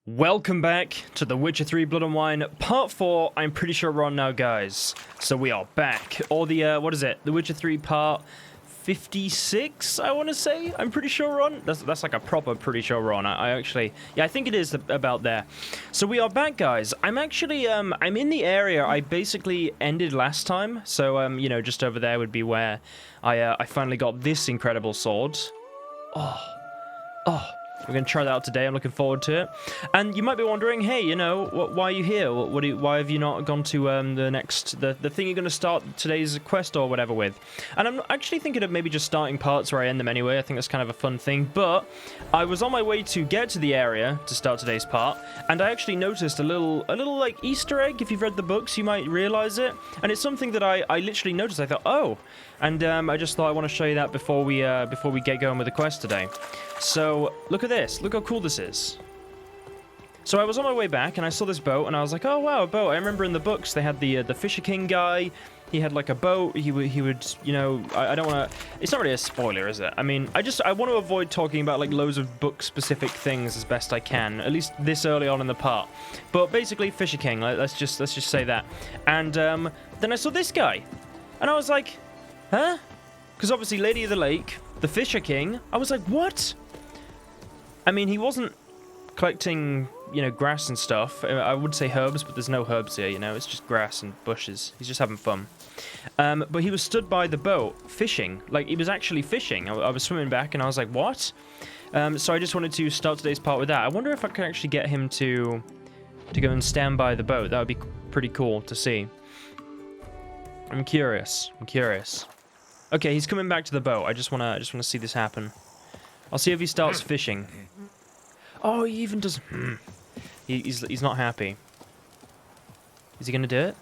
Welcome back to The Witcher 3 Blood and Wine, Part 4. I'm pretty sure we're on now, guys. So we are back. Or the, what is it? The Witcher 3 Part 56, I want to say? I'm pretty sure we're on. That's like a proper pretty sure we're on. I actually, yeah, I think it is about there. So we are back, guys. I'm actually, I'm in the area I basically ended last time. So, you know, just over there would be where I finally got this incredible sword. Oh. We're going to try that out today. I'm looking forward to it. And you might be wondering, hey, you know, why are you here? Why have you not gone to the thing you're going to start today's quest or whatever with? And I'm actually thinking of maybe just starting parts where I end them anyway. I think that's kind of a fun thing. But I was on my way to get to the area to start today's part, and I actually noticed a little like Easter egg. If you've read the books, you might realize it. And it's something that I literally noticed. I thought, oh. And I just thought I want to show you that before we get going with the quest today. So look at this. Look how cool this is. So I was on my way back and I saw this boat and I was like, oh wow, a boat. I remember in the books they had the Fisher King guy. He had like a boat. He would, you know, I don't want to. It's not really a spoiler, is it? I mean, I want to avoid talking about like loads of book specific things as best I can, at least this early on in the part. But basically, Fisher King. Let's just say that. And then I saw this guy, and I was like, huh? Because obviously, Lady of the Lake, the Fisher King. I was like, what? I mean, he wasn't collecting, you know, grass and stuff. I would say herbs, but there's no herbs here, you know. It's just grass and bushes. He's just having fun. But he was stood by the boat, fishing. Like, he was actually fishing. I was swimming back, and I was like, what? So I just wanted to start today's part with that. I wonder if I can actually get him to go and stand by the boat. That would be pretty cool to see. I'm curious. Okay, he's coming back to the boat. I just wanna see this happen. I'll see if he starts fishing. Oh, he even does. He's not happy. Is he gonna do it?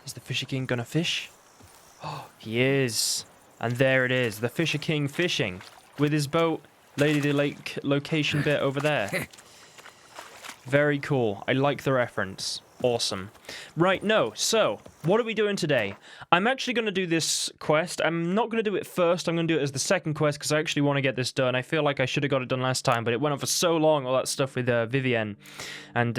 Is the Fisher King gonna fish? Oh, he is. And there it is, the Fisher King fishing with his boat. Lady of the Lake location bit over there. Very cool. I like the reference. Awesome. Right, so, what are we doing today? I'm actually going to do this quest. I'm not going to do it first. I'm going to do it as the second quest because I actually want to get this done. I feel like I should have got it done last time, but it went on for so long, all that stuff with Vivienne and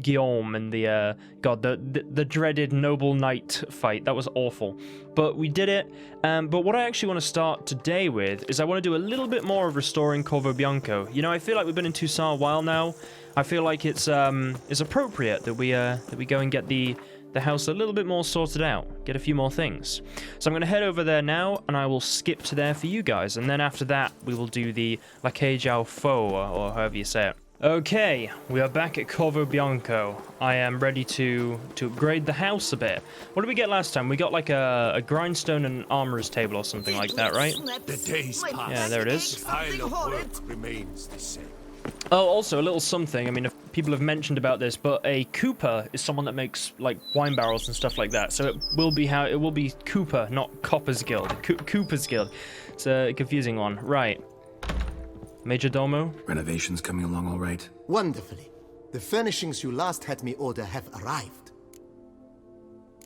Guillaume and the dreaded Noble Knight fight. That was awful. But we did it. But what I actually want to start today with is I want to do a little bit more of restoring Corvo Bianco. You know, I feel like we've been in Toussaint a while now. I feel like it's appropriate that we go and get the house a little bit more sorted out, get a few more things. So I'm going to head over there now, and I will skip to there for you guys, and then after that we will do the La Cage au Faux, or however you say it. Okay, we are back at Corvo Bianco. I am ready to upgrade the house a bit. What did we get last time? We got like a grindstone and an armorer's table or something like that, right? The days pass. Yeah, there it is. The pile of work remains the same. Oh, also, a little something. I mean, if people have mentioned about this, but a Cooper is someone that makes, like, wine barrels and stuff like that. So it will be Cooper, not Copper's Guild. Cooper's Guild. It's a confusing one. Right. Major Domo? Renovations coming along all right? Wonderfully. The furnishings you last had me order have arrived.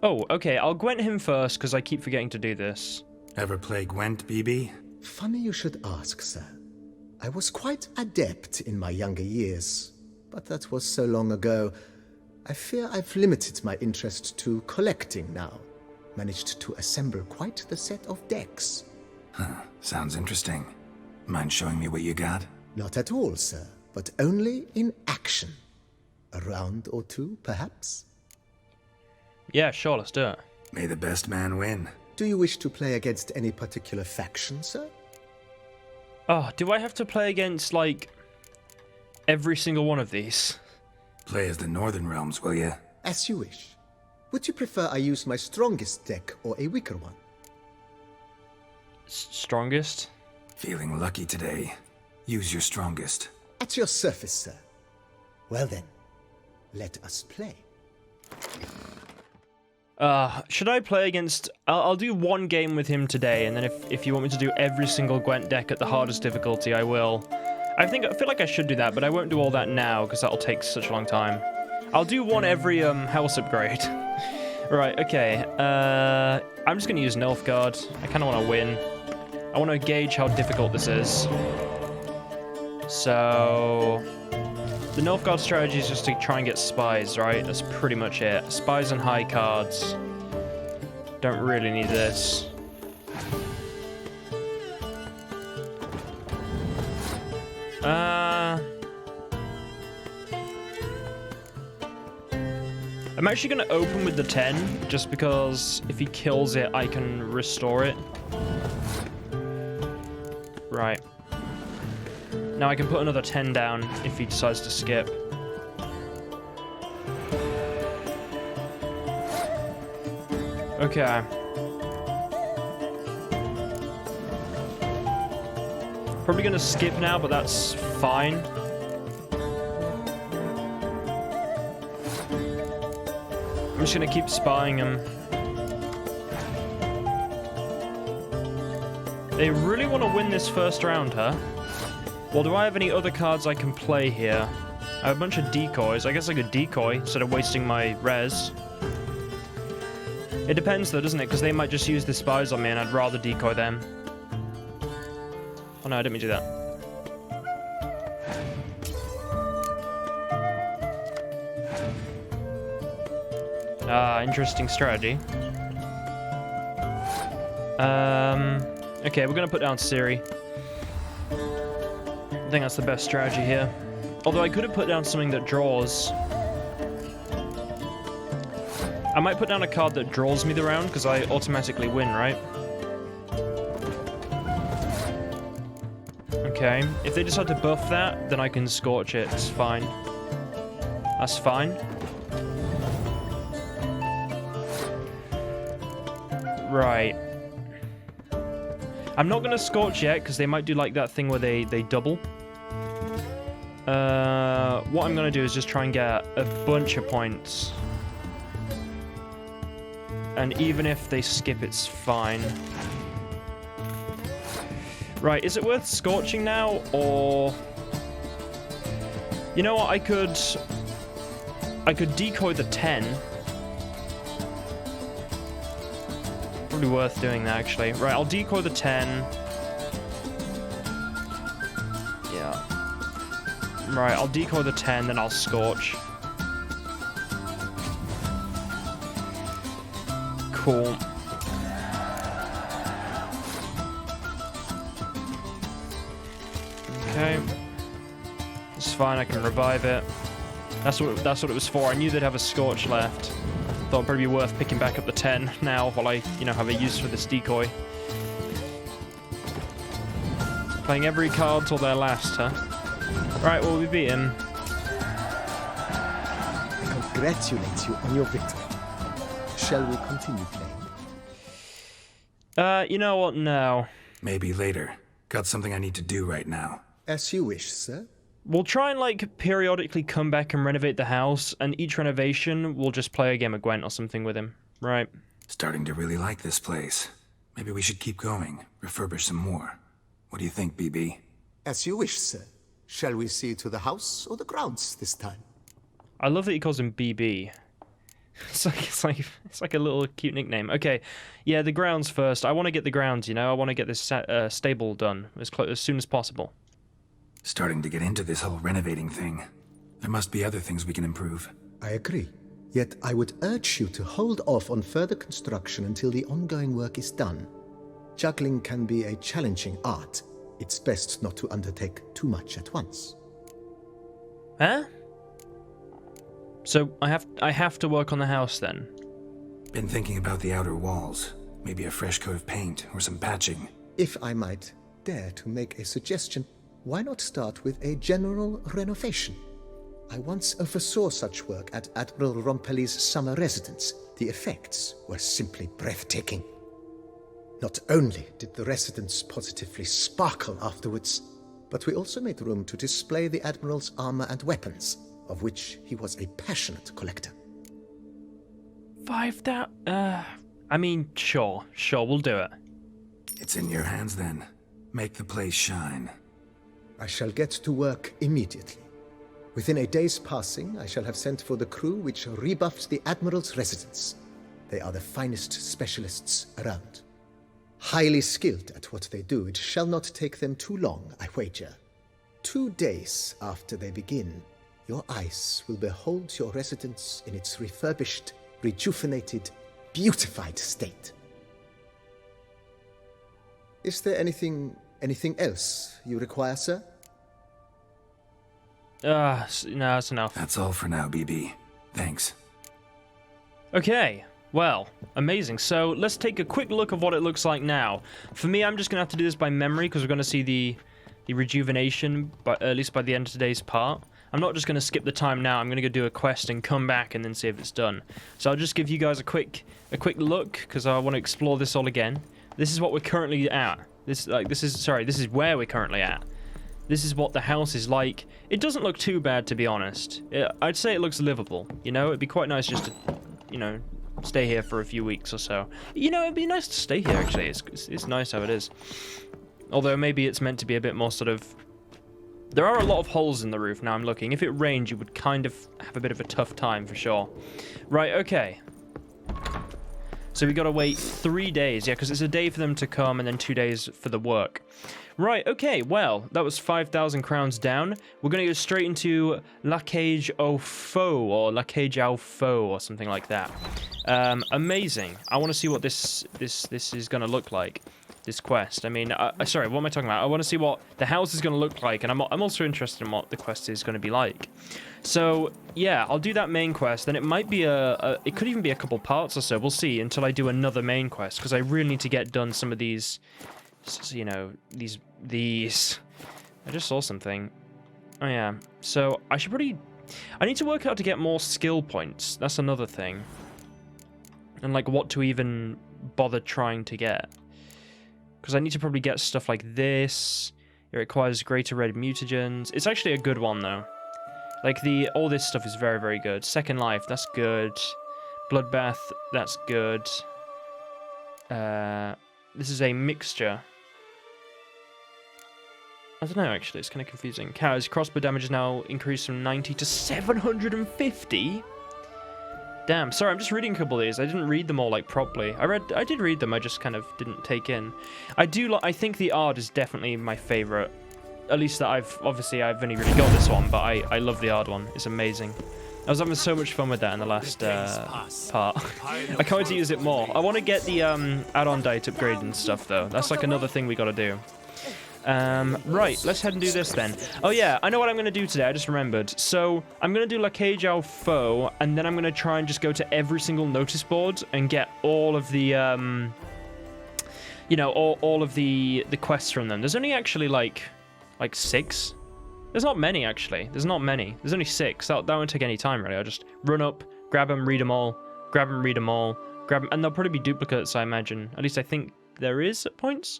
Oh, okay. I'll Gwent him first, because I keep forgetting to do this. Ever play Gwent, BB? Funny you should ask, sir. I was quite adept in my younger years, but that was so long ago. I fear I've limited my interest to collecting now. Managed to assemble quite the set of decks. Huh, sounds interesting. Mind showing me what you got? Not at all, sir, but only in action. A round or two, perhaps? Yeah, sure, let's do it. May the best man win. Do you wish to play against any particular faction, sir? Oh, do I have to play against, like, every single one of these? Play as the Northern Realms, will you? As you wish. Would you prefer I use my strongest deck or a weaker one? Strongest? Feeling lucky today. Use your strongest. At your service, sir. Well then, let us play. Should I play against... I'll do one game with him today, and then if you want me to do every single Gwent deck at the hardest difficulty, I will. I feel like I should do that, but I won't do all that now, because that'll take such a long time. I'll do one every, house upgrade. Right, okay. I'm just gonna use Nilfgaard. I kinda wanna win. I wanna gauge how difficult this is. So the Nilfgaard strategy is just to try and get spies, right? That's pretty much it. Spies and high cards. Don't really need this. I'm actually going to open with the 10, just because if he kills it, I can restore it. Right. Now I can put another 10 down if he decides to skip. Okay. Probably going to skip now, but that's fine. I'm just going to keep spying him. They really want to win this first round, huh? Well, do I have any other cards I can play here? I have a bunch of decoys. I guess I could decoy instead of wasting my res. It depends though, doesn't it? Because they might just use the spies on me and I'd rather decoy them. Oh no, I didn't mean to do that. Ah, interesting strategy. Okay, we're gonna put down Ciri. I think that's the best strategy here. Although I could have put down something that draws. I might put down a card that draws me the round, because I automatically win, right? Okay, if they decide to buff that, then I can Scorch it, it's fine. That's fine. Right. I'm not going to Scorch yet, because they might do like that thing where they double. What I'm going to do is just try and get a bunch of points. And even if they skip, it's fine. Right, is it worth Scorching now, or... You know what, I could decoy the 10. Probably worth doing that, actually. Right, I'll decoy the 10. Yeah. Right, I'll decoy the 10, then I'll Scorch. Cool. Okay. It's fine, I can revive it. That's what it was for. I knew they'd have a Scorch left. Thought it'd probably be worth picking back up the 10 now while I, have a use for this decoy. Playing every card till their last, huh? Right, well, we beat him. I congratulate you on your victory. Shall we continue playing? You know what? No. Maybe later. Got something I need to do right now. As you wish, sir. We'll try and, periodically come back and renovate the house, and each renovation, we'll just play a game of Gwent or something with him. Right. Starting to really like this place. Maybe we should keep going, refurbish some more. What do you think, BB? As you wish, sir. Shall we see to the house or the grounds this time? I love that he calls him BB. It's like a little cute nickname. Okay, yeah, the grounds first. I want to get the grounds, I want to get this stable done as soon as possible. Starting to get into this whole renovating thing. There must be other things we can improve. I agree. Yet I would urge you to hold off on further construction until the ongoing work is done. Juggling can be a challenging art. It's best not to undertake too much at once. Huh? So I have to work on the house then? Been thinking about the outer walls. Maybe a fresh coat of paint or some patching. If I might dare to make a suggestion, why not start with a general renovation? I once oversaw such work at Admiral Rompelli's summer residence. The effects were simply breathtaking. Not only did the residence positively sparkle afterwards, but we also made room to display the Admiral's armor and weapons, of which he was a passionate collector. 5,000? I mean, sure, we'll do it. It's in your hands then. Make the place shine. I shall get to work immediately. Within a day's passing, I shall have sent for the crew which rebuffed the Admiral's residence. They are the finest specialists around. Highly skilled at what they do, it shall not take them too long, I wager, 2 days after they begin, your eyes will behold your residence in its refurbished, rejuvenated, beautified state. Is there anything else you require, sir? No, that's enough. That's all for now, BB. Thanks. Okay, well, amazing. So let's take a quick look of what it looks like now. For me, I'm just going to have to do this by memory because we're going to see the rejuvenation, but at least by the end of today's part. I'm not just going to skip the time now. I'm going to go do a quest and come back and then see if it's done. So I'll just give you guys a quick look because I want to explore this all again. This is what we're currently at. This is where we're currently at. This is what the house is like. It doesn't look too bad, to be honest. I'd say it looks livable. You know, it'd be quite nice just to, you know, stay here for a few weeks or so. You know, it'd be nice to stay here, actually. It's nice how it is. Although maybe it's meant to be a bit more sort of... There are a lot of holes in the roof now I'm looking. If it rained, you would kind of have a bit of a tough time for sure. Right, okay. So we got to wait 3 days. Yeah, because it's a day for them to come and then 2 days for the work. Right, okay, well, that was 5,000 crowns down. We're going to go straight into La Cage au Faux, or La Cage au Faux, or something like that. Amazing. I want to see what this is going to look like, this quest. I mean, sorry, what am I talking about? I want to see what the house is going to look like, and I'm also interested in what the quest is going to be like. So, yeah, I'll do that main quest, then it might be it could even be a couple parts or so, we'll see, until I do another main quest, because I really need to get done some of these... You know, these. I just saw something. Oh yeah. So I should probably. I need to work out to get more skill points. That's another thing. And like what to even bother trying to get. Because I need to probably get stuff like this. It requires greater red mutagens. It's actually a good one though. Like all this stuff is very, very good. Second Life, that's good. Bloodbath, that's good. This is a mixture. I don't know, actually. It's kind of confusing. Cows, crossbow damage is now increased from 90 to 750? Damn, sorry, I'm just reading a couple of these. I didn't read them all, like, properly. I did read them, I just kind of didn't take in. I think the art is definitely my favorite. At least that I've only really got this one, but I love the art one. It's amazing. I was having so much fun with that in the last part. I can't wait to use it more. I want to get the add-on date upgrade and stuff, though. That's like another thing we got to do. Right, let's head and do this then. Oh yeah, I know what I'm going to do today, I just remembered. So, I'm going to do La Cage au Faux, and then I'm going to try and just go to every single notice board and get all of the, you know, all of the quests from them. There's only actually, like 6? There's not many, actually. There's not many. There's only 6. That won't take any time, really. I'll just run up, grab them, read them all, grab them, read them all, grab them, and there'll probably be duplicates, I imagine. At least I think there is at points.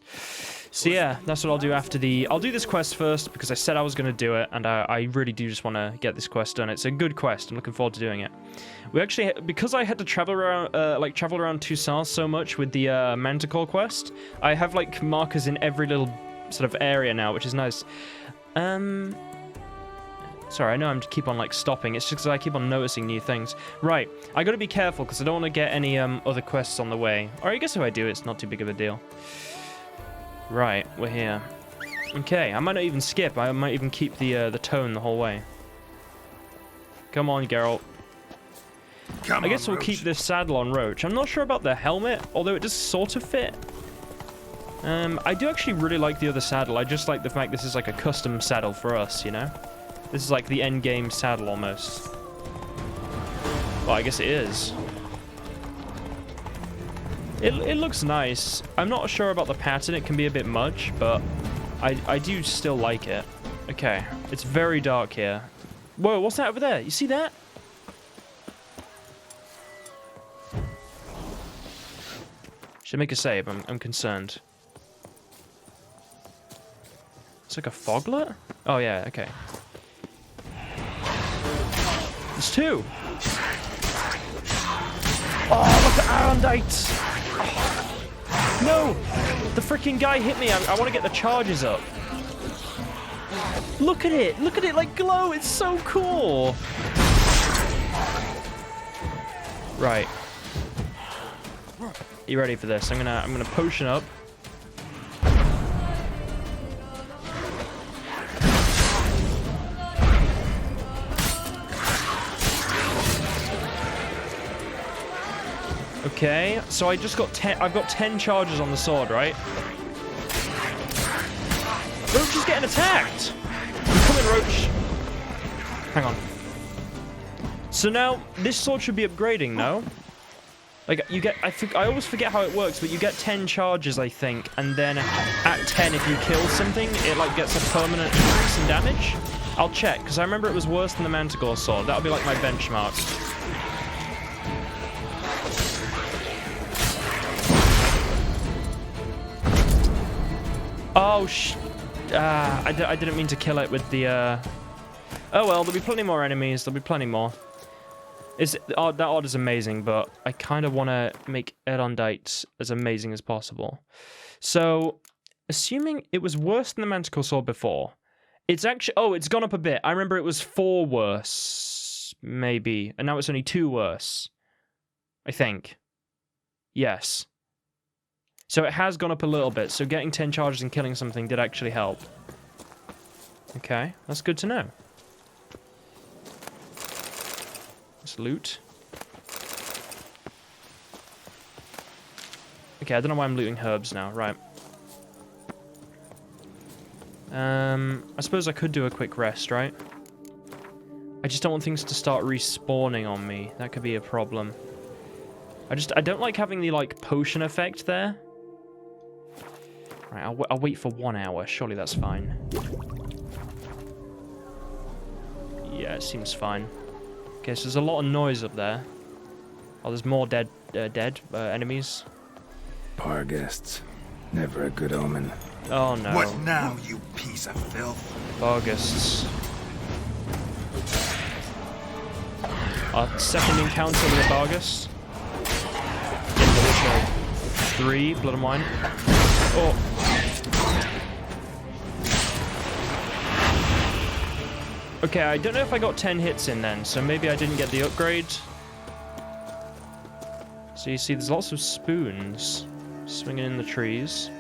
So yeah, that's what I'll do after I'll do this quest first because I said I was going to do it, and I really do just want to get this quest done. It's a good quest. I'm looking forward to doing it. We actually, because I had to travel around Toussaint so much with the Manticore quest, I have like markers in every little sort of area now, which is nice. Sorry, I know I'm keep on like stopping. It's just because I keep on noticing new things. Right, I got to be careful because I don't want to get any other quests on the way. Or I guess if I do, it's not too big of a deal. Right, we're here. Okay, I might not even skip. I might even keep the tone the whole way. Come on, Geralt. I guess we'll keep this saddle on Roach. I'm not sure about the helmet, although it does sort of fit. I do actually really like the other saddle. I just like the fact this is like a custom saddle for us, you know? This is like the end game saddle almost. Well, I guess it is. It looks nice. I'm not sure about the pattern. It can be a bit much, but I do still like it. Okay, it's very dark here. Whoa, what's that over there? You see that? Should make a save. I'm concerned. It's like a foglet? Oh yeah, okay. There's 2. Oh, look at Arondite! Oh. No! The freaking guy hit me. I want to get the charges up. Look at it! Look at it like glow! It's so cool! Right. You ready for this? I'm gonna potion up. Okay, so I just got 10. I've got 10 charges on the sword, right? Roach is getting attacked. I'm coming, Roach. Hang on. So now this sword should be upgrading, no? Like you get, I always forget how it works, but you get 10 charges, I think, and then at 10, if you kill something, it like gets a permanent increase in damage. I'll check because I remember it was worse than the Manticore sword. That'll be like my benchmark. Oh I didn't mean to kill it with the. Oh well, there'll be plenty more enemies. There'll be plenty more. That odd is amazing, but I kind of want to make Erondite as amazing as possible. So, assuming it was worse than the Manticore sword before, it's actually... Oh, it's gone up a bit. I remember it was 4 worse, maybe. And now it's only 2 worse. I think. Yes. So it has gone up a little bit. So getting 10 charges and killing something did actually help. Okay, that's good to know. Loot. Okay, I don't know why I'm looting herbs now. Right. I suppose I could do a quick rest, right? I just don't want things to start respawning on me. That could be a problem. I don't like having the, like, potion effect there. Right, I'll wait for 1 hour. Surely that's fine. Yeah, it seems fine. Okay, so there's a lot of noise up there. Oh, there's more dead enemies. Bar guests. Never a good omen. Oh no. What now, you piece of filth? Bargusts. Our second encounter with a Bargus. In the Witcher 3, Blood and Wine. Oh. Okay, I don't know if I got 10 hits in then, so maybe I didn't get the upgrade. So you see, there's lots of spoons swinging in the trees.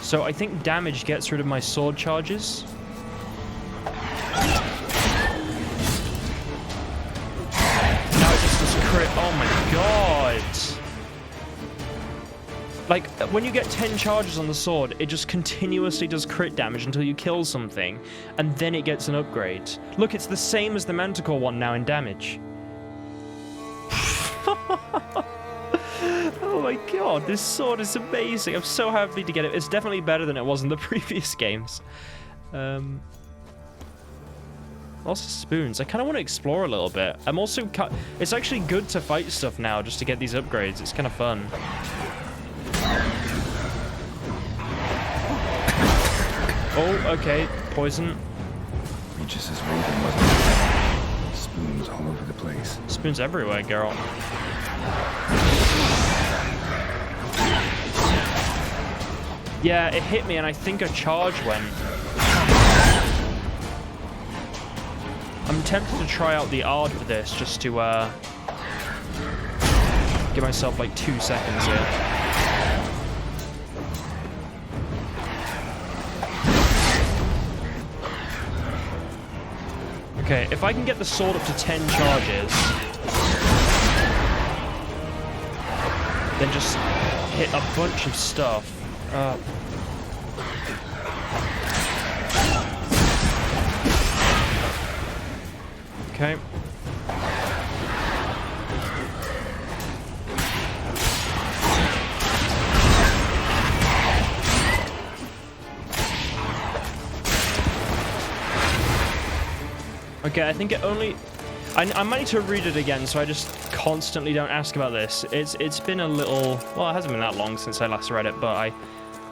So I think damage gets rid of my sword charges. Now it just does crit. Oh my god! Like, when you get 10 charges on the sword, it just continuously does crit damage until you kill something, and then it gets an upgrade. Look, it's the same as the Manticore one now in damage. Oh my god, this sword is amazing. I'm so happy to get it. It's definitely better than it was in the previous games. Lots of spoons. I kind of want to explore a little bit. I'm also... It's actually good to fight stuff now just to get these upgrades. It's kind of fun. Oh, okay. Poison. Regis' raven wasn't. Spoons all over the place. Spoons everywhere, Geralt. Yeah, it hit me and I think a charge went. I'm tempted to try out the Ard for this just to give myself like 2 seconds here. Okay, if I can get the sword up to 10 charges, then just hit a bunch of stuff. Okay. Okay, I think it only... I might need to read it again, so I just constantly don't ask about this. It's been a little... Well, it hasn't been that long since I last read it, but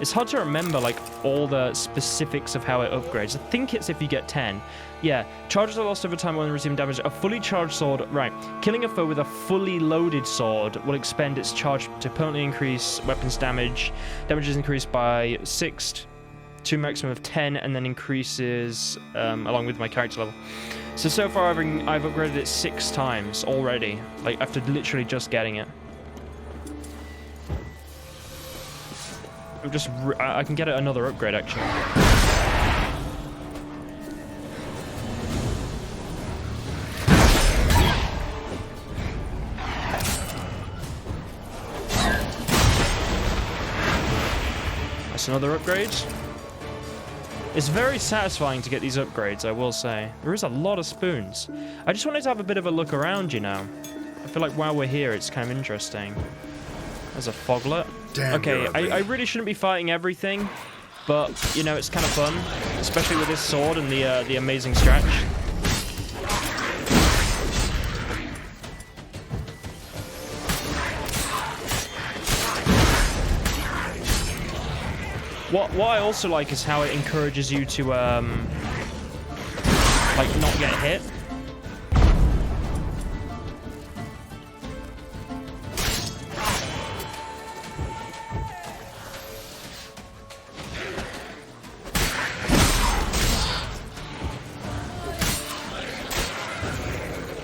it's hard to remember, like, all the specifics of how it upgrades. I think it's if you get 10. Yeah, charges are lost over time when receiving damage. A fully charged sword... Right. Killing a foe with a fully loaded sword will expend its charge to permanently increase weapons damage. Damage is increased by 6 to a maximum of 10, and then increases along with my character level. So far, I've upgraded it 6 times already, like, after literally just getting it. I can get it another upgrade, actually. That's another upgrade. It's very satisfying to get these upgrades, I will say. There is a lot of spoons. I just wanted to have a bit of a look around, you know. I feel like while we're here, it's kind of interesting. There's a foglet. Damn, okay, you're I really shouldn't be fighting everything, but, you know, it's kind of fun. Especially with this sword and the amazing stretch. What I also like is how it encourages you to, like, not get hit.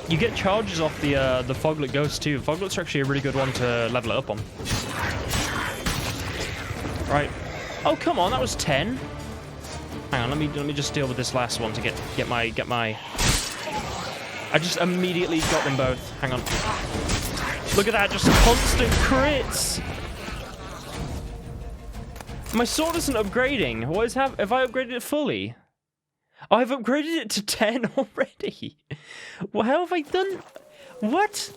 You get charges off the Foglet Ghost too. Foglets are actually a really good one to level it up on. Right. Oh, come on, that was 10. Hang on, let me just deal with this last one to get my. I just immediately got them both. Hang on. Look at that, just constant crits. My sword isn't upgrading. What is have I upgraded it fully? Oh, I've upgraded it to 10 already. Well, how have I done? What?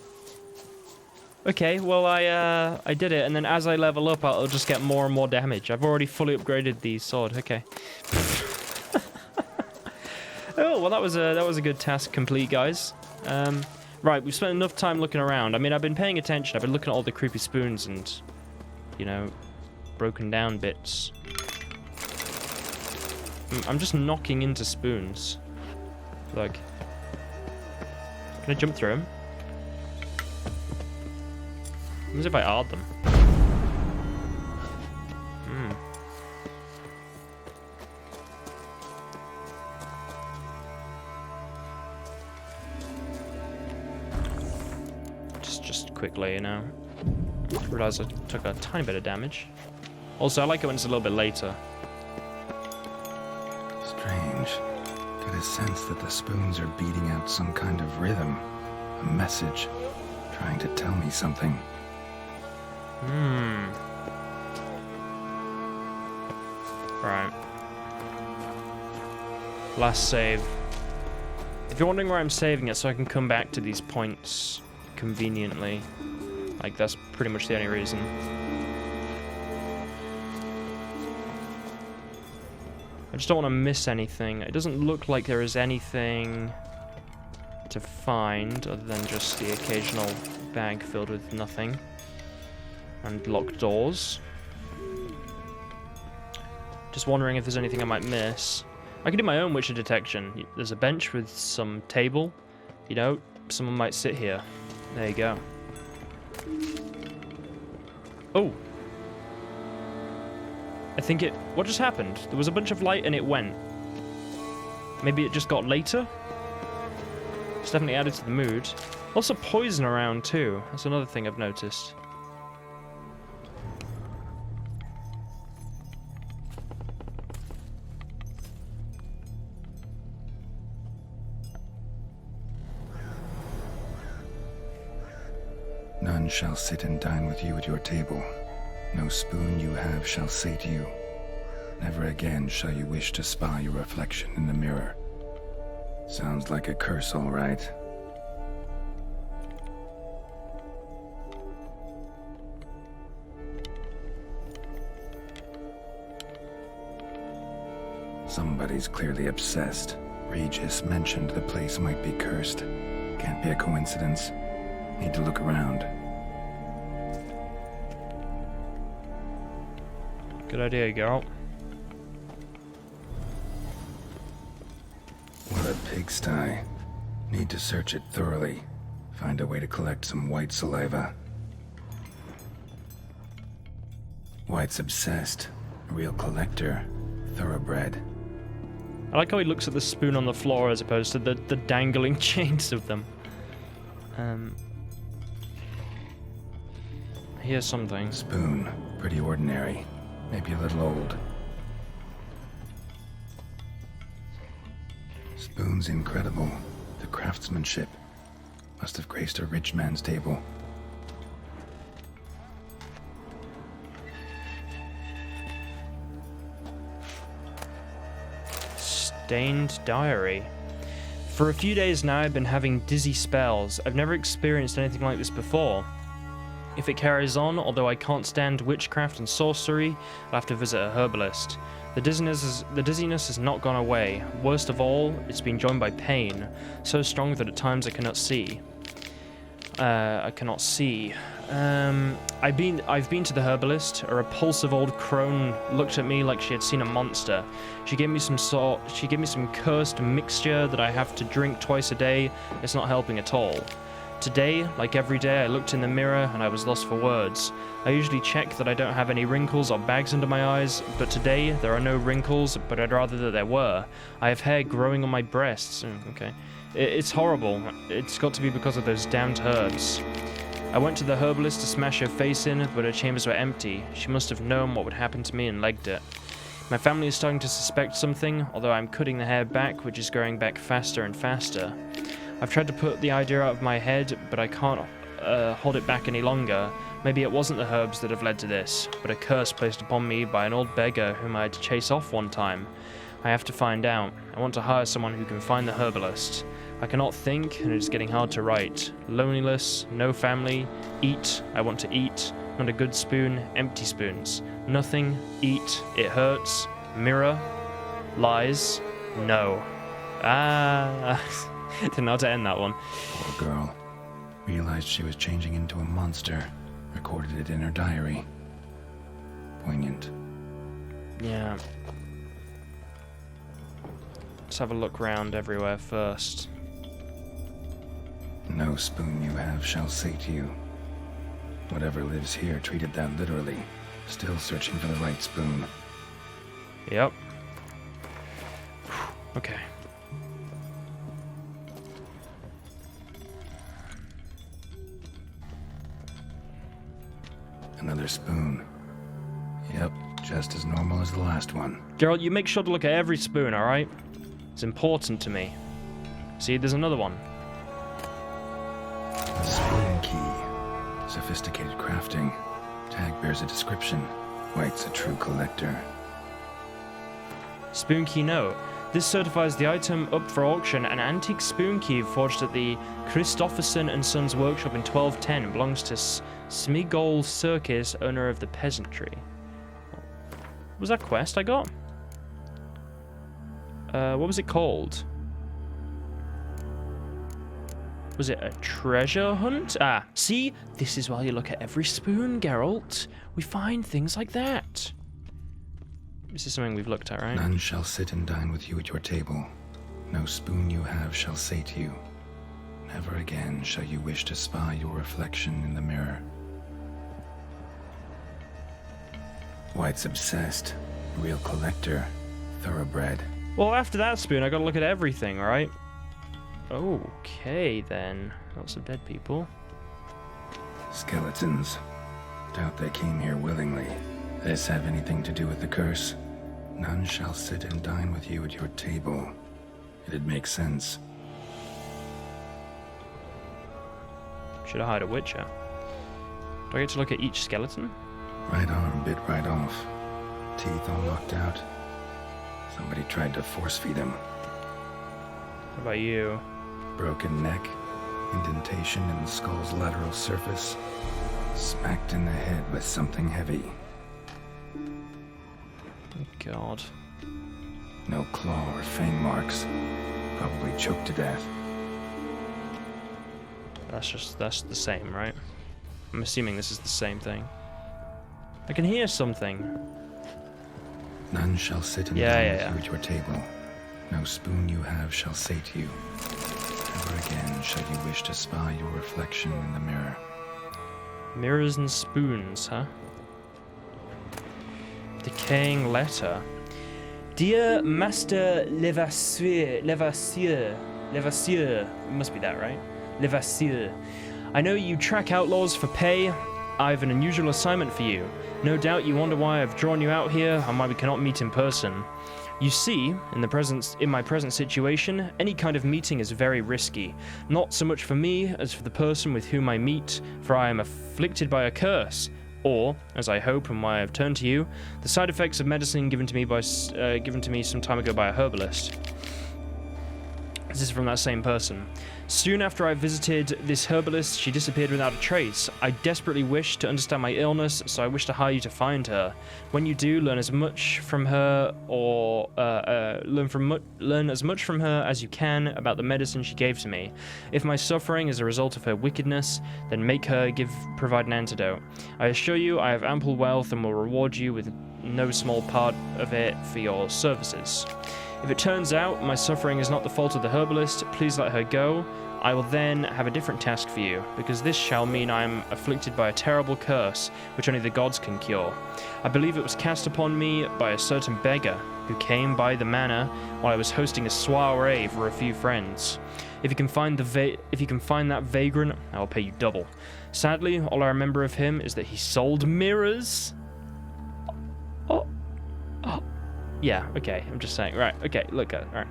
Okay, well, I did it, and then as I level up, I'll just get more and more damage. I've already fully upgraded the sword. Okay. Oh, well, that was a good task complete, guys. Right, we've spent enough time looking around. I mean, I've been paying attention. I've been looking at all the creepy spoons and, you know, broken down bits. I'm just knocking into spoons. Look. Can I jump through them? What if I art them? Just quickly, you know. Realize I took a tiny bit of damage. Also, I like it when it's a little bit later. Strange. Get a sense that the spoons are beating out some kind of rhythm. A message. Trying to tell me something. Right. Last save. If you're wondering where I'm saving it, so I can come back to these points conveniently. Like, that's pretty much the only reason. I just don't want to miss anything. It doesn't look like there is anything to find other than just the occasional bag filled with nothing. And locked doors. Just wondering if there's anything I might miss. I could do my own Witcher detection. There's a bench with some table. You know, someone might sit here. There you go. Oh. I think it... What just happened? There was a bunch of light and it went. Maybe it just got later? It's definitely added to the mood. Also poison around too. That's another thing I've noticed. None shall sit and dine with you at your table. No spoon you have shall say to you, never again shall you wish to spy your reflection in the mirror. Sounds like a curse, all right. Somebody's clearly obsessed. Regis mentioned the place might be cursed. Can't be a coincidence. Need to look around. Good idea, Geralt. What a pigsty. Need to search it thoroughly. Find a way to collect some white saliva. White's obsessed. A real collector. Thoroughbred. I like how he looks at the spoon on the floor as opposed to the dangling chains of them. Here's something. Spoon. Pretty ordinary. Maybe a little old. Spoon's incredible. The craftsmanship. Must have graced a rich man's table. Stained diary. For a few days now, I've been having dizzy spells. I've never experienced anything like this before. If it carries on, although I can't stand witchcraft and sorcery, I'll have to visit a herbalist. The dizziness has not gone away. Worst of all, it's been joined by pain, so strong that at times I cannot see. I've been to the herbalist. A repulsive old crone looked at me like she had seen a monster. She gave me some cursed mixture that I have to drink twice a day. It's not helping at all. Today, like every day, I looked in the mirror and I was lost for words. I usually check that I don't have any wrinkles or bags under my eyes, but today there are no wrinkles, but I'd rather that there were. I have hair growing on my breasts. Okay. It's horrible. It's got to be because of those damned herbs. I went to the herbalist to smash her face in, but her chambers were empty. She must have known what would happen to me and legged it. My family is starting to suspect something, although I'm cutting the hair back, which is growing back faster and faster. I've tried to put the idea out of my head, but I can't hold it back any longer. Maybe it wasn't the herbs that have led to this, but a curse placed upon me by an old beggar whom I had to chase off one time. I have to find out. I want to hire someone who can find the herbalist. I cannot think, and it is getting hard to write. Loneliness, no family, eat, I want to eat, not a good spoon, empty spoons. Nothing, eat, it hurts, mirror, lies, no. Didn't know how to end that one. Poor girl. Realized she was changing into a monster. Recorded it in her diary. Poignant. Yeah. Let's have a look round everywhere first. No spoon you have shall sate you. Whatever lives here treated that literally. Still searching for the right spoon. Yep. Okay. Another spoon. Yep, just as normal as the last one. Geralt, you make sure to look at every spoon, alright? It's important to me. See, there's another one. A spoon key. Sophisticated crafting. Tag bears a description. White's a true collector. Spoon key note. This certifies the item up for auction. An antique spoon key forged at the Christofferson and Sons workshop in 1210 belongs to Smigol Circus, owner of the peasantry. What was that quest I got? What was it called? Was it a treasure hunt? Ah, see? This is why you look at every spoon, Geralt. We find things like that. This is something we've looked at, right? None shall sit and dine with you at your table. No spoon you have shall sate you. Never again shall you wish to spy your reflection in the mirror. White's obsessed. Real collector. Thoroughbred. Well, after that spoon, I gotta look at everything, right? Okay, then. Lots of dead people. Skeletons. Doubt they came here willingly. This have anything to do with the curse? None shall sit and dine with you at your table. It'd make sense. Should I hide a witcher? Do I get to look at each skeleton? Right arm bit right off. Teeth all knocked out. Somebody tried to force feed him. How about you? Broken neck. Indentation in the skull's lateral surface. Smacked in the head with something heavy. God. No claw or fang marks. Probably choked to death. That's the same, right? I'm assuming this is the same thing. I can hear something. None shall sit and dine with you at your table. No spoon you have shall sate you. Never again shall you wish to spy your reflection in the mirror. Mirrors and spoons, huh? Decaying letter. Dear Master Levasseur, it must be that, right? Levasseur. I know you track outlaws for pay. I've an unusual assignment for you. No doubt you wonder why I've drawn you out here and why we cannot meet in person. You see, in my present situation, any kind of meeting is very risky. Not so much for me as for the person with whom I meet, for I am afflicted by a curse. Or, as I hope and why I've turned to you, the side effects of medicine given to me some time ago by a herbalist. This is from that same person. Soon after I visited this herbalist, she disappeared without a trace. I desperately wish to understand my illness, so I wish to hire you to find her. When you do, learn as much from her, or learn as much from her as you can about the medicine she gave to me. If my suffering is a result of her wickedness, then make her provide an antidote. I assure you, I have ample wealth and will reward you with no small part of it for your services. If it turns out my suffering is not the fault of the herbalist, please let her go. I will then have a different task for you, because this shall mean I am afflicted by a terrible curse, which only the gods can cure. I believe it was cast upon me by a certain beggar, who came by the manor while I was hosting a soiree for a few friends. If you can find that vagrant, I will pay you double. Sadly, all I remember of him is that he sold mirrors. Oh. Yeah, okay, I'm just saying. Right, okay, look at it. Right.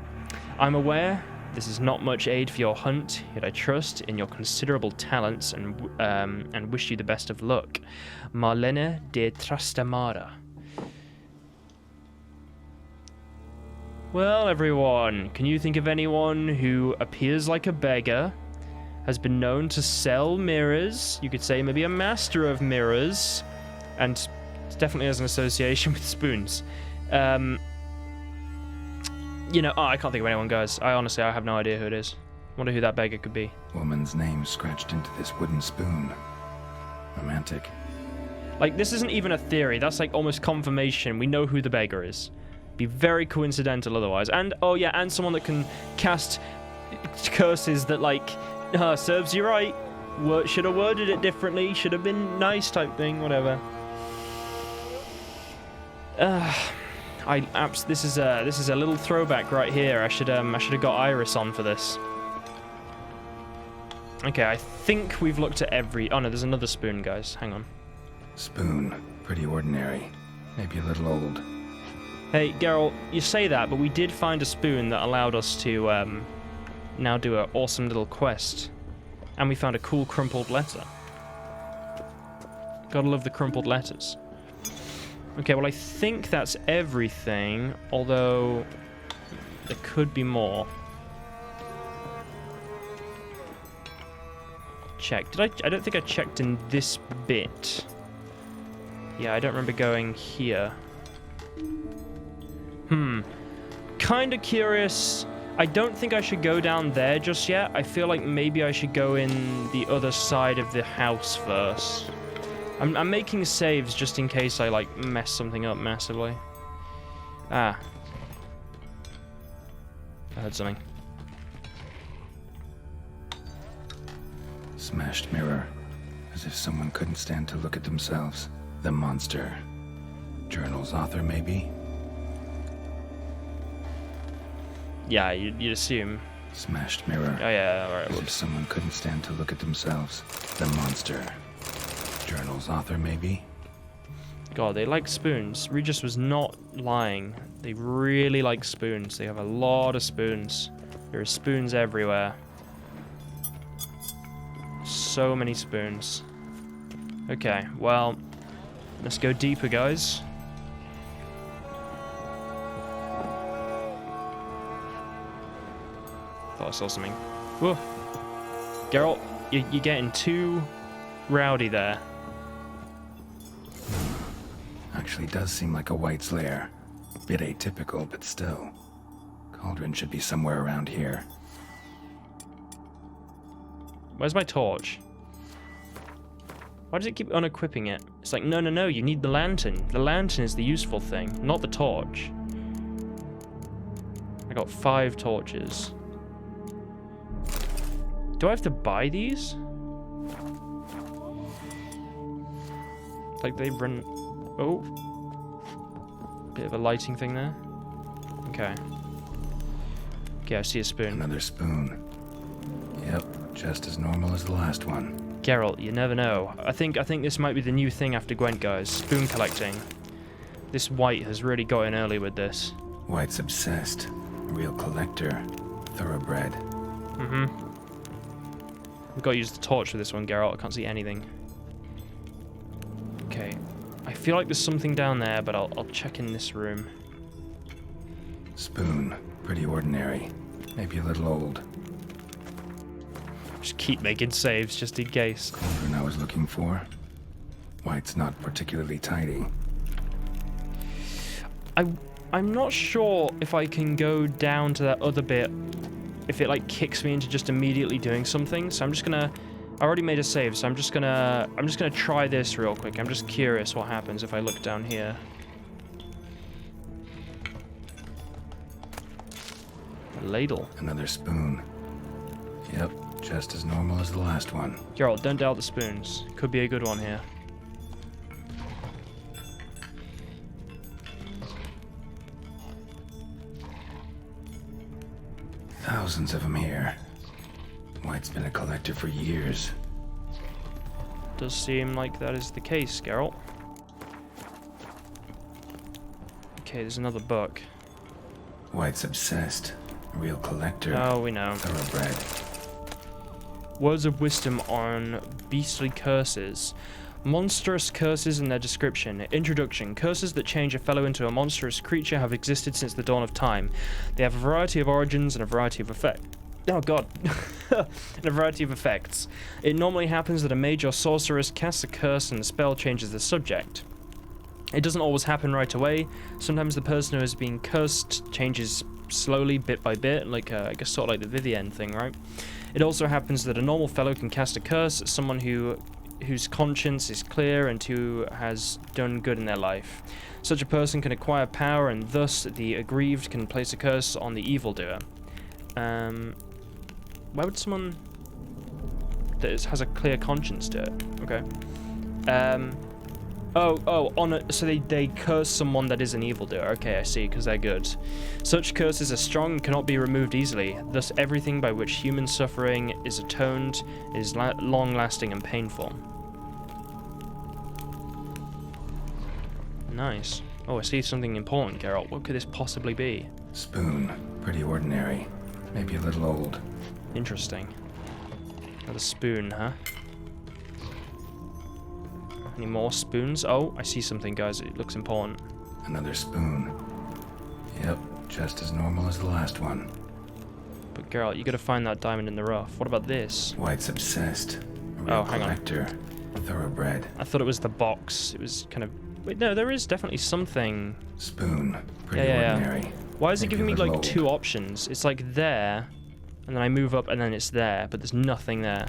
I'm aware this is not much aid for your hunt, yet I trust in your considerable talents and wish you the best of luck. Marlene de Trastamara. Well, everyone, can you think of anyone who appears like a beggar, has been known to sell mirrors, you could say maybe a master of mirrors, and definitely has an association with spoons? You know, I can't think of anyone, guys. I have no idea who it is. Wonder who that beggar could be. Woman's name scratched into this wooden spoon. Romantic. Like, this isn't even a theory. That's like almost confirmation. We know who the beggar is. Be very coincidental otherwise. And, oh yeah, and someone that can cast curses that, like, serves you right. Should have worded it differently. Should have been nice type thing. Whatever. This is a little throwback right here. I should have got Iris on for this. Okay, I think we've looked at every. Oh no, there's another spoon, guys. Hang on. Spoon, pretty ordinary, maybe a little old. Hey, Geralt, you say that, but we did find a spoon that allowed us to now do an awesome little quest, and we found a cool crumpled letter. Gotta love the crumpled letters. Okay, well, I think that's everything, although there could be more. Check. I don't think I checked in this bit. Yeah, I don't remember going here. Kinda curious. I don't think I should go down there just yet. I feel like maybe I should go in the other side of the house first. I'm making saves just in case I, like, mess something up massively. I heard something. Smashed mirror. As if someone couldn't stand to look at themselves. The monster. Journal's author, maybe? Yeah, you'd assume. Smashed mirror. Oh, yeah, alright. As if someone couldn't stand to look at themselves. The monster. Journal's author, maybe? God, they like spoons. Regis was not lying. They really like spoons. They have a lot of spoons. There are spoons everywhere. So many spoons. Okay, well, let's go deeper, guys. Thought I saw something. Whoa. Geralt, you're getting too rowdy there. Actually does seem like a White's lair. Bit atypical, but still. Cauldron should be somewhere around here. Where's my torch? Why does it keep unequipping it? It's like, no, you need the lantern. The lantern is the useful thing, not the torch. I got 5 torches. Do I have to buy these? Like they run... Oh. Bit of a lighting thing there. Okay. Okay, I see a spoon. Another spoon. Yep, just as normal as the last one. Geralt, you never know. I think this might be the new thing after Gwent, guys. Spoon collecting. This White has really got in early with this. White's obsessed. Real collector. Thoroughbred. We've got to use the torch for this one, Geralt. I can't see anything. Okay. I feel like there's something down there, but I'll check in this room. Spoon. Pretty ordinary. maybe a little old. Just keep making saves just in case. Cauldron I was looking for. White's not particularly tidy. I'm not sure if I can go down to that other bit if it like kicks me into just immediately doing something. So I'm just gonna, I already made a save, so I'm just gonna try this real quick. I'm just curious what happens if I look down here. A ladle. Another spoon. Yep, just as normal as the last one. Geralt, don't doubt the spoons. Could be a good one here. Thousands of them here. White's been a collector for years. Does seem like that is the case, Geralt. Okay, there's another book. White's obsessed. A real collector. Oh, we know. Thoroughbred. Words of wisdom on beastly curses. Monstrous curses and their description. Introduction. Curses that change a fellow into a monstrous creature have existed since the dawn of time. They have a variety of origins and a variety of effects. Oh god. And a variety of effects. It normally happens that a mage or sorceress casts a curse and the spell changes the subject. It doesn't always happen right away. Sometimes the person who is being cursed changes slowly, bit by bit, like I guess sort of like the Vivienne thing, right? It also happens that a normal fellow can cast a curse at someone whose conscience is clear and who has done good in their life. Such a person can acquire power, and thus the aggrieved can place a curse on the evildoer. Why would someone that has a clear conscience do it? Okay. So they curse someone that is an evildoer. Okay, I see, because they're good. Such curses are strong and cannot be removed easily. Thus, everything by which human suffering is atoned is long-lasting and painful. Nice. Oh, I see something important, Geralt. What could this possibly be? Spoon. Pretty ordinary. Maybe a little old. Interesting. Another spoon, huh? Any more spoons? Oh, I see something, guys. It looks important. Another spoon. Yep, just as normal as the last one. But Geralt, you gotta find that diamond in the rough. What about this? White's obsessed. A real Oh, hang on. collector. Thoroughbred. I thought it was the box. It was kind of... Wait, no, there is definitely something. Spoon. Pretty Yeah. ordinary. Why is it Maybe giving me a little like old. two options? It's like there, and then I move up and then it's there, but there's nothing there.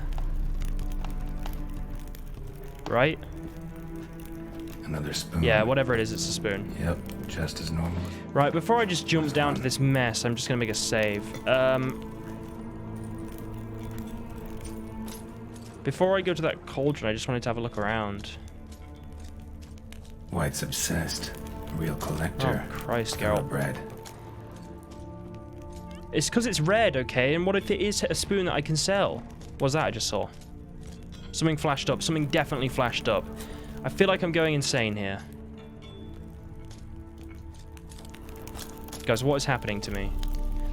Right? Another spoon. Yeah, whatever it is, it's a spoon. Yep, just as normal. Right, before I just jump down to this mess, I'm just gonna make a save. Before I go to that cauldron, I just wanted to have a look around. White's obsessed. A real collector. Oh, Christ, Geralt. Thoroughbred. It's because it's red, okay? And what if it is a spoon that I can sell? What was that I just saw? Something flashed up. Something definitely flashed up. I feel like I'm going insane here. Guys, what is happening to me?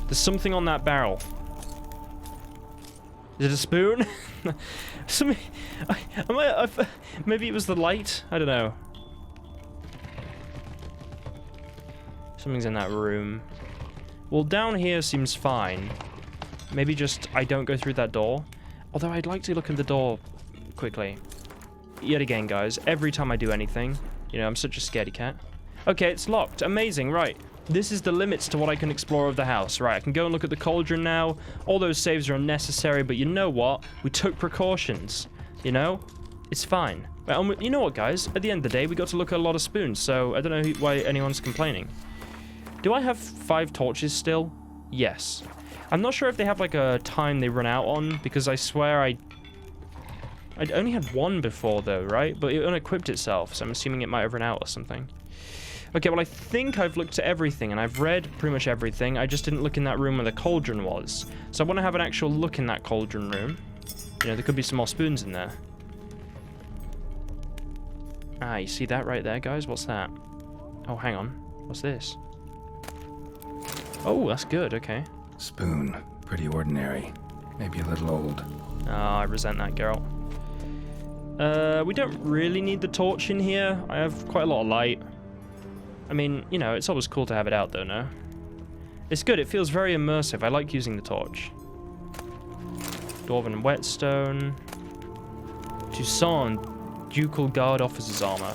There's something on that barrel. Is it a spoon? Something... maybe it was the light? I don't know. Something's in that room. Well, down here seems fine. Maybe just I don't go through that door. Although I'd like to look at the door quickly. Yet again, guys, every time I do anything, you know, I'm such a scaredy cat. Okay, it's locked. Amazing, right. This is the limits to what I can explore of the house. Right, I can go and look at the cauldron now. All those saves are unnecessary, but you know what? We took precautions, you know? It's fine. Well, you know what, guys? At the end of the day, we got to look at a lot of spoons, so I don't know why anyone's complaining. Do I have 5 torches still? Yes. I'm not sure if they have, like, a time they run out on, because I swear I'd only had 1 before, though, right? But it unequipped itself, so I'm assuming it might have run out or something. Okay, well, I think I've looked at everything, and I've read pretty much everything. I just didn't look in that room where the cauldron was. So I want to have an actual look in that cauldron room. You know, there could be some more spoons in there. Ah, you see that right there, guys? What's that? Oh, hang on. What's this? Oh, that's good, okay. Spoon. Pretty ordinary. Maybe a little old. Oh, I resent that, Geralt. We don't really need the torch in here. I have quite a lot of light. I mean, you know, it's always cool to have it out, though, no? It's good. It feels very immersive. I like using the torch. Dwarven whetstone. Toussaint Ducal Guard Officer's Armor.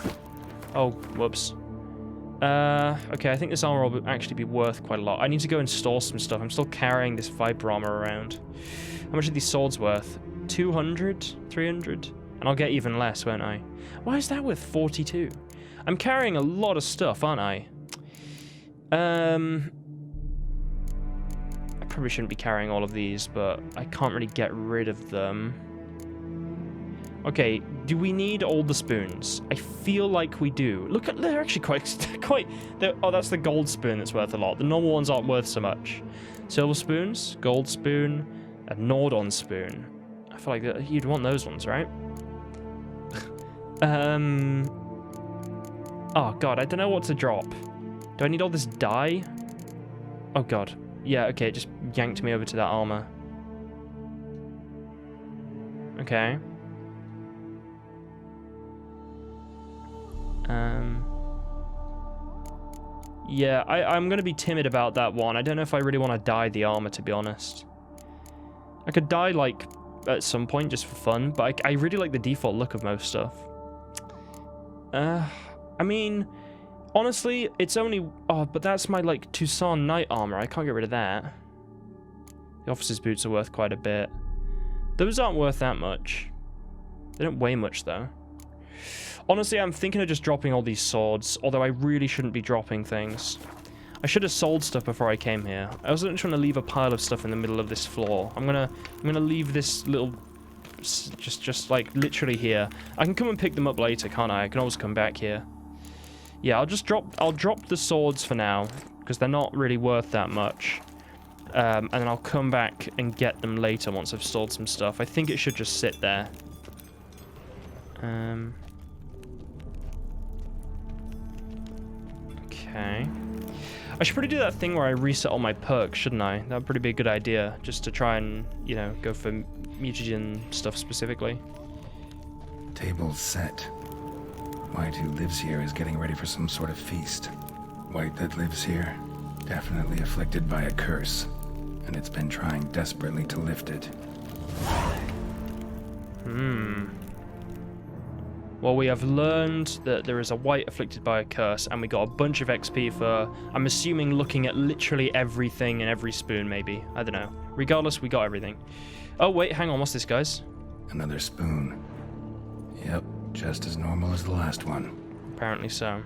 Oh, whoops. Okay, I think this armor will actually be worth quite a lot. I need to go and store some stuff. I'm still carrying this Viper armor around. How much are these swords worth? 200? 300? And I'll get even less, won't I? Why is that worth 42? I'm carrying a lot of stuff, aren't I? I probably shouldn't be carrying all of these, but I can't really get rid of them. Okay, do we need all the spoons? I feel like we do. Look at, they're actually quite, oh, that's the gold spoon that's worth a lot. The normal ones aren't worth so much. Silver spoons, gold spoon, a Nordon spoon. I feel like you'd want those ones, right? Oh god, I don't know what to drop. Do I need all this dye? Oh god. Yeah, okay, it just yanked me over to that armor. Okay. Yeah, I'm going to be timid about that one. I don't know if I really want to dye the armor, to be honest. I could dye, like, at some point just for fun, but I really like the default look of most stuff. I mean, honestly, it's only... Oh, but that's my, like, Toussaint Knight armor. I can't get rid of that. The officer's boots are worth quite a bit. Those aren't worth that much. They don't weigh much, though. Honestly, I'm thinking of just dropping all these swords, although I really shouldn't be dropping things. I should have sold stuff before I came here. I wasn't trying to leave a pile of stuff in the middle of this floor. I'm gonna leave this little, just like literally here. I can come and pick them up later, can't I? I can always come back here. Yeah, I'll drop the swords for now because they're not really worth that much. And then I'll come back and get them later once I've stored some stuff. I think it should just sit there. Okay. I should probably do that thing where I reset all my perks, shouldn't I? That would probably be a good idea, just to try and, you know, go for mutagen stuff specifically. Table's set. White, who lives here, is getting ready for some sort of feast. White that lives here, definitely afflicted by a curse, and it's been trying desperately to lift it. Well, we have learned that there is a white afflicted by a curse, and we got a bunch of XP for, I'm assuming, looking at literally everything in every spoon, maybe. I don't know. Regardless, we got everything. Oh, wait, hang on. What's this, guys? Another spoon. Yep, just as normal as the last one. Apparently so.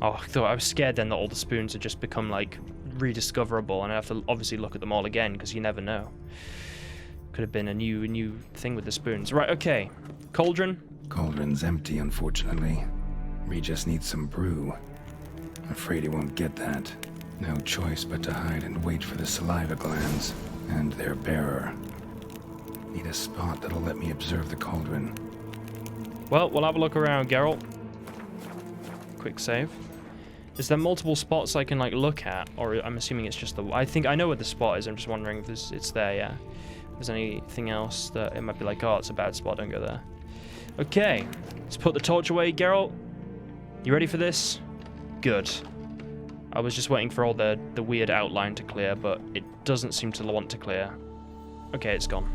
Oh, I was scared then that all the spoons had just become, like, rediscoverable, and I have to obviously look at them all again, because you never know. Could have been a new thing with the spoons. Right, okay. Cauldron? Cauldron's empty, unfortunately. We just need some brew. Afraid he won't get that. No choice but to hide and wait for the saliva glands and their bearer. Need a spot that'll let me observe the cauldron. Well, we'll have a look around, Geralt. Quick save. Is there multiple spots I can, like, look at? Or I'm assuming it's just the... I think I know where the spot is. I'm just wondering if it's there, yeah. If there's anything else that it might be like, oh, it's a bad spot, don't go there. Okay, let's put the torch away, Geralt. You ready for this? Good. I was just waiting for all the weird outline to clear, but it doesn't seem to want to clear. Okay, it's gone.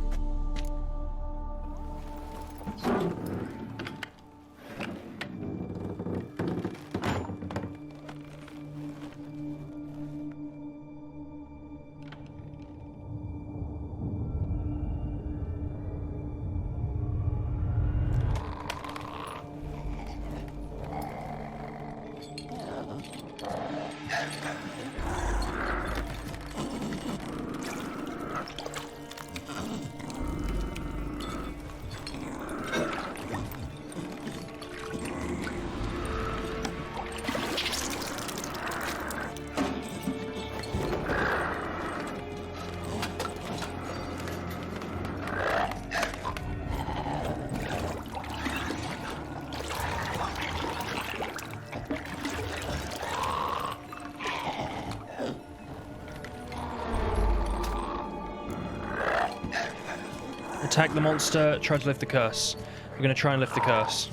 Attack the monster, try to lift the curse. We're going to try and lift the curse.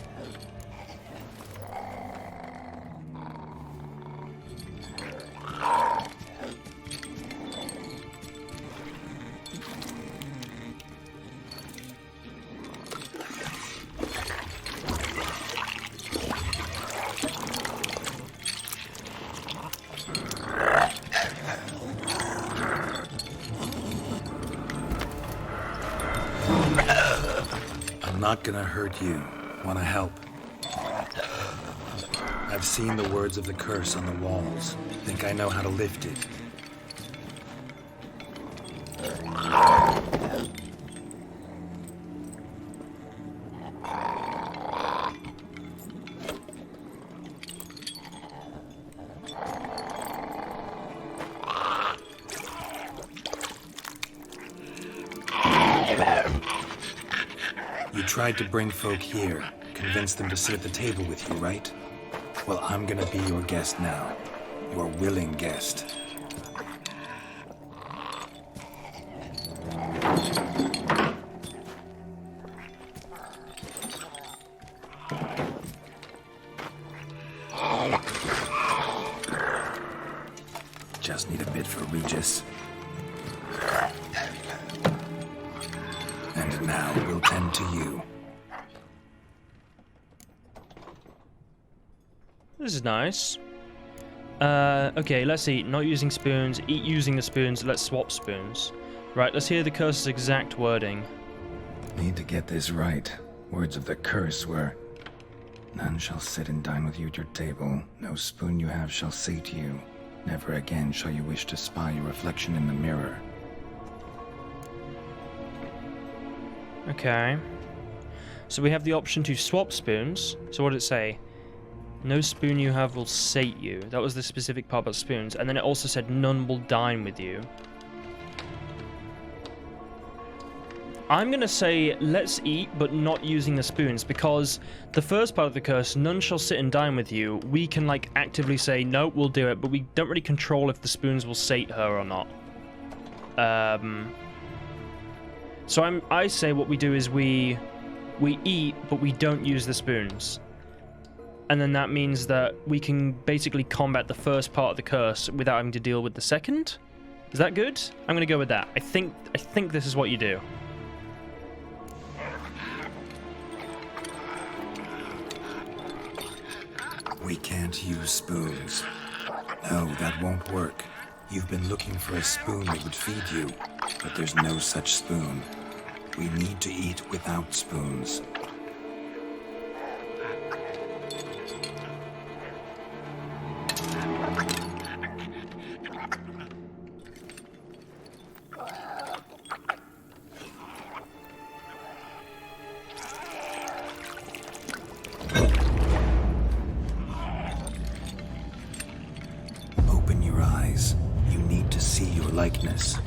not gonna hurt you. Wanna help? I've seen the words of the curse on the walls. Think I know how to lift it. You tried to bring folk here, convince them to sit at the table with you, right? Well, I'm gonna be your guest now. Your willing guest. Just need a bit for Regis. And now we'll tend to you. This is nice. Okay, let's eat. Not using spoons. Eat using the spoons. Let's swap spoons. Right, let's hear the curse's exact wording. Need to get this right. Words of the curse were, none shall sit and dine with you at your table. No spoon you have shall sate you. Never again shall you wish to spy your reflection in the mirror. Okay. So we have the option to swap spoons. So what did it say? No spoon you have will sate you. That was the specific part about spoons. And then it also said none will dine with you. I'm going to say let's eat, but not using the spoons, because the first part of the curse, none shall sit and dine with you, we can like actively say, no, we'll do it, but we don't really control if the spoons will sate her or not. So I say what we do is we eat, but we don't use the spoons. And then that means that we can basically combat the first part of the curse without having to deal with the second. Is that good? I'm going to go with that. I think this is what you do. We can't use spoons. No, that won't work. You've been looking for a spoon that would feed you, but there's no such spoon. We need to eat without spoons. Open your eyes. You need to see your likeness.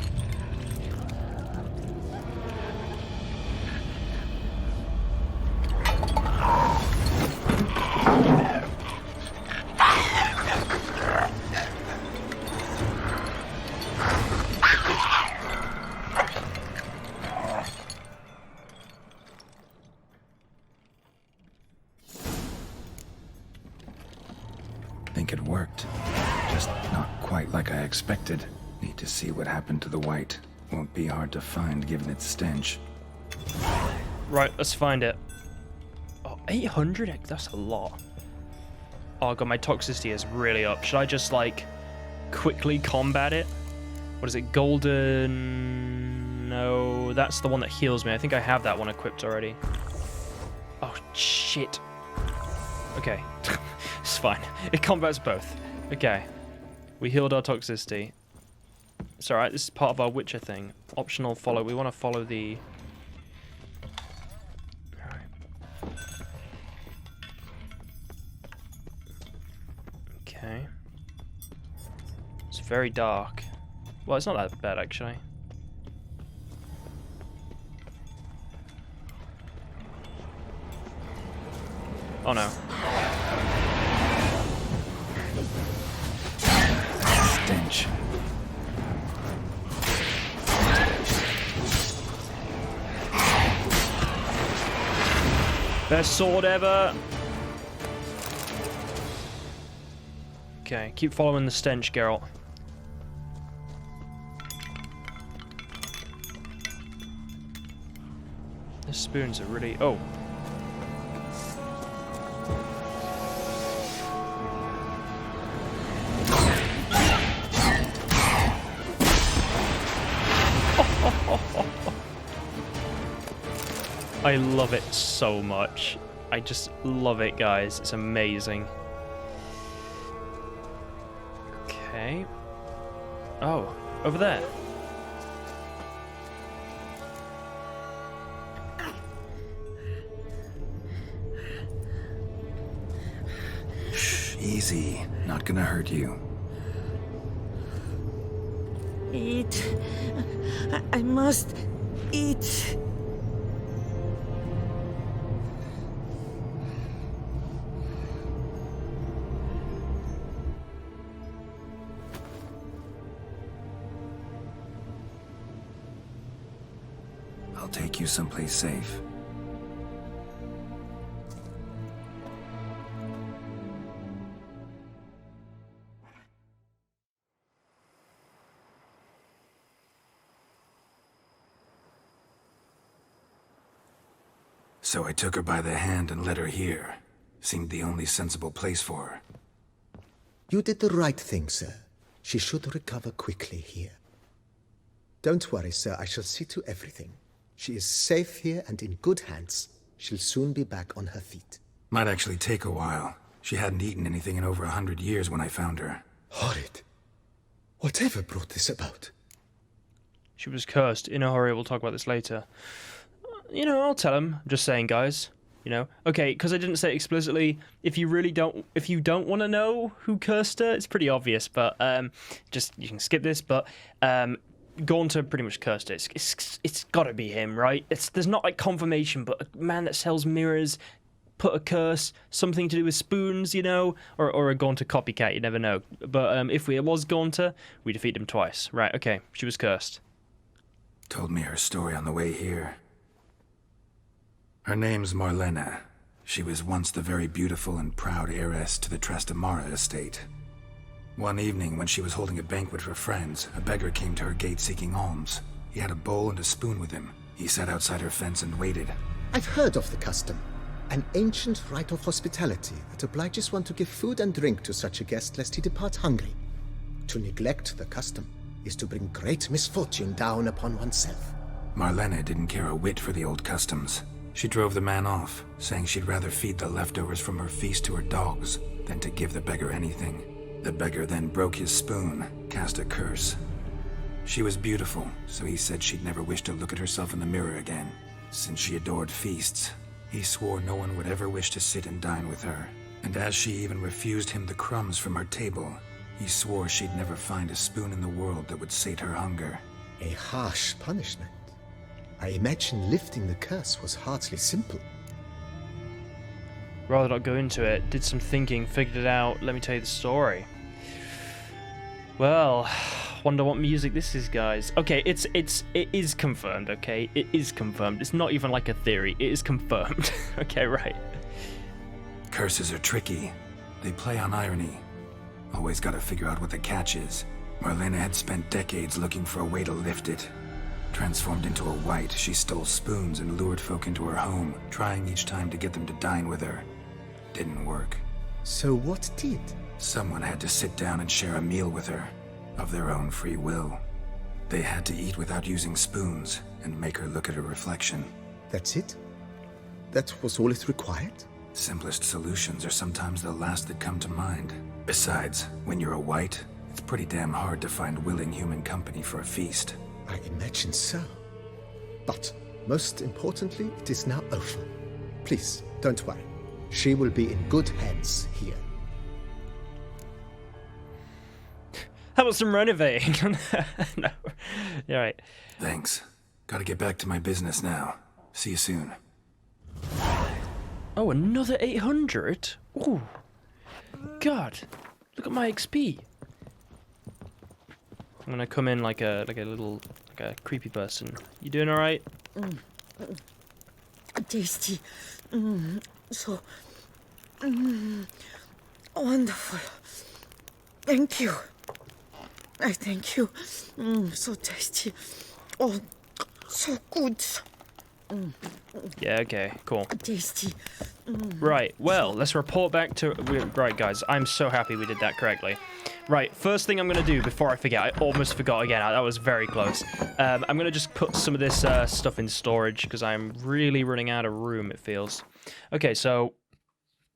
Think it worked. Just not quite like I expected. Need to see what happened to the white. Won't be hard to find given its stench. Right, let's find it. Oh, 800? That's a lot. Oh god, my toxicity is really up. Should I just, like, quickly combat it? What is it? Golden... No, that's the one that heals me. I think I have that one equipped already. Oh, shit. Okay. It's fine. It combats both. Okay. We healed our toxicity. It's alright, this is part of our Witcher thing. Optional follow. We want to follow the... Alright. Okay. It's very dark. Well, it's not that bad, actually. Oh no. Stench. Best sword ever! Okay, keep following the stench, Geralt. The spoons are really... Oh. I love it so much. I just love it, guys. It's amazing. Okay. Oh, over there. Shh, easy. Not gonna hurt you. Eat. I must eat. I'll take you someplace safe. So I took her by the hand and led her here. Seemed the only sensible place for her. You did the right thing, sir. She should recover quickly here. Don't worry, sir. I shall see to everything. She is safe here and in good hands. She'll soon be back on her feet. Might actually take a while. She hadn't eaten anything in over 100 years when I found her. Horrid. Whatever brought this about? She was cursed. In a hurry, we'll talk about this later. You know, I'll tell him. I'm just saying, guys. You know, okay, because I didn't say it explicitly. If you don't want to know who cursed her, it's pretty obvious. But just you can skip this. But Gaunter pretty much cursed it. It's got to be him, right? There's not like confirmation, but a man that sells mirrors put a curse, something to do with spoons, you know, or a Gaunter copycat. You never know. But if it was Gaunter, we defeat him twice. Right? Okay, she was cursed. Told me her story on the way here. Her name's Marlena. She was once the very beautiful and proud heiress to the Trastamara estate. One evening, when she was holding a banquet for friends, a beggar came to her gate seeking alms. He had a bowl and a spoon with him. He sat outside her fence and waited. I've heard of the custom. An ancient rite of hospitality that obliges one to give food and drink to such a guest lest he depart hungry. To neglect the custom is to bring great misfortune down upon oneself. Marlena didn't care a whit for the old customs. She drove the man off, saying she'd rather feed the leftovers from her feast to her dogs than to give the beggar anything. The beggar then broke his spoon, cast a curse. She was beautiful, so he said she'd never wish to look at herself in the mirror again. Since she adored feasts, he swore no one would ever wish to sit and dine with her. And as she even refused him the crumbs from her table, he swore she'd never find a spoon in the world that would sate her hunger. A harsh punishment. I imagine lifting the curse was hardly simple. Rather not go into it. Did some thinking, figured it out. Let me tell you the story. Well, wonder what music this is, guys. Okay, it is confirmed. Okay, it is confirmed. It's not even like a theory. It is confirmed. Okay, right. Curses are tricky. They play on irony. Always gotta figure out what the catch is. Marlena had spent decades looking for a way to lift it. Transformed into a wight, she stole spoons and lured folk into her home, trying each time to get them to dine with her. Didn't work. So what did? Someone had to sit down and share a meal with her, of their own free will. They had to eat without using spoons, and make her look at her reflection. That's it? That was all it required? Simplest solutions are sometimes the last that come to mind. Besides, when you're a wight, it's pretty damn hard to find willing human company for a feast. I imagine so. But, most importantly, it is now over. Please, don't worry. She will be in good hands here. How about some renovating? No. You're right. Thanks. Gotta get back to my business now. See you soon. Oh, another 800? Ooh. God. Look at my XP. I'm gonna come in like a creepy person. You doing all right? Tasty. So wonderful. Thank you. I thank you. So tasty. Oh, so good. Yeah. Okay. Cool. Tasty. Right, well, let's report back to... Right, guys, I'm so happy we did that correctly. Right, first thing I'm going to do before I forget, I almost forgot again, that was very close. I'm going to just put some of this stuff in storage, because I'm really running out of room, it feels. Okay, so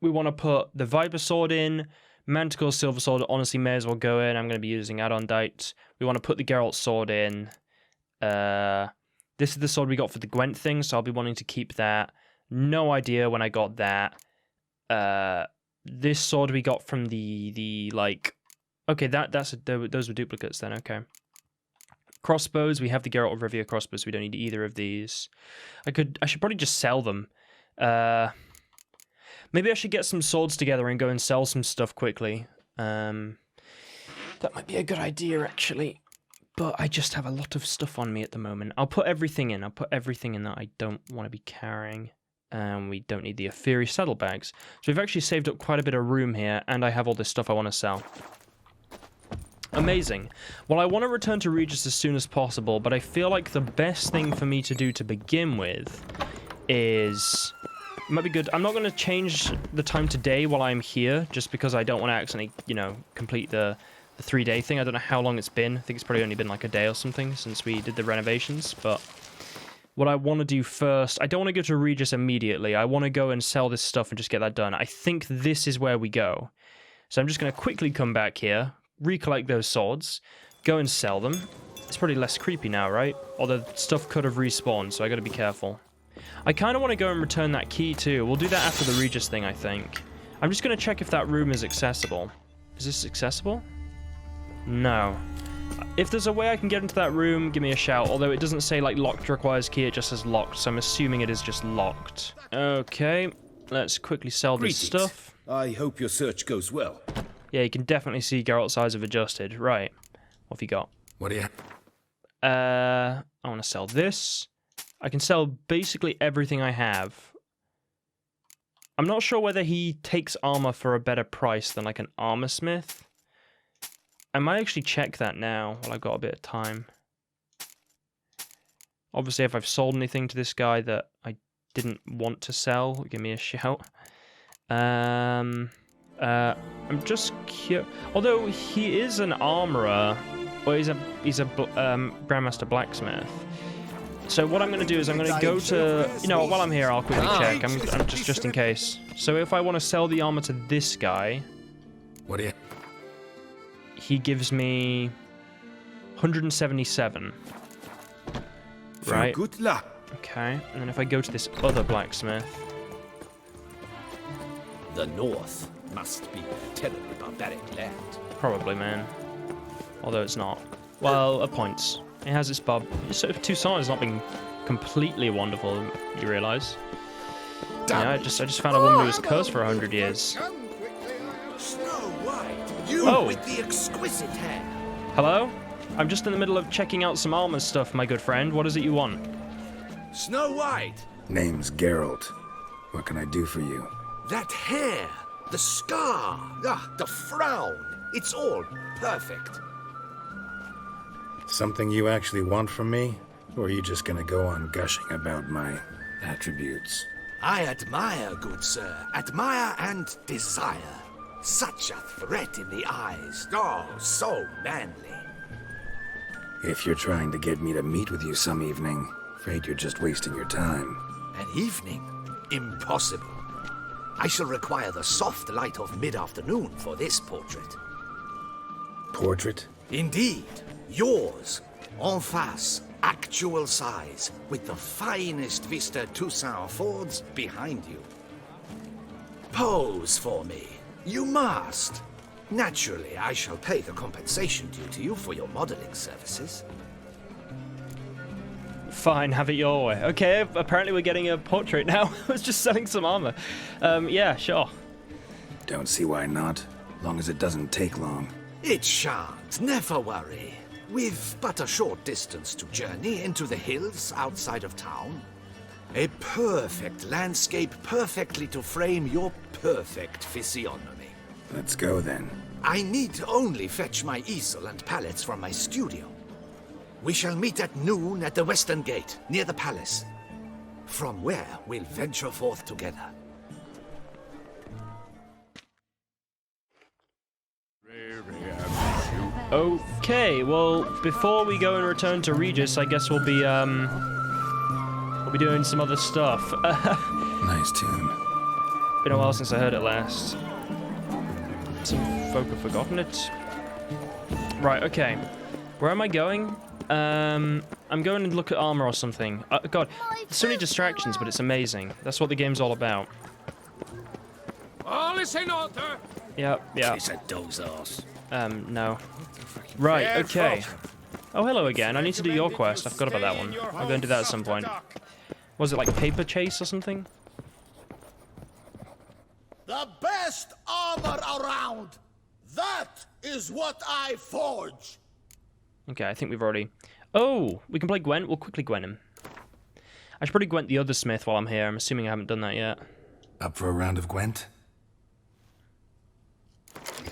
we want to put the Viper Sword in, Manticore Silver Sword honestly may as well go in, I'm going to be using Adondite. We want to put the Geralt Sword in. This is the sword we got for the Gwent thing, so I'll be wanting to keep that. No idea when I got that. This sword we got from the like... Okay, those were duplicates then, okay. Crossbows, we have the Geralt of Rivia crossbows, we don't need either of these. I should probably just sell them. Maybe I should get some swords together and go and sell some stuff quickly. That might be a good idea, actually. But I just have a lot of stuff on me at the moment. I'll put everything in. I'll put everything in that I don't want to be carrying. We don't need the Aphiri saddlebags. So we've actually saved up quite a bit of room here, and I have all this stuff I want to sell. Amazing. Well, I want to return to Regis as soon as possible, but I feel like the best thing for me to do to begin with is... It might be good. I'm not going to change the time today while I'm here, just because I don't want to accidentally, you know, complete the 3-day thing. I don't know how long it's been. I think it's probably only been like a day or something since we did the renovations, but... What I want to do first, I don't want to go to Regis immediately. I want to go and sell this stuff and just get that done. I think this is where we go. So I'm just going to quickly come back here, recollect those swords, go and sell them. It's probably less creepy now, right? Although stuff could have respawned, so I got to be careful. I kind of want to go and return that key too. We'll do that after the Regis thing, I think. I'm just going to check if that room is accessible. Is this accessible? No. If there's a way I can get into that room, give me a shout. Although it doesn't say, like, locked requires key, it just says locked. So I'm assuming it is just locked. Okay, let's quickly sell this stuff. I hope your search goes well. Yeah, you can definitely see Geralt's eyes have adjusted. Right. What have you got? What do you... I want to sell this. I can sell basically everything I have. I'm not sure whether he takes armor for a better price than, like, an armor smith. I might actually check that now while I've got a bit of time. Obviously, if I've sold anything to this guy that I didn't want to sell, give me a shout. I'm just curious. Although he is an armorer, or he's a Grandmaster Blacksmith. So what I'm going to do is I'm going to go to... You know, while I'm here, I'll quickly check. I'm just in case. So if I want to sell the armor to this guy... What do you... He gives me 177. Right. Good luck. Okay, and then if I go to this other blacksmith... The North must be a terribly barbaric land. Probably, man. Although it's not. Well, at points. It has its so Tucson has not been completely wonderful, you realise. Yeah, I just found a woman who was cursed for 100 years. Snow White, you with the exquisite hair. Hello? I'm just in the middle of checking out some armor stuff, my good friend. What is it you want? Snow White! Name's Geralt. What can I do for you? That hair, the scar, the frown, it's all perfect. Something you actually want from me? Or are you just gonna go on gushing about my attributes? I admire, good sir, admire and desire. Such a threat in the eyes, oh, so manly. If you're trying to get me to meet with you some evening, afraid you're just wasting your time. An evening? Impossible. I shall require the soft light of mid-afternoon for this portrait. Portrait? Indeed. Yours. En face. Actual size. With the finest vista Toussaint affords behind you. Pose for me. You must. Naturally, I shall pay the compensation due to you for your modeling services. Fine, have it your way. Okay, apparently we're getting a portrait now. I was just selling some armor. Yeah, sure. Don't see why not. Long as it doesn't take long. It shan't, never worry. With but a short distance to journey into the hills outside of town. A perfect landscape perfectly to frame your perfect physiognomy. Let's go then. I need only fetch my easel and palettes from my studio. We shall meet at noon at the western gate, near the palace. From where we'll venture forth together. Okay, well, before we go and return to Regis, I guess we'll be doing some other stuff. Nice tune. Been a while since I heard it last. Some folk have forgotten it. Right, okay. Where am I going? I'm going to look at armor or something. God, there's so many distractions, but it's amazing. That's what the game's all about. All is in order. Yep. It's a dog's ass. No. Right, okay. Oh, hello again. I need to do your quest. I forgot about that one. I'll go and do that at some point. Was it like paper chase or something? The best armor around. That is what I forge. Okay, I think we've already... Oh, we can play Gwent. We'll quickly Gwent him. I should probably Gwent the other smith while I'm here. I'm assuming I haven't done that yet. Up for a round of Gwent?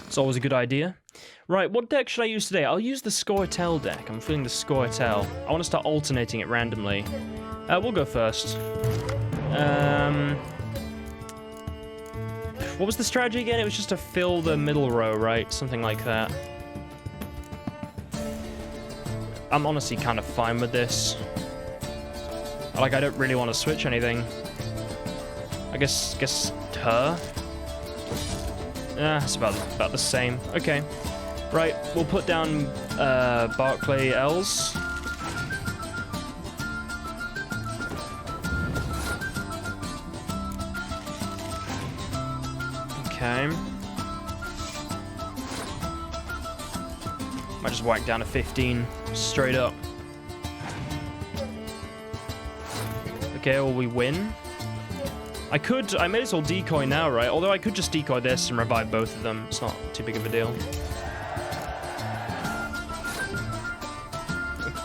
It's always a good idea. Right, what deck should I use today? I'll use the Scoia'tael deck. I'm feeling the Scoia'tael. I want to start alternating it randomly. We'll go first. What was the strategy again? It was just to fill the middle row, right? Something like that. I'm honestly kind of fine with this. Like, I don't really want to switch anything. I guess her. It's about the same. Okay. Right, we'll put down Barclay Els. Okay. Might just whack down to 15 straight up. Okay, will we win? I may as well decoy now, right? Although I could just decoy this and revive both of them. It's not too big of a deal.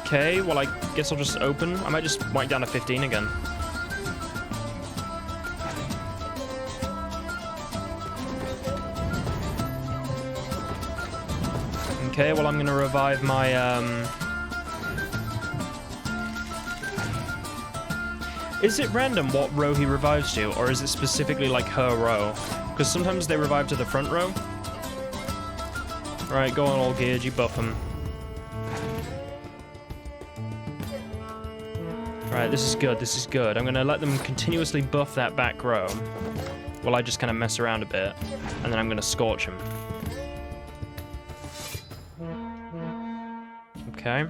Okay, well, I guess I'll just open. I might just whack down to 15 again. Okay, well, I'm gonna revive my, Is it random what row he revives to, or is it specifically like her row? Because sometimes they revive to the front row. Right, go on, all geared, you buff him. Right, this is good, this is good. I'm gonna let them continuously buff that back row while I just kind of mess around a bit, and then I'm gonna scorch him. Okay.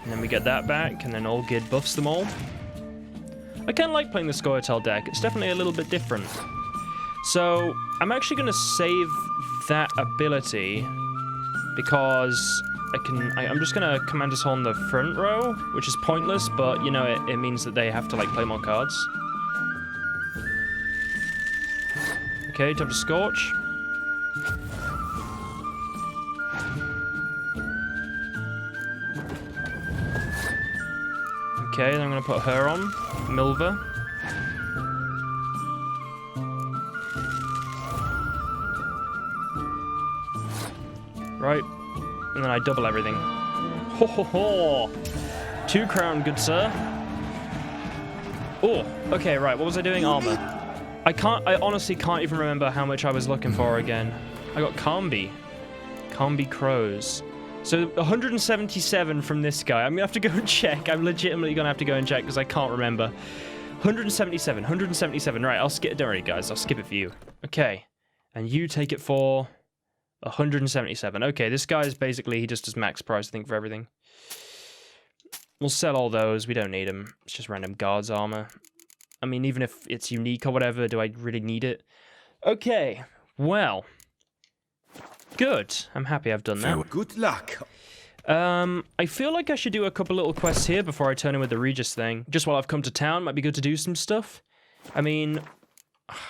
And then we get that back, and then Olgid buffs them all. I kind of like playing the Scoia'tael deck. It's definitely a little bit different. So, I'm actually going to save that ability because I'm just going to Commander's Horn the front row, which is pointless, but, you know, it means that they have to, like, play more cards. Okay, time to Scorch. Okay, then I'm going to put her on. Milva. Right. And then I double everything. Ho ho ho! 2 crown, good sir. Oh, okay, right. What was I doing? Armor. I honestly can't even remember how much I was looking for again. I got Cambi. Cambi Crows. So 177 from this guy. I'm gonna have to go and check. I'm legitimately gonna have to go and check because I can't remember. 177. Right, I'll skip. Don't worry, guys. I'll skip it for you. Okay, and you take it for 177. Okay, this guy is basically he just does max price, I think, for everything. We'll sell all those. We don't need them. It's just random guards armor. I mean, even if it's unique or whatever, do I really need it? Okay, well. Good. I'm happy I've done that. Good luck. I feel like I should do a couple little quests here before I turn in with the Regis thing. Just while I've come to town, might be good to do some stuff. I mean,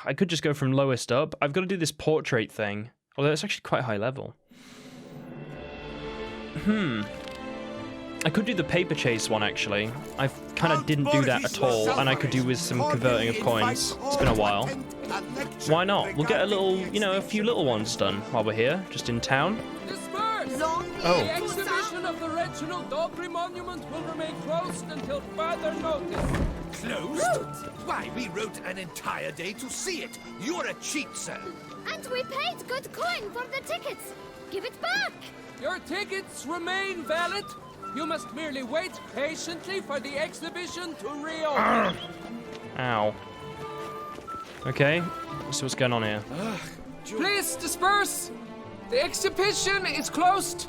I could just go from lowest up. I've got to do this portrait thing. Although it's actually quite high level. I could do the paper chase one, actually. I kind of didn't do that at all, and I could do with some converting of coins. It's been a while. Why not? We'll get a little, you know, a few little ones done while we're here, just in town. The exhibition of the Reginald Dogry Monument will remain closed until further notice. Closed? Why, we wrote an entire day to see it. You're a cheat, sir. And we paid good coin for the tickets. Give it back! Your tickets remain valid. You must merely wait patiently for the exhibition to reopen. Ow. Okay, so what's going on here? Please disperse. The exhibition is closed.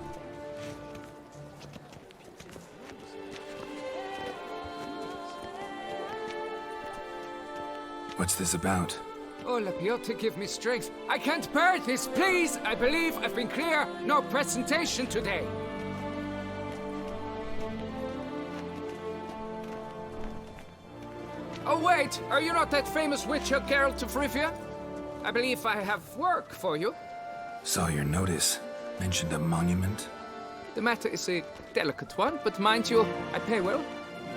What's this about? Oh, Lapiote, give me strength. I can't bear this, please. I believe I've been clear. No presentation today. Oh, wait. Are you not that famous witcher, Geralt of Rivia? I believe I have work for you. Saw your notice. Mentioned a monument. The matter is a delicate one, but mind you, I pay well.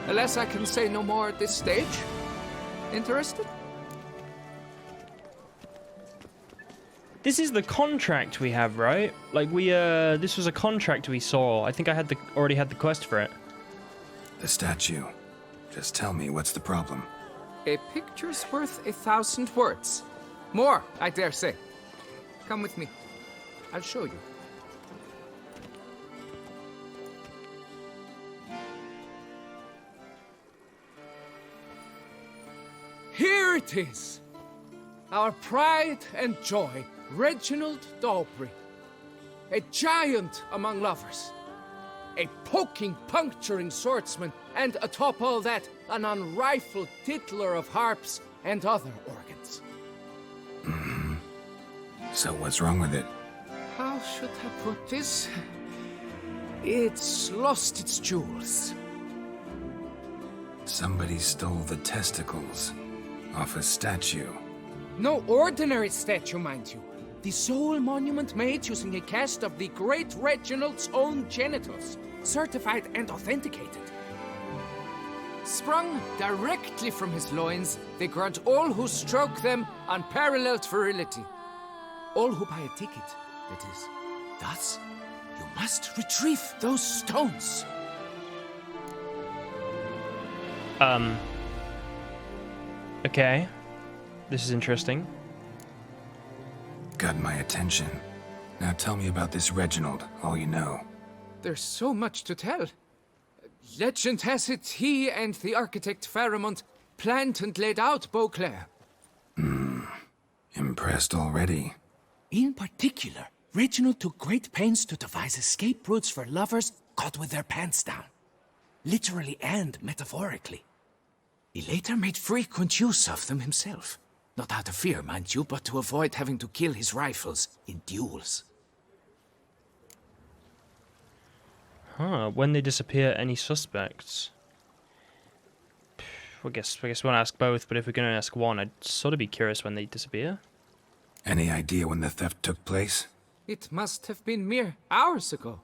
Alas, I can say no more at this stage. Interested? This is the contract we have, right? Like this was a contract we saw. I think I had already had the quest for it. The statue. Just tell me, what's the problem? A picture's worth 1,000 words. More, I dare say. Come with me. I'll show you. Here it is. Our pride and joy, Reginald Dalbury. A giant among lovers. A poking, puncturing swordsman, and atop all that, an unrifled tittler of harps and other organs. So what's wrong with it? How should I put this? It's lost its jewels. Somebody stole the testicles off a statue. No ordinary statue, mind you. The sole monument made using a cast of the great Reginald's own genitals, certified and authenticated. Sprung directly from his loins, they grant all who stroke them unparalleled virility. All who buy a ticket, that is. Thus, you must retrieve those stones. Okay. This is interesting. Got my attention. Now tell me about this Reginald, all you know. There's so much to tell. Legend has it he and the architect Faramond planned and laid out Beauclair. Impressed already. In particular, Reginald took great pains to devise escape routes for lovers caught with their pants down. Literally and metaphorically. He later made frequent use of them himself. Not out of fear, mind you, but to avoid having to kill his rifles in duels. Huh, when they disappear, any suspects? I guess we won't ask both, but if we're going to ask one, I'd sort of be curious when they disappear. Any idea when the theft took place? It must have been mere hours ago.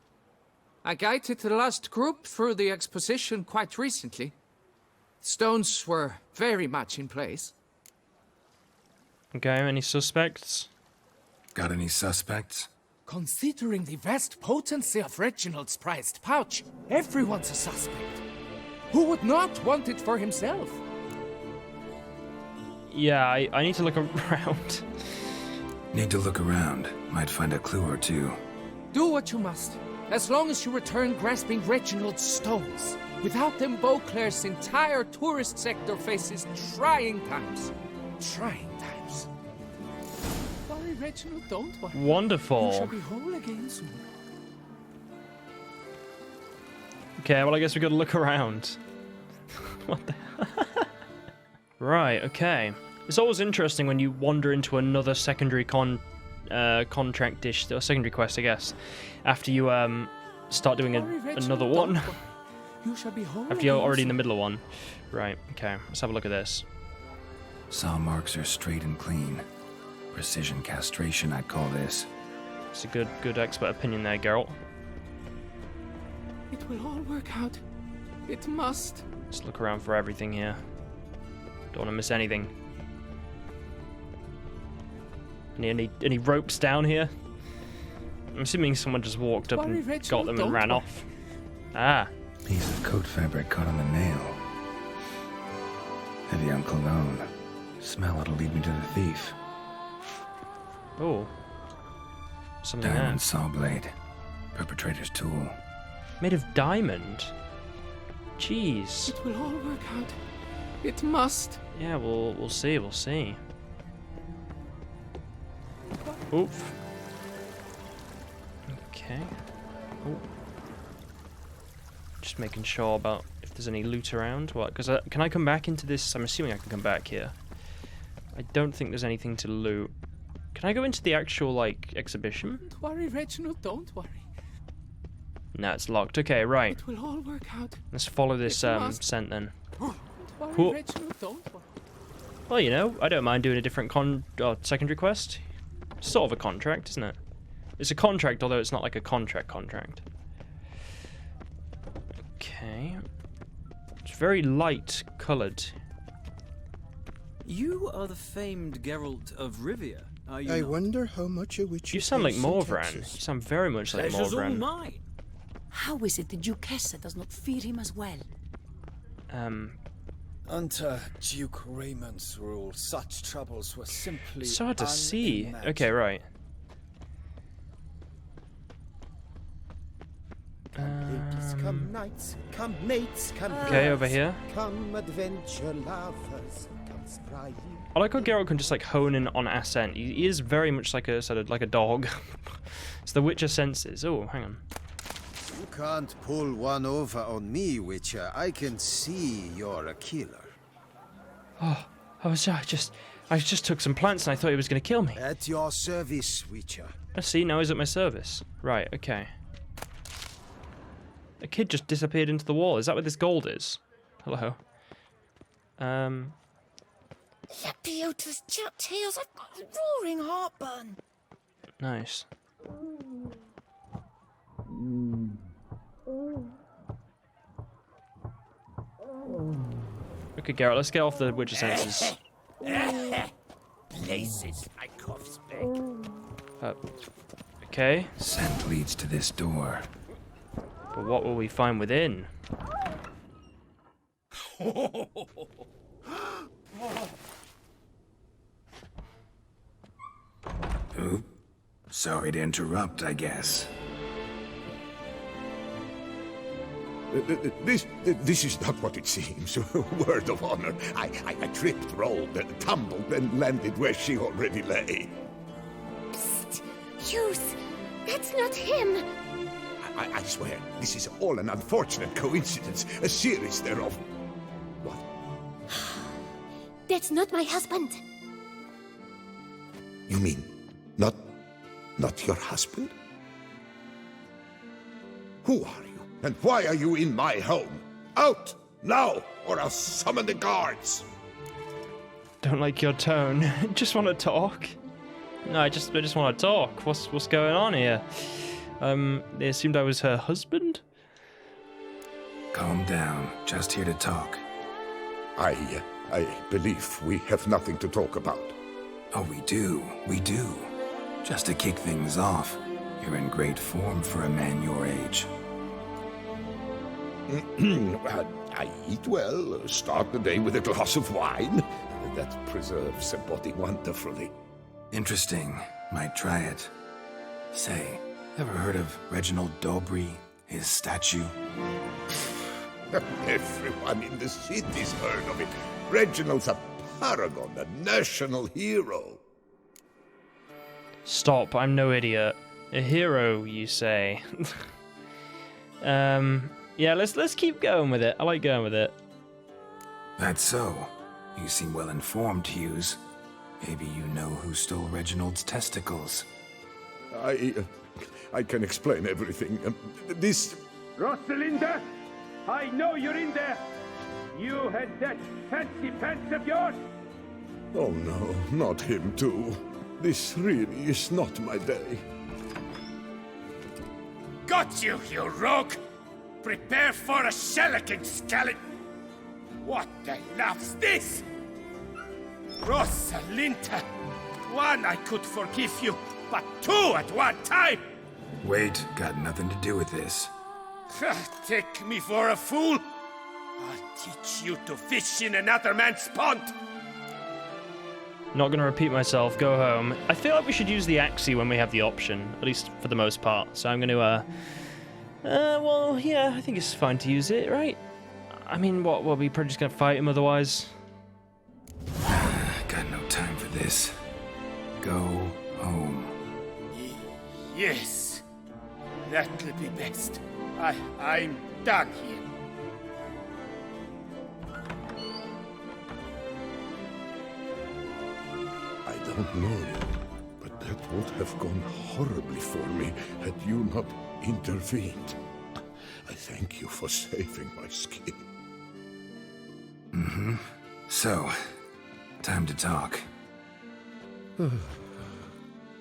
I guided the last group through the exposition quite recently. Stones were very much in place. Okay, any suspects? Got any suspects? Considering the vast potency of Reginald's prized pouch, everyone's a suspect. Who would not want it for himself? Yeah, I need to look around. Need to look around. Might find a clue or two. Do what you must, as long as you return grasping Reginald's stones. Without them, Beauclair's entire tourist sector faces trying times. Trying times. Worry, Reginald, don't worry. Wonderful. You shall be whole again soon. Okay, well, I guess we gotta look around. What the Right, okay. It's always interesting when you wander into another secondary contract dish, or secondary quest, I guess, after you start doing another one. You shall be whole After you're again already in the soon. middle of one. Right, okay, let's have a look at this. Saw marks are straight and clean. Precision castration, I'd call this. It's a good expert opinion there, Geralt. It will all work out. It must. Let's look around for everything here. Don't want to miss anything. Any ropes down here? I'm assuming someone just walked up Worry, and Reginald, got them and don't ran worry. off. Ah, Piece of coat fabric caught on the nail. Heavy on cologne. Smell it'll lead me to the thief. oh. something Diamond there. saw blade. Perpetrator's tool. Made of diamond. Jeez. It will all work out. It must. Yeah, we'll see. We'll see. Oof. Okay. Oh. Just making sure about if there's any loot around. What? Because can I come back into this? I'm assuming I can come back here. I don't think there's anything to loot. Can I go into the actual, like, exhibition? Don't worry, Reginald, don't worry. No, it's locked. Okay, right. It will all work out. Let's follow this It must. scent then. Don't worry, Cool. Reginald, don't worry. Well, you know, I don't mind doing a different secondary quest. Sort of a contract, isn't it? It's a contract, although it's not like a contract. Okay. It's very light coloured. You are the famed Geralt of Rivia, are you I not? wonder how much a witch You sound like pays in Morvran. taxes. You sound very much like Pleasure's all Morvran. mine. How is it the Duchessa does not fear him as well? Under Duke Raymond's rule, such troubles were simply It's hard to see. unimaginable. Okay, right. Ladies, come knights, come mates, come Okay, over here. come adventure lovers, come spry. I like how Geralt can just like hone in on accent. He is very much like a sort of like a dog. It's the Witcher senses. Oh, hang on. You can't pull one over on me, Witcher. I can see you're a killer. Oh, I just took some plants and I thought he was going to kill me. At your service, Witcher. I see. Now he's at my service. Right. Okay. A kid just disappeared into the wall. Is that where this gold is? Hello. Lepiotus Jack Tails, I've got a roaring heartburn. Nice. Okay, Geralt, let's get off the Witcher senses. Places, I coughs back. Okay, Scent leads to this door. but what will we find within? Oop. Sorry to interrupt, I guess. This is not what it seems. Word of honor. I tripped, rolled, tumbled, and landed where she already lay. Psst, Hughes, that's not him. I swear, this is all an unfortunate coincidence, a series thereof. What? That's not my husband. You mean, not your husband? Who are you, and why are you in my home? Out, now, or I'll summon the guards! Don't like your tone. Just want to talk. No, I just want to talk. What's going on here? They assumed I was her husband? Calm down. Just here to talk. I believe we have nothing to talk about. Oh, we do. We do. Just to kick things off, you're in great form for a man your age. I eat well, start the day with a glass of wine. That preserves a body wonderfully. Interesting. Might try it. Say, ever heard of Reginald Dobry, his statue? Everyone in the city's heard of it. Reginald's a paragon, a national hero. Stop, I'm no idiot. A hero, you say? Yeah, let's keep going with it. I like going with it. That's so. You seem well informed, Hughes. Maybe you know who stole Reginald's testicles. I can explain everything. This... Rosalinda, I know you're in there. You had that fancy pants of yours. Oh no, not him too. This really is not my day. Got you, you rogue! Prepare for a shellacking, scallop! What the laugh's this? Rosalinda! One, I could forgive you, but two at one time! Wait, got nothing to do with this. Take me for a fool? I'll teach you to fish in another man's pond! Not gonna repeat myself, go home. I feel like we should use the Axii when we have the option, at least for the most part. So I'm gonna, well, yeah, I think it's fine to use it, right? I mean, what, we probably just gonna fight him otherwise? Got no time for this. Go home. Yes, that'll be best. I'm done here. I don't know, but that would have gone horribly for me had you not intervened. I thank you for saving my skin. Mm-hmm. So, time to talk.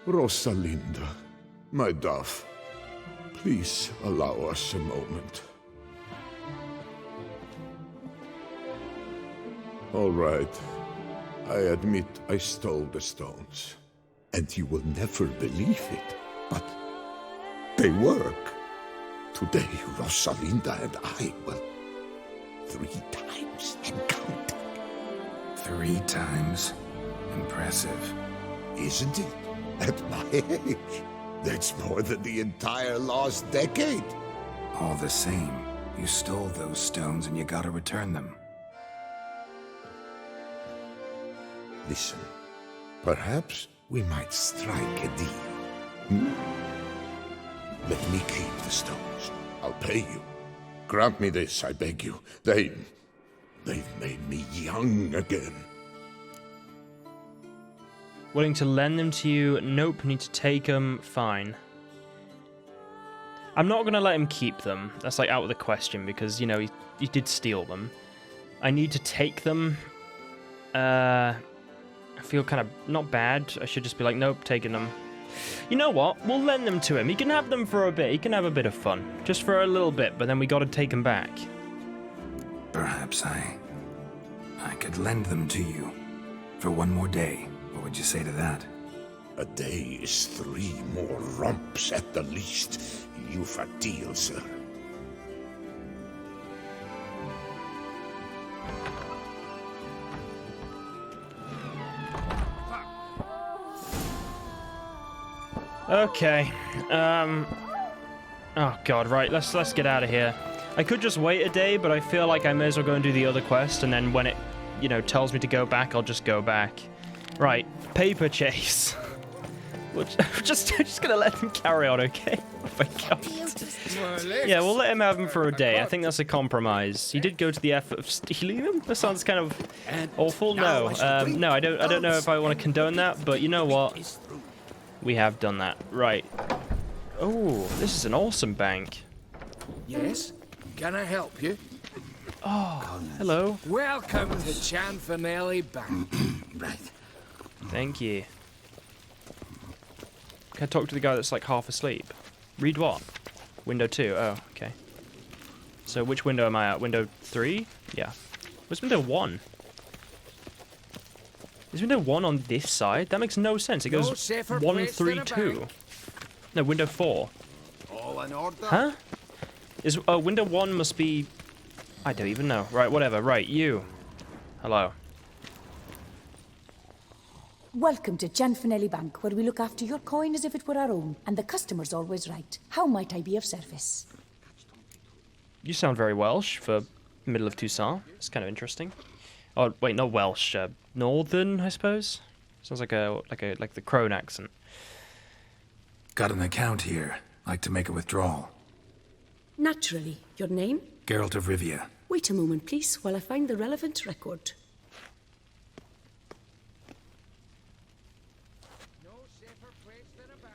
Rosalinda, my dove, please allow us a moment. All right. I admit I stole the stones. And you will never believe it, but they work. Today, Rosalinda and I will 3 times and counting. 3 times? Impressive. Isn't it? At my age. That's more than the entire last decade. All the same, you stole those stones and you gotta return them. Listen, perhaps we might strike a deal. Hmm? Let me keep the stones. I'll pay you. Grant me this, I beg you. They've made me young again. Willing to lend them to you? Nope, need to take them? Fine. I'm not gonna let him keep them. That's like out of the question because, you know, he did steal them. I need to take them. I feel kind of not bad. I should just be like, nope, taking them. You know what? We'll lend them to him. He can have them for a bit. He can have a bit of fun. Just for a little bit, but then we gotta take them back. Perhaps I could lend them to you for 1 more day. What would you say to that? A day is 3 more romps at the least. You've a deal, sir. Okay. Oh god, right, let's get out of here. I could just wait a day, but I feel like I may as well go and do the other quest, and then when it, you know, tells me to go back, I'll just go back. Right, paper chase. I'm just gonna let him carry on, okay? Oh my god. Yeah, we'll let him have them for a day. I think that's a compromise. He did go to the effort of stealing them? That sounds kind of awful. No, no, I don't know if I want to condone that, but you know what? We have done that. Right. Oh, this is an awesome bank. Yes? Can I help you? Oh, hello. Welcome to Chanfanelli Bank. Right. Thank you. Can I talk to the guy that's like half asleep? Read what? Window 2. Oh, okay. So which window am I at? Window 3? Yeah. Where's window 1? Is window 1 on this side? That makes no sense. It goes 1, 3, 2. No, window 4. All in order? Huh? Window 1 must be... I don't even know. Right, whatever. Right, you. Hello. Welcome to Chanfanelli Bank, where we look after your coin as if it were our own, and the customer's always right. How might I be of service? You sound very Welsh for middle of Toussaint. It's kind of interesting. Oh, wait, not Welsh. Northern, I suppose? Sounds like the Crone accent. Got an account here. Like to make a withdrawal. Naturally. Your name? Geralt of Rivia. Wait a moment, please, while I find the relevant record. No safer place than a bank.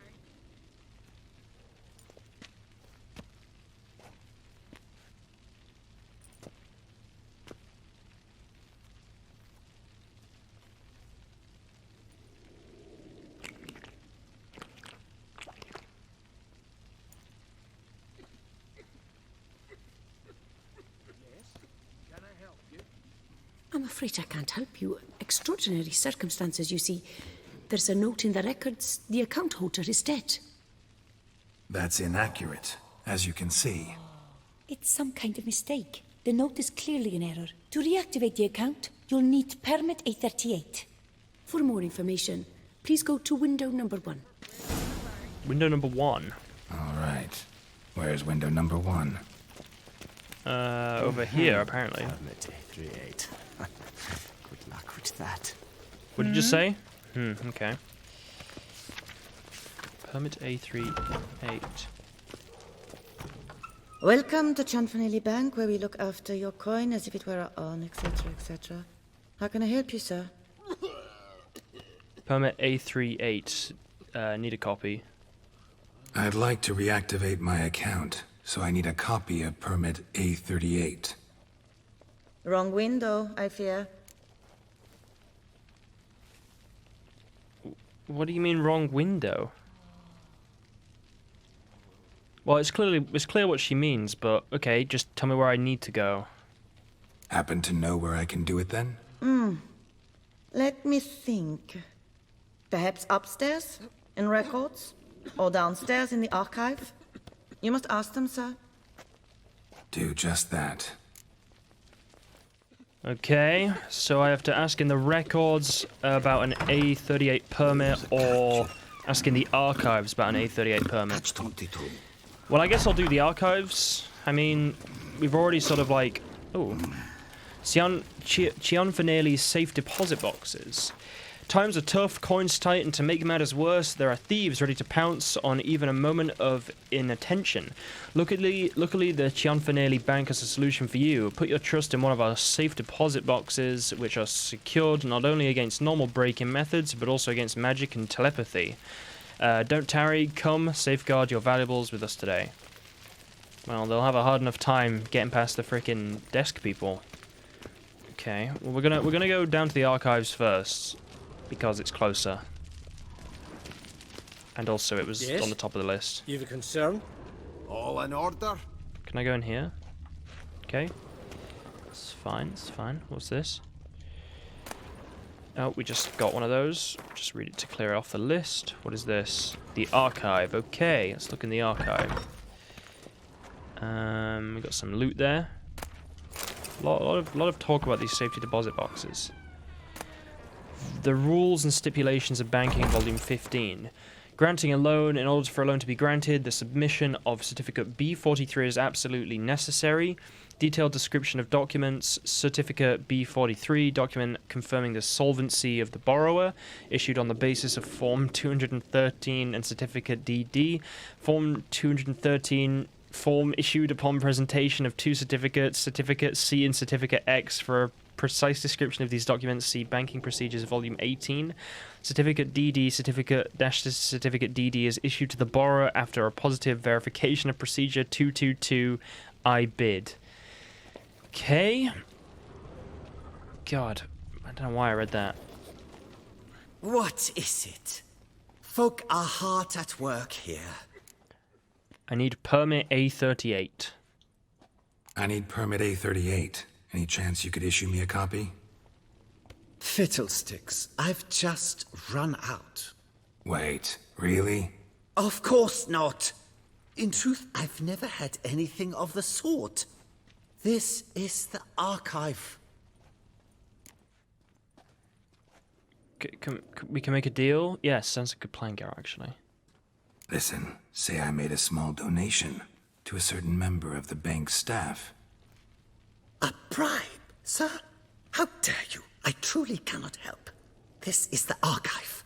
I'm afraid I can't help you. Extraordinary circumstances, you see. There's a note in the records. The account holder is dead. That's inaccurate, as you can see. It's some kind of mistake. The note is clearly in error. To reactivate the account, you'll need Permit A38. For more information, please go to window number 1. Window number 1. All right. Where's window number 1? Over here, apparently. Permit 838. Good luck with that. What did you say? Okay. Permit A38. Welcome to Chanfanelli Bank, where we look after your coin as if it were our own, etc., etc. How can I help you, sir? Permit A38. Need a copy. I'd like to reactivate my account, so I need a copy of permit A38. Wrong window, I fear. What do you mean wrong window? Well, it's clear what she means, but okay, just tell me where I need to go. Happen to know where I can do it then? Let me think. Perhaps upstairs, in records? Or downstairs in the archive? You must ask them, sir. Do just that. Okay, so I have to ask in the records about an A38 permit, or ask in the archives about an A38 permit. Well, I guess I'll do the archives. I mean, we've already sort of like... Oh. Cianfanelli's safe deposit boxes. Times are tough, coins tight, and to make matters worse, there are thieves ready to pounce on even a moment of inattention. Luckily, the Cianfanelli Bank has a solution for you. Put your trust in one of our safe deposit boxes, which are secured not only against normal break-in methods, but also against magic and telepathy. Don't tarry, come, safeguard your valuables with us today. Well, they'll have a hard enough time getting past the frickin' desk people. Okay, well we're gonna go down to the archives first, because it's closer. And also it was on the top of the list. You have a concern? All in order? Can I go in here? Okay. It's fine, it's fine. What's this? Oh, we just got one of those. Just read it to clear off the list. What is this? The archive. Okay, let's look in the archive. We got some loot there. A lot of talk about these safety deposit boxes. The rules and stipulations of banking, volume 15. Granting a loan. In order for a loan to be granted, the submission of certificate B43 is absolutely necessary. Detailed description of documents. Certificate B43, document confirming the solvency of the borrower, issued on the basis of Form 213 and Certificate DD. Form 213, form issued upon presentation of two certificates, Certificate C and Certificate X. For a precise description of these documents, see Banking Procedures, Volume 18. Certificate DD, Certificate DD is issued to the borrower after a positive verification of Procedure 222, I bid. Okay. God, I don't know why I read that. What is it? Folk are hard at work here. I need permit A38. I need permit A38. Any chance you could issue me a copy? Fiddlesticks, I've just run out. Wait, really? Of course not. In truth, I've never had anything of the sort. This is the archive. We can make a deal? Yes, sounds like a good plan, Geralt, actually. Listen, say I made a small donation to a certain member of the bank's staff. A bribe, sir? How dare you? I truly cannot help. This is the archive.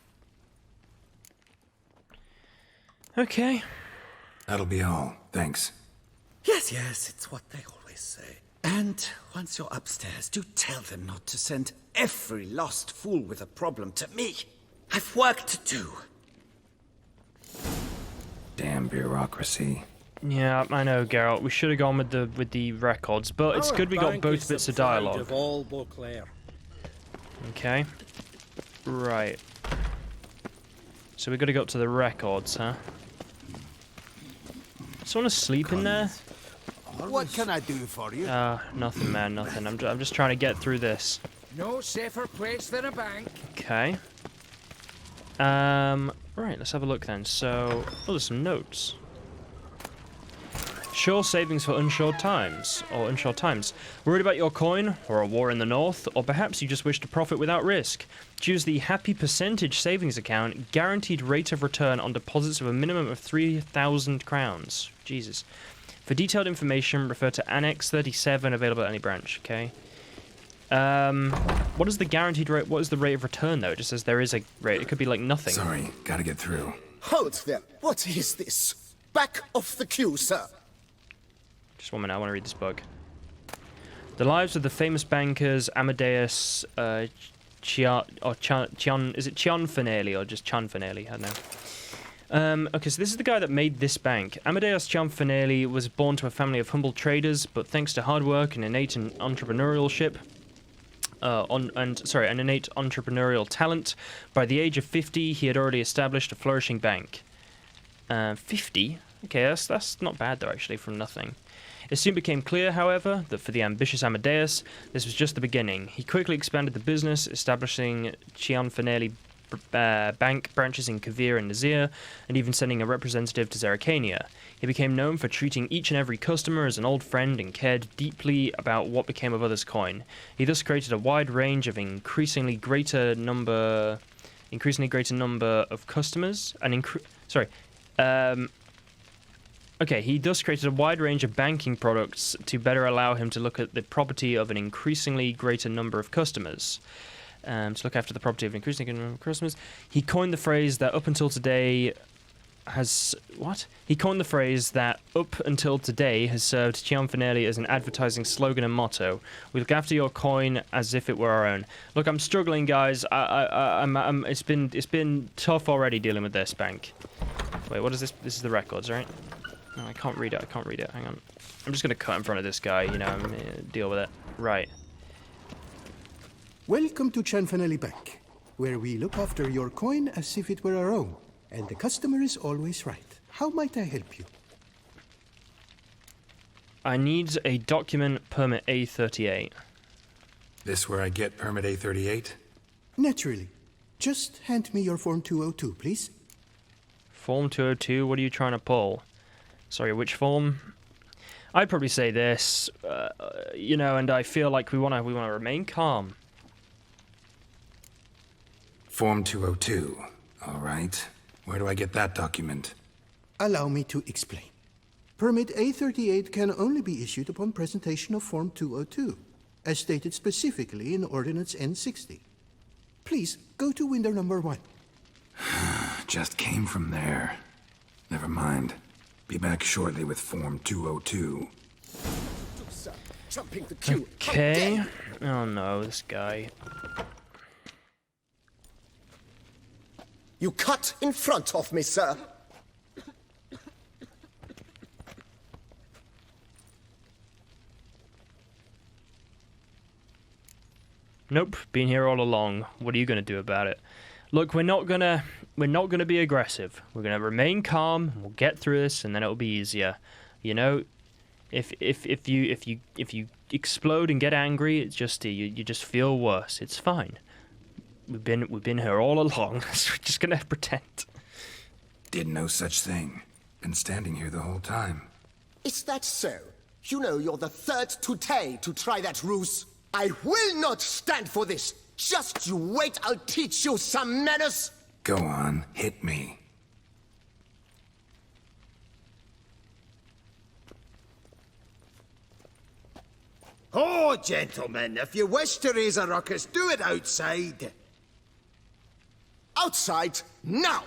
Okay. That'll be all. Thanks. Yes, it's what they always say. And once you're upstairs, do tell them not to send every lost fool with a problem to me. I've work to do. Damn bureaucracy. Yeah, I know, Geralt. We should have gone with the records, but it's good we got both bits of dialogue. Of all Beauclair. Okay. Right. So we got to go up to the records, huh? Someone asleep in there? What can I do for you? Nothing, man, nothing. I'm just trying to get through this. No safer place than a bank. Okay. Right, let's have a look then. So, oh, there's some notes. Sure savings for unsure times, Worried about your coin, or a war in the north, or perhaps you just wish to profit without risk? Choose the Happy Percentage Savings Account, guaranteed rate of return on deposits of a minimum of 3,000 crowns. Jesus. For detailed information, refer to Annex 37, available at any branch, okay? What is the guaranteed rate? What is the rate of return, though? It just says there is a rate. It could be like nothing. Sorry, gotta get through. Hold there. What is this? Back off the queue, sir. Just 1 minute, I want to read this book. The lives of the famous bankers Amadeus Cian, is it Cianfanelli or just Cianfanelli? I don't know. Okay, so this is the guy that made this bank. Amadeus Cianfanelli was born to a family of humble traders, but thanks to hard work and innate entrepreneurship, an innate entrepreneurial talent, by the age of 50, he had already established a flourishing bank. 50? Okay, that's not bad though, actually, from nothing. It soon became clear, however, that for the ambitious Amadeus, this was just the beginning. He quickly expanded the business, establishing Cianfanelli bank branches in Kavir and Nazir, and even sending a representative to Zerrikania. He became known for treating each and every customer as an old friend and cared deeply about what became of others' coin. He thus created a wide range of increasingly greater number of customers, he thus created a wide range of banking products to better allow him to look at the property of an increasingly greater number of customers. To look after the property of an increasingly greater number of customers. He coined the phrase that up until today has served Cianfanelli as an advertising slogan and motto. We look after your coin as if it were our own. Look, I'm struggling, guys. It's been tough already dealing with this bank. Wait, what is this? This is the records, right? No, I can't read it. Hang on. I'm just gonna cut in front of this guy, deal with it. Right. Welcome to Cianfanelli Bank, where we look after your coin as if it were our own, and the customer is always right. How might I help you? I need a document permit A38. This where I get permit A38? Naturally. Just hand me your Form 202, please. Form 202? What are you trying to pull? Sorry, which form? I'd probably say this, and I feel like we want to remain calm. Form 202. All right. Where do I get that document? Allow me to explain. Permit A38 can only be issued upon presentation of Form 202, as stated specifically in Ordinance N60. Please, go to window number 1. Just came from there. Never mind. Be back shortly with Form 202. Okay. Oh no, this guy. You cut in front of me, sir. Nope, been here all along. What are you gonna do about it? Look, we're not gonna be aggressive. We're gonna remain calm. We'll get through this, and then it'll be easier. If you explode and get angry, it's just you just feel worse. It's fine. We've been here all along, so we're just gonna pretend. Did no such thing. Been standing here the whole time. Is that so? You know you're the third today to try that ruse. I will not stand for this. Just you wait, I'll teach you some manners. Go on, hit me. Oh, gentlemen, if you wish to raise a ruckus, do it outside. Outside, now!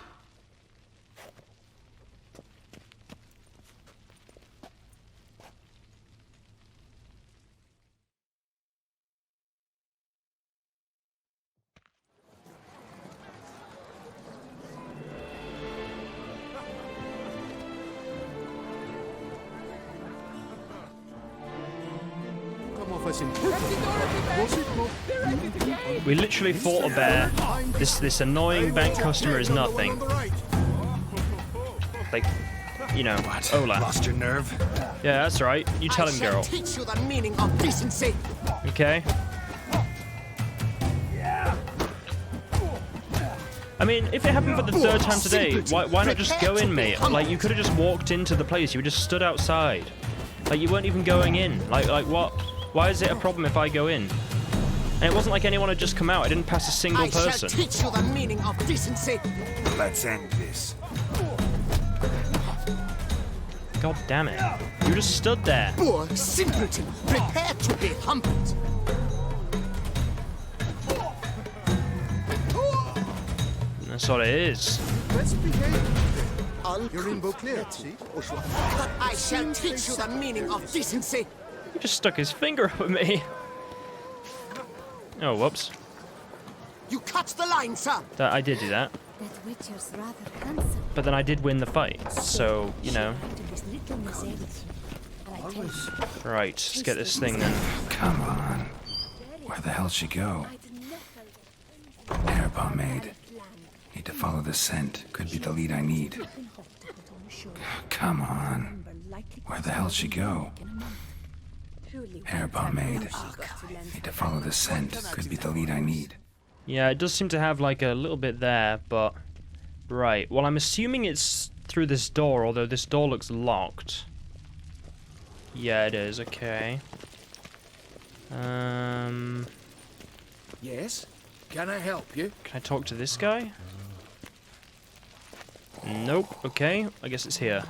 We literally fought a bear. This annoying bank customer is nothing. Like, What? Ola. Lost your nerve? Yeah, that's right. You tell him, Geralt. Teach you the meaning of decency. Okay. I mean, if it happened for the third time today, why not just go in, mate? Like, you could have just walked into the place. You just stood outside. Like, you weren't even going in. Like what? Why is it a problem if I go in? And it wasn't like anyone had just come out. I didn't pass a single person. I shall teach you the meaning of decency. Let's end this. God damn it. You just stood there. Poor simpleton, prepare to be humbled. That's what it is. Let's behave. You're in clear, see? But I shall teach you the meaning of decency. He just stuck his finger up at me. Oh, whoops. You cut the line, sir. I did do that. That witcher's rather handsome. But then I did win the fight, so, you know. Right, let's get this thing then. Come on. Where the hell'd she go? Hair pomade. Need to follow the scent. Could be the lead I need. Come on. Where the hell'd she go? Hair pomade. Need to follow the scent. Could be the lead I need. Yeah, it does seem to have like a little bit there, but... Right, well I'm assuming it's through this door, although this door looks locked. Yeah, it is, okay. Yes? Can I help you? Can I talk to this guy? Nope, okay, I guess it's here.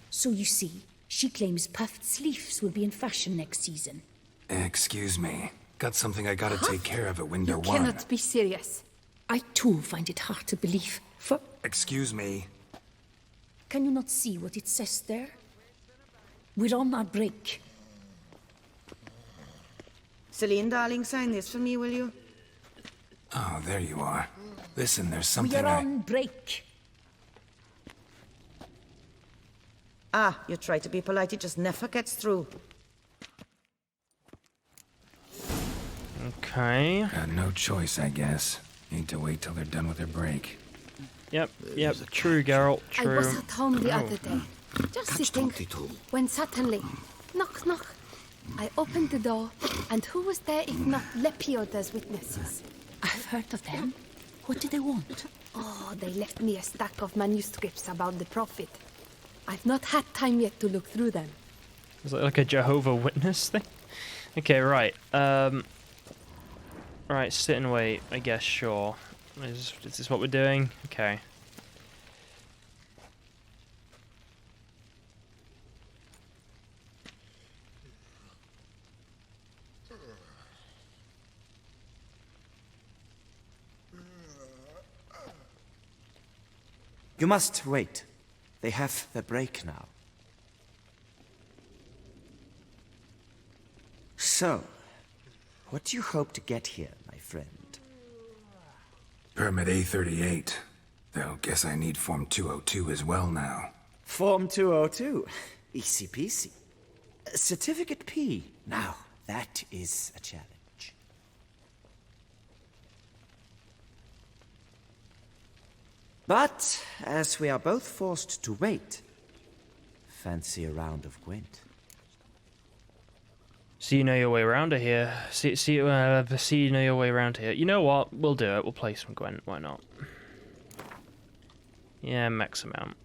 So you see, she claims puffed sleeves will be in fashion next season. Excuse me. Got something I gotta take care of at window You one. cannot be serious. I too find it hard to believe. For Excuse me. can you not see what it says there? We're on our break. Celine, darling, sign this for me, will you? Oh, there you are. Listen, there's We something are on break. Ah, you try to be polite, it just never gets through. Okay. Got no choice, I guess. Need to wait till they're done with their break. Yep, true, Geralt, true. I was at home the Oh. other day, just sitting, when suddenly, knock, knock. I opened the door, and who was there if not Lepioda's witnesses? I've heard of them. What do they want? Oh, they left me a stack of manuscripts about the prophet. I've not had time yet to look through them. Is it like a Jehovah Witness thing? Okay, right. Right, sit and wait, I guess, sure. Is this what we're doing? Okay. You must wait. They have the break now. So, what do you hope to get here, my friend? Permit A38. Though, guess I need Form 202 as well now. Form 202. Easy peasy. Certificate P. Now, that is a challenge. But, as we are both forced to wait, fancy a round of Gwent. So you know your way around here. See you know your way around here. You know what? We'll do it. We'll play some Gwent. Why not? Yeah, max amount.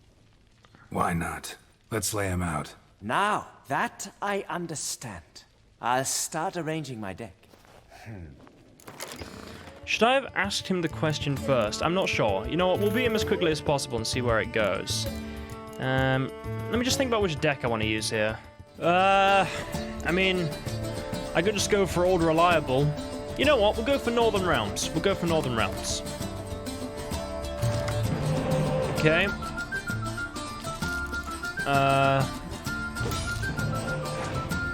Why not? Let's lay him out. Now, that I understand. I'll start arranging my deck. Should I have asked him the question first? I'm not sure. You know what? We'll beat him as quickly as possible and see where it goes. Let me just think about which deck I want to use here. I mean, I could just go for Old Reliable. You know what? We'll go for Northern Realms. We'll go for Northern Realms. Okay.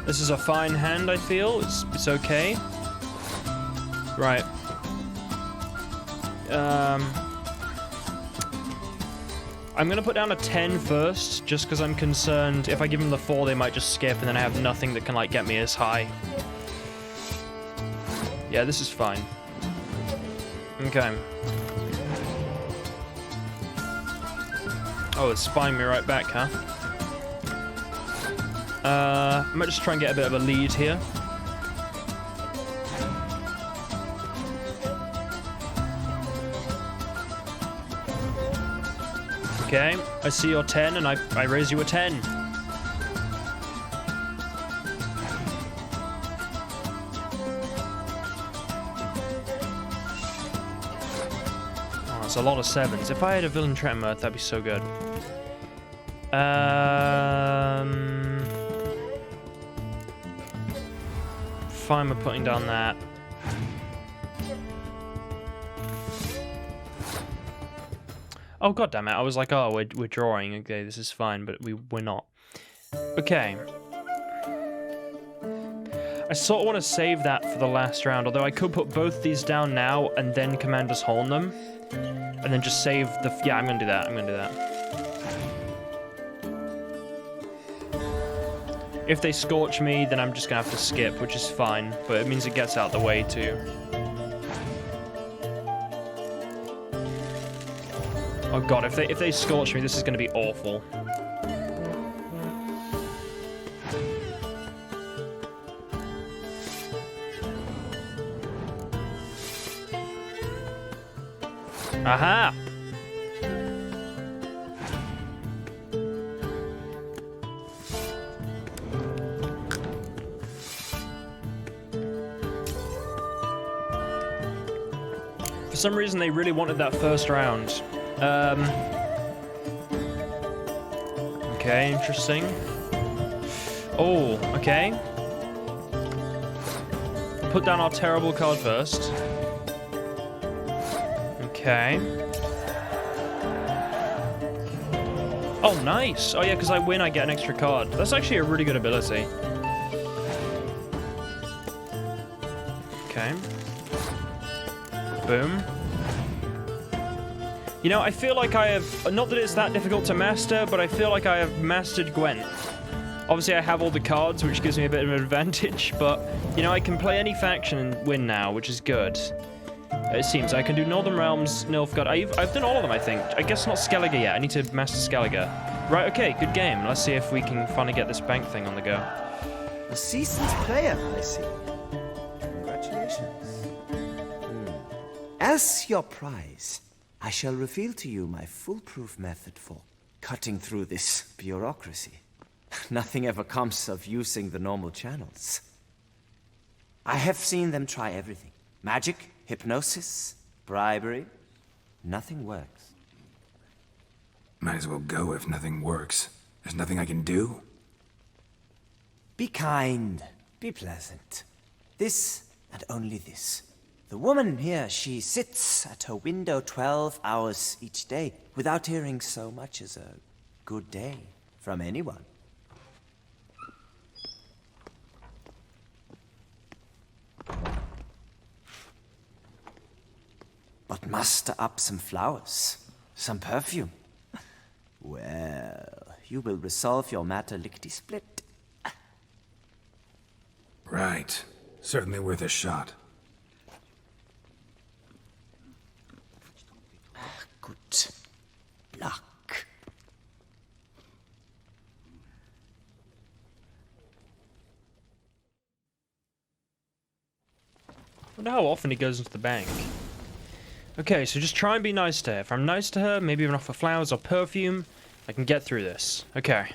This is a fine hand, I feel. It's okay. Right. I'm gonna put down a 10 first, just because I'm concerned if I give them the 4, they might just skip, and then I have nothing that can like get me as high. Yeah, this is fine. Okay. Oh, it's spying me right back, huh? I might just try and get a bit of a lead here. Okay, I see your 10 and I raise you a 10. It's a lot of 7s. If I had a villain tremor, that'd be so good. Fine with putting down that. Oh god damn it! I was like, oh, we're drawing. Okay, this is fine, but we're not. Okay. I sort of want to save that for the last round, although I could put both these down now and then Commander's Horn them. And then just save the... Yeah, I'm going to do that. I'm going to do that. If they scorch me, then I'm just going to have to skip, which is fine. But it means it gets out the way, too. Oh god, if they scorch me, this is going to be awful. Aha! For some reason, they really wanted that first round. Okay, interesting. Oh, okay. Put down our terrible card first. Okay. Oh, nice. Oh, yeah, because I win, I get an extra card. That's actually a really good ability. Okay. Boom. You know, I feel like I have... Not that it's that difficult to master, but I feel like I have mastered Gwent. Obviously, I have all the cards, which gives me a bit of an advantage, but, you know, I can play any faction and win now, which is good. It seems. I can do Northern Realms, Nilfgaard. I've done all of them, I think. I guess not Skellige yet. I need to master Skellige. Right, okay, good game. Let's see if we can finally get this bank thing on the go. A seasoned player, I see. Congratulations. As your prize, I shall reveal to you my foolproof method for cutting through this bureaucracy. Nothing ever comes of using the normal channels. I have seen them try everything. Magic, hypnosis, bribery. Nothing works. Might as well go if nothing works. There's nothing I can do. Be kind. Be pleasant. This and only this. The woman here, she sits at her window 12 hours each day without hearing so much as a good day from anyone. But muster up some flowers, some perfume. Well, you will resolve your matter lickety-split. Right. Certainly worth a shot. Good luck. I wonder how often he goes into the bank. Okay, so just try and be nice to her. If I'm nice to her, maybe even offer flowers or perfume, I can get through this. Okay.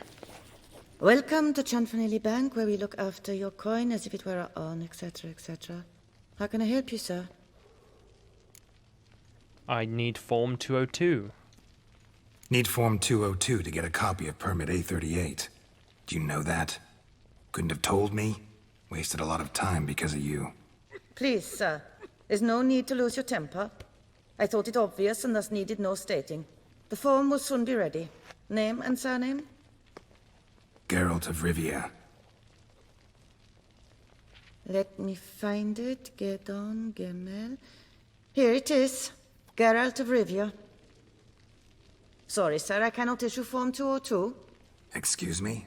Welcome to Chanfanelli Bank, where we look after your coin as if it were our own, etc., etc. How can I help you, sir? I need Form 202. Need Form 202 to get a copy of Permit A38. Do you know that? Couldn't have told me? Wasted a lot of time because of you. Please, sir. There's no need to lose your temper. I thought it obvious and thus needed no stating. The form will soon be ready. Name and surname? Geralt of Rivia. Let me find it. Gedon Gemel. Here it is. Geralt of Rivia. Sorry, sir, I cannot issue Form 202. Excuse me?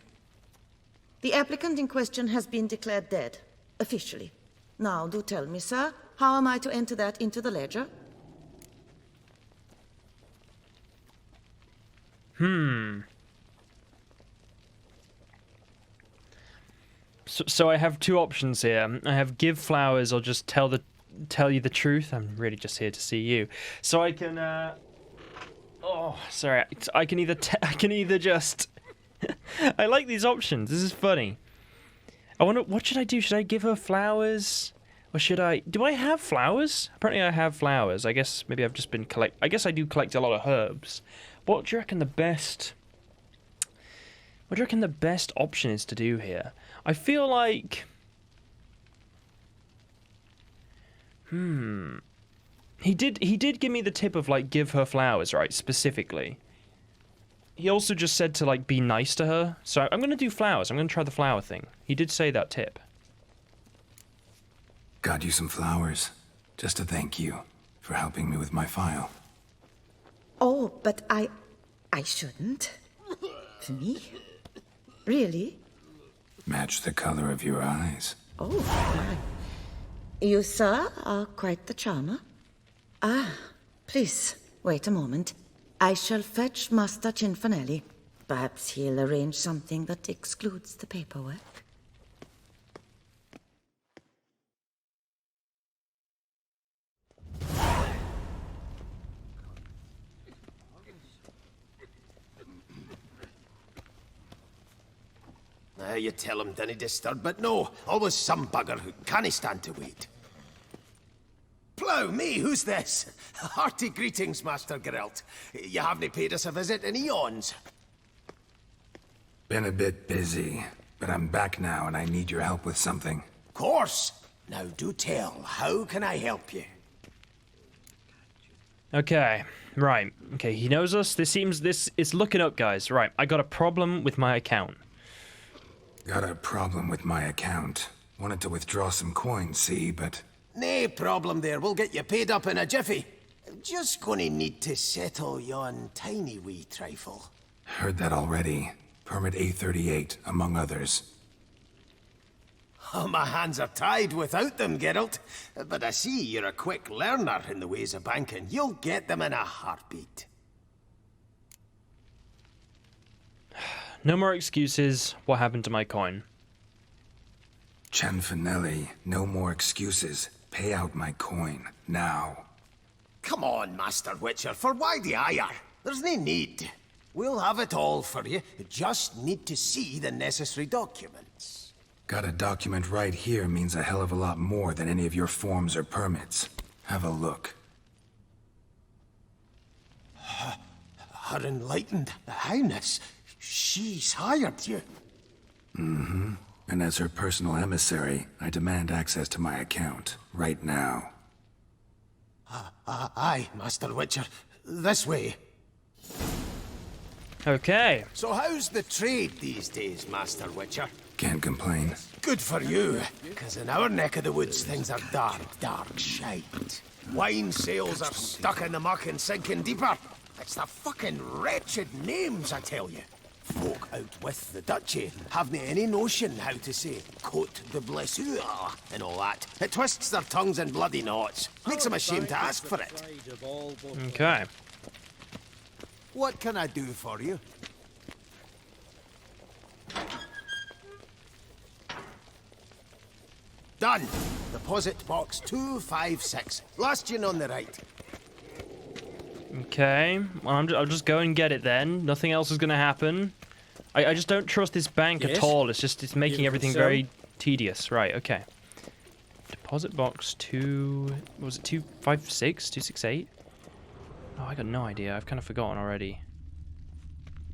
The applicant in question has been declared dead, officially. Now, do tell me, sir, how am I to enter that into the ledger? So I have two options here. I have give flowers or just tell you the truth. I'm really just here to see you. So I can oh, sorry. I can either just I like these options. This is funny. I wonder, what should I do? Should I give her flowers Or should I... Do I have flowers? Apparently I have flowers. I guess maybe I've just been I guess I do collect a lot of herbs. What do you reckon the best... What do you reckon the best option is to do here? I feel like... He did give me the tip of, like, give her flowers, right? Specifically. He also just said to, like, be nice to her. So I'm going to do flowers. I'm going to try the flower thing. He did say that tip. Got you some flowers, just to thank you for helping me with my file. Oh, but I shouldn't. Me? Really? Match the color of your eyes. Oh, my. You, sir, are quite the charmer. Ah, please, wait a moment. I shall fetch Master Cinfanelli. Perhaps he'll arrange something that excludes the paperwork. You tell him dinna disturb, but no, always some bugger who can't stand to wait. Plough me, who's this? Hearty greetings, Master Geralt. You haven't paid us a visit in eons. Been a bit busy, but I'm back now and I need your help with something. Course. Now do tell, how can I help you? Okay, right. Okay, he knows us. This is looking up, guys. Right, I got a problem with my account. Got a problem with my account. Wanted to withdraw some coins, see, but... Nae problem there. We'll get you paid up in a jiffy. Just gonna need to settle yon tiny wee trifle. Heard that already. Permit A38, among others. Oh, my hands are tied without them, Geralt. But I see you're a quick learner in the ways of banking. You'll get them in a heartbeat. No more excuses. What happened to my coin? Cinfanelli, no more excuses. Pay out my coin, now. Come on, Master Witcher, for why the ire? There's no need. We'll have it all for you. You just need to see the necessary documents. Got a document right here means a hell of a lot more than any of your forms or permits. Have a look. Her Enlightened Highness, she's hired you. Mm-hmm. And as her personal emissary, I demand access to my account, right now. Aye, Master Witcher. This way. Okay. So how's the trade these days, Master Witcher? Can't complain. Good for you, because in our neck of the woods things are dark, dark shite. Wine sales are stuck in the muck and sinking deeper. It's the fucking wretched names, I tell you. Folk out with the duchy haven't any notion how to say Cote de Blessure and all that. It twists their tongues in bloody knots. Makes them ashamed to ask for it. Okay. What can I do for you? Done. Deposit box 256. Last yin on the right. Okay. Well, I'll just go and get it then. Nothing else is going to happen. I just don't trust this bank at all. It's making everything very tedious. Right, okay. Deposit box 2... What was it? 256? 268? Oh, I got no idea. I've kind of forgotten already.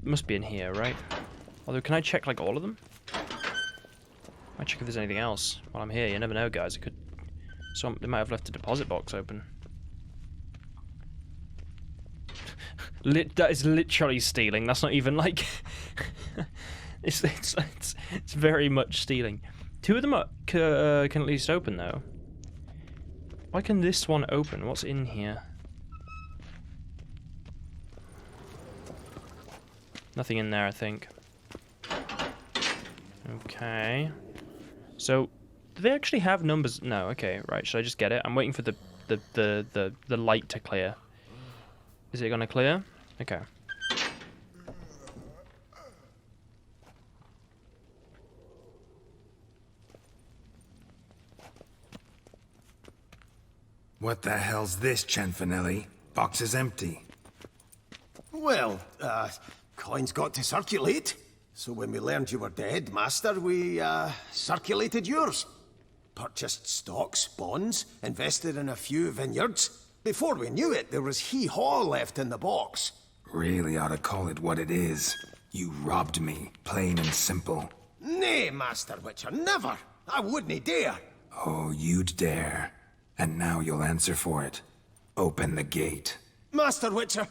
It must be in here, right? Although, can I check, like, all of them? Might check if there's anything else while I'm here. You never know, guys. They might have left the deposit box open. That is literally stealing. That's not even like... it's very much stealing. Two of them can at least open, though. Why can this one open? What's in here? Nothing in there, I think. Okay. So, do they actually have numbers? No, okay, right. Should I just get it? I'm waiting for the light to clear. Is it gonna clear? Okay. What the hell's this, Cinfanelli? Box is empty. Well, coins got to circulate. So when we learned you were dead, Master, we, circulated yours. Purchased stocks, bonds, invested in a few vineyards. Before we knew it, there was hee-haw left in the box. Really ought to call it what it is. You robbed me, plain and simple. Nay, Master Witcher, never. I wouldn't dare. Oh, you'd dare. And now you'll answer for it. Open the gate. Master Witcher,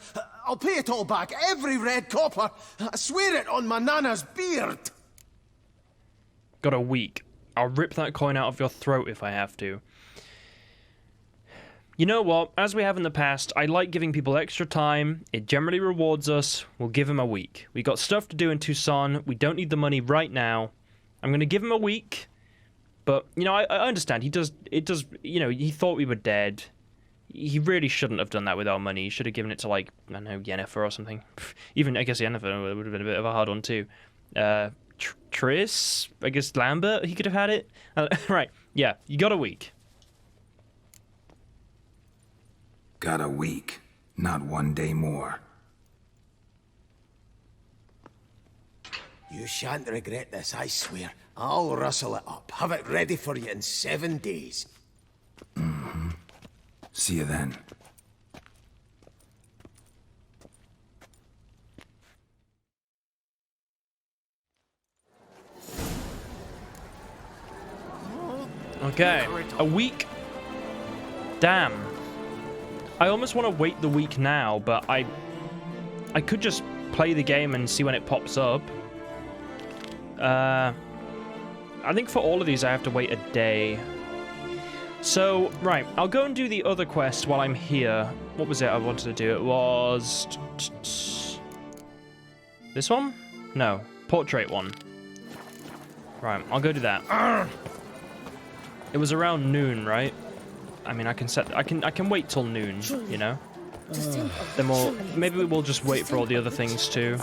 I'll pay it all back, every red copper. I swear it on my nana's beard. Got a week. I'll rip that coin out of your throat if I have to. You know what? As we have in the past, I like giving people extra time. It generally rewards us. We'll give him a week. We got stuff to do in Tucson. We don't need the money right now. I'm going to give him a week. But, you know, I understand. He does, you know, he thought we were dead. He really shouldn't have done that with our money. He should have given it to, like, I don't know, Yennefer or something. Even, I guess Yennefer would have been a bit of a hard one, too. Triss? I guess Lambert? He could have had it? Right. Yeah, you got a week. Got a week. Not 1 day more. You shan't regret this, I swear. I'll rustle it up. Have it ready for you in 7 days. Mm-hmm. See you then. Okay, a week. Damn. I almost want to wait the week now, but I could just play the game and see when it pops up. I think for all of these I have to wait a day. So, right, I'll go and do the other quest while I'm here. What was it I wanted to do? It was... this one? No, portrait one. Right, I'll go do that. It was around noon, right? I mean, I can wait till noon, you know? Then maybe we'll just wait for all the other things too.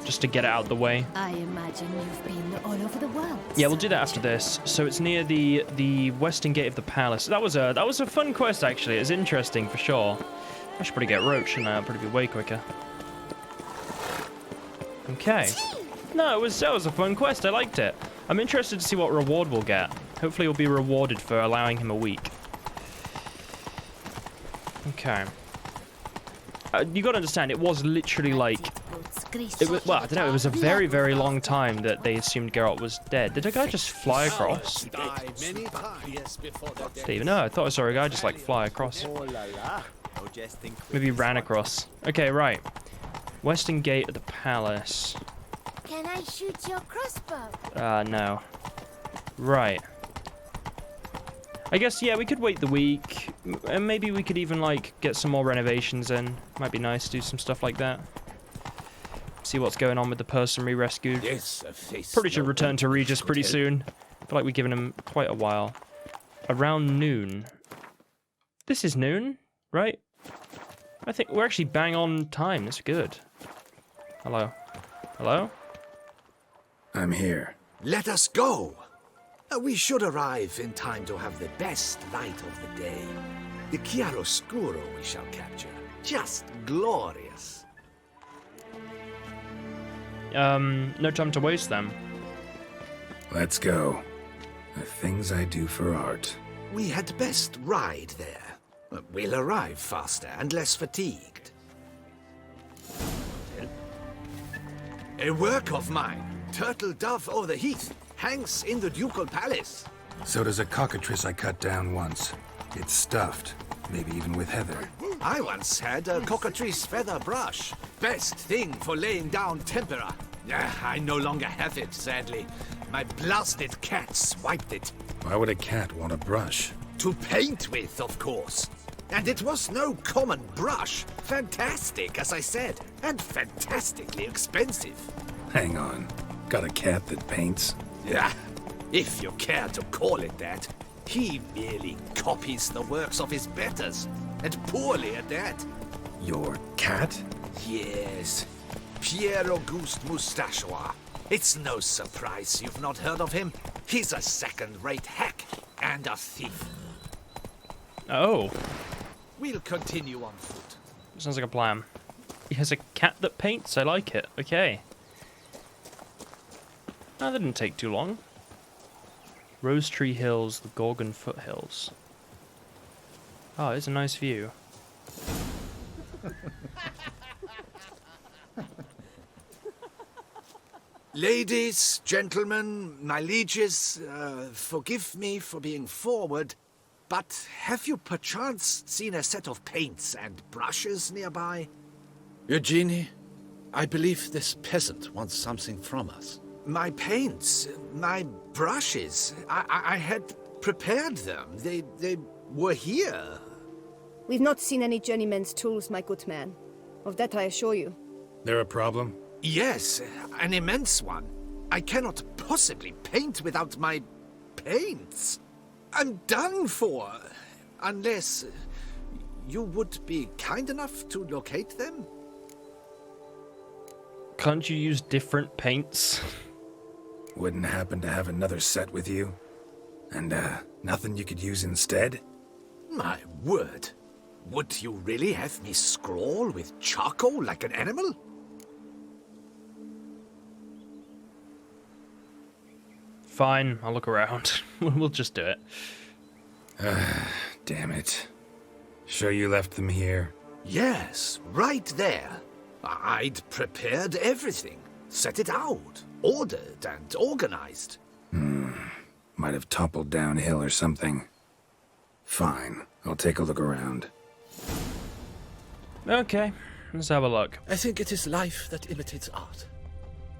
Just to get it out of the way. I imagine you've been all over the world. Yeah, we'll do that after this. So it's near the western gate of the palace. That was a fun quest actually. It's interesting for sure. I should probably get roach, shouldn't I? I'll probably be way quicker. Okay. No, that was a fun quest. I liked it. I'm interested to see what reward we'll get. Hopefully we'll be rewarded for allowing him a week. Okay. You gotta understand, it was literally like... well, I don't know, it was a very, very long time that they assumed Geralt was dead. Did a guy just fly across? Didn't even know. I thought I saw a guy just like fly across. Maybe he ran across. Okay, right. Western gate of the palace. Can I shoot your crossbow? No. Right. I guess, yeah, we could wait the week, and maybe we could even, like, get some more renovations in. Might be nice to do some stuff like that. See what's going on with the person we rescued. Probably should return to Regis pretty soon. I feel like we've given him quite a while. Around noon. This is noon, right? I think we're actually bang on time. That's good. Hello. Hello? I'm here. Let us go! We should arrive in time to have the best light of the day. The chiaroscuro we shall capture. Just glorious. No time to waste them. Let's go. The things I do for art. We had best ride there. We'll arrive faster and less fatigued. A work of mine, Turtle Dove o'er the Heath, hangs in the ducal palace. So does a cockatrice I cut down once. It's stuffed, maybe even with heather. I once had a cockatrice feather brush. Best thing for laying down tempera. I no longer have it, sadly. My blasted cat swiped it. Why would a cat want a brush? To paint with, of course. And it was no common brush. Fantastic, as I said, and fantastically expensive. Hang on. Got a cat that paints? Yeah, if you care to call it that. He merely copies the works of his betters, and poorly at that. Your cat? Yes, Pierre Auguste Moustachois. It's no surprise you've not heard of him. He's a second-rate hack and a thief. Oh. We'll continue on foot. Sounds like a plan. He has a cat that paints. I like it. Okay. Oh, that didn't take too long. Rose Tree Hills, the Gorgon Foothills. Oh, it's a nice view. Ladies, gentlemen, my lieges, forgive me for being forward, but have you perchance seen a set of paints and brushes nearby? Eugenie, I believe this peasant wants something from us. My paints, my brushes, I had prepared them. They were here. We've not seen any journeyman's tools, my good man. Of that I assure you. There a problem? Yes, an immense one. I cannot possibly paint without my paints. I'm done for. Unless you would be kind enough to locate them? Can't you use different paints? Wouldn't happen to have another set with you? And, nothing you could use instead? My word. Would you really have me scrawl with charcoal like an animal? Fine, I'll look around. We'll just do it. Damn it. Sure you left them here? Yes, right there. I'd prepared everything. Set it out. Ordered and organized. Might have toppled downhill or something. Fine, I'll take a look around. Okay, let's have a look. I think it is life that imitates art,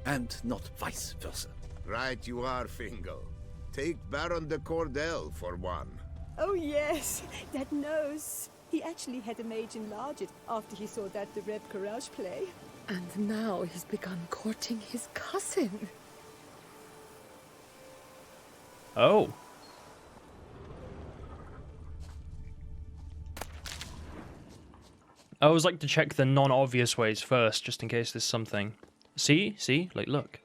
and not vice versa. Right you are, Fingal. Take Baron de Cordell for one. Oh yes, that nose. He actually had a mage enlarge it after he saw that the Reb Courage play. And now he's begun courting his cousin. Oh. I always like to check the non-obvious ways first, just in case there's something. See? Like, look.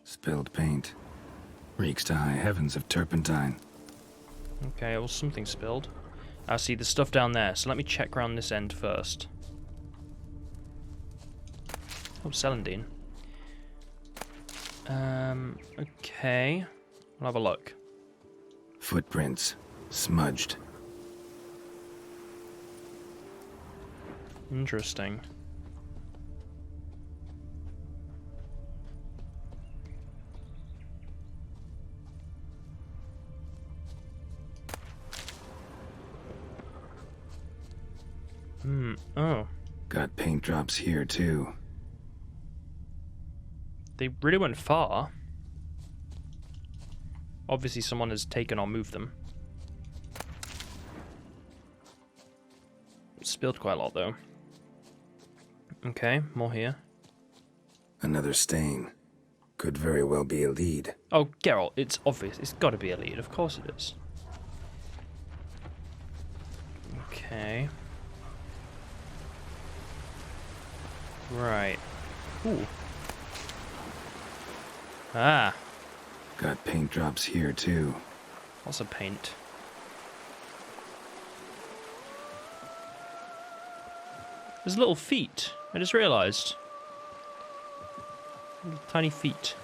Spilled paint. Reeks to high heavens of turpentine. Okay, well, something spilled. I see the stuff down there, so let me check around this end first. Oh, Celandine. Okay. We'll have a look. Footprints. Smudged. Interesting. Oh. Got paint drops here, too. They really went far. Obviously someone has taken or moved them. Spilled quite a lot, though. Okay, more here. Another stain. Could very well be a lead. Oh, Geralt, it's obvious. It's got to be a lead. Of course it is. Okay. Right. Ooh. Ah. Got paint drops here, too. Lots of paint. There's little feet. I just realised. Little tiny feet.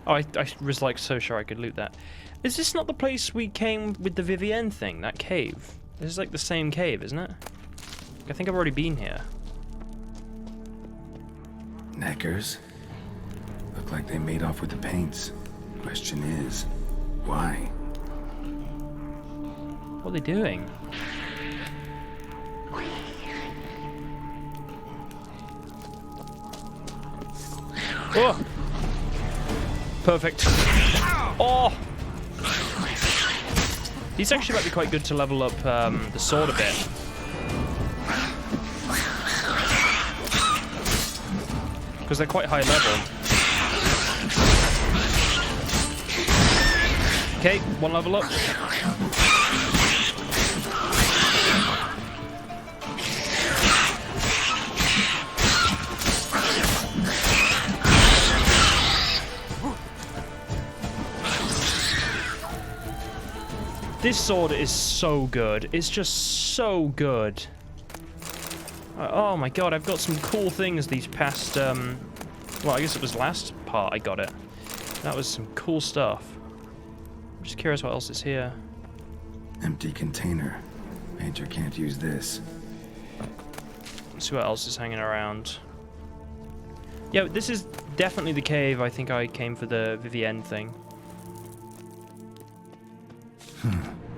Oh, I was like so sure I could loot that. Is this not the place we came with the Vivienne thing? That cave? This is like the same cave, isn't it? I think I've already been here. Knackers? Look like they made off with the paints. Question is, why? What are they doing? Oh! Perfect. Oh! These actually might be quite good to level up the sword a bit. Because they're quite high level. Okay, one level up. This sword is so good. It's just so good. Oh my god, I've got some cool things these past, well, I guess it was last part I got it. That was some cool stuff. I'm just curious what else is here. Empty container. Painter can't use this. Let's see what else is hanging around. Yeah, this is definitely the cave I think I came for the Vivienne thing.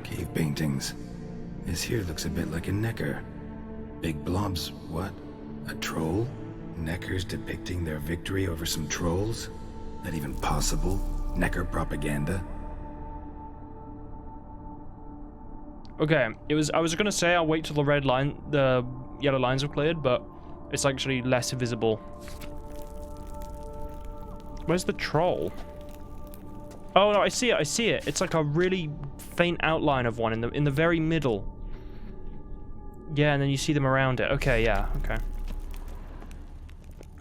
Cave paintings. This here looks a bit like a necker. Big blobs, what? A troll? Neckers depicting their victory over some trolls? That even possible? Necker propaganda? Okay, I was gonna say I'll wait till the yellow lines have cleared, but it's actually less visible. Where's the troll? Oh no, I see it. It's like a really faint outline of one in the very middle. Yeah, and then you see them around it. Okay, yeah, okay.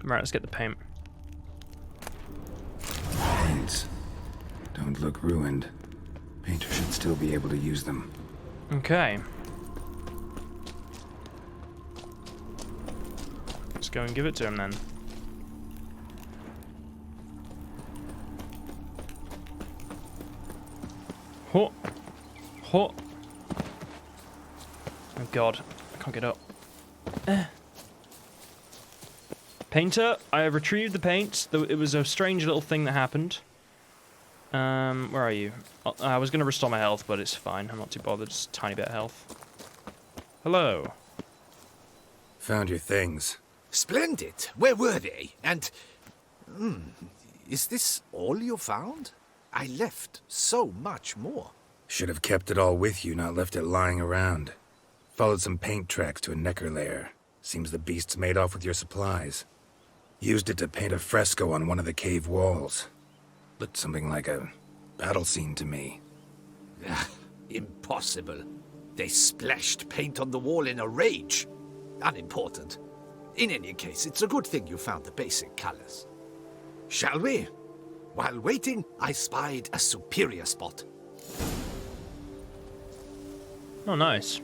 Right, let's get the paint. Paints. Don't look ruined. Painter should still be able to use them. Okay. Let's go and give it to him then. Ho! Ho! Oh god, I can't get up. Painter, I have retrieved the paint. It was a strange little thing that happened. Where are you? I was going to restore my health, but it's fine. I'm not too bothered. Just a tiny bit of health. Hello. Found your things. Splendid. Where were they? And... is this all you found? I left so much more. Should have kept it all with you, not left it lying around. Followed some paint tracks to a necker lair. Seems the beast's made off with your supplies. Used it to paint a fresco on one of the cave walls. Looked something like a battle scene to me. Impossible. They splashed paint on the wall in a rage. Unimportant. In any case, it's a good thing you found the basic colors. Shall we? While waiting, I spied a superior spot. Oh, nice.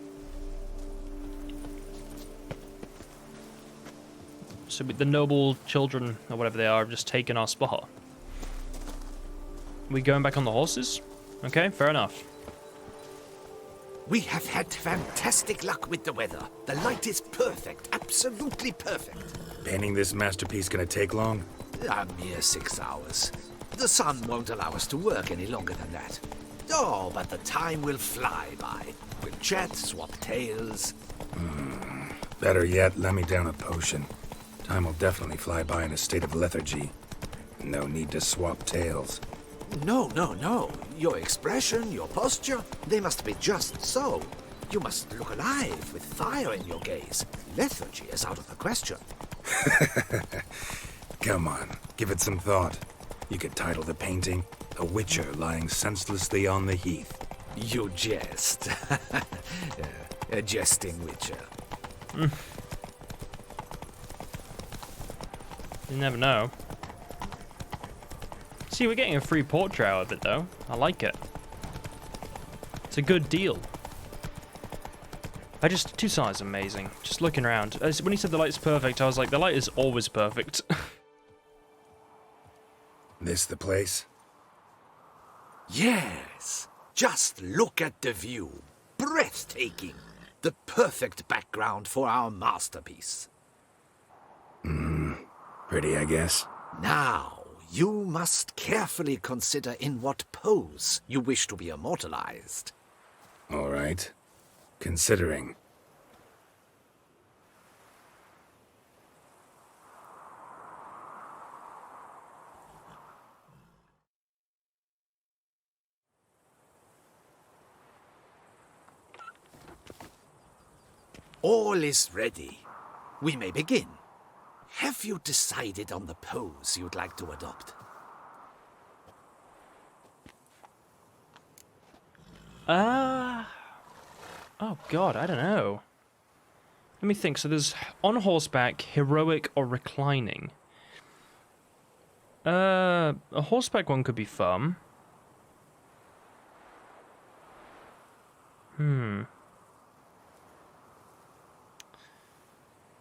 So the noble children, or whatever they are, have just taken our spot. We going back on the horses? Okay, fair enough. We have had fantastic luck with the weather. The light is perfect, absolutely perfect. Painting this masterpiece gonna take long? A mere 6 hours. The sun won't allow us to work any longer than that. Oh, but the time will fly by. We'll chat, swap tales. Better yet, let me down a potion. Time will definitely fly by in a state of lethargy. No need to swap tales. No. Your expression, your posture, they must be just so. You must look alive with fire in your gaze. Lethargy is out of the question. Come on, give it some thought. You could title the painting, A Witcher Lying Senselessly on the Heath. You jest. A jesting witcher. You never know. See, we're getting a free portrait out of it, though. I like it. It's a good deal. Tucson is amazing. Just looking around. When he said the light's perfect, I was like, the light is always perfect. This the place? Yes. Just look at the view. Breathtaking. The perfect background for our masterpiece. Pretty, I guess. Now, you must carefully consider in what pose you wish to be immortalized. All right. Considering. All is ready. We may begin. Have you decided on the pose you'd like to adopt? Oh god, I don't know. Let me think. So there's on horseback, heroic, or reclining. A horseback one could be fun.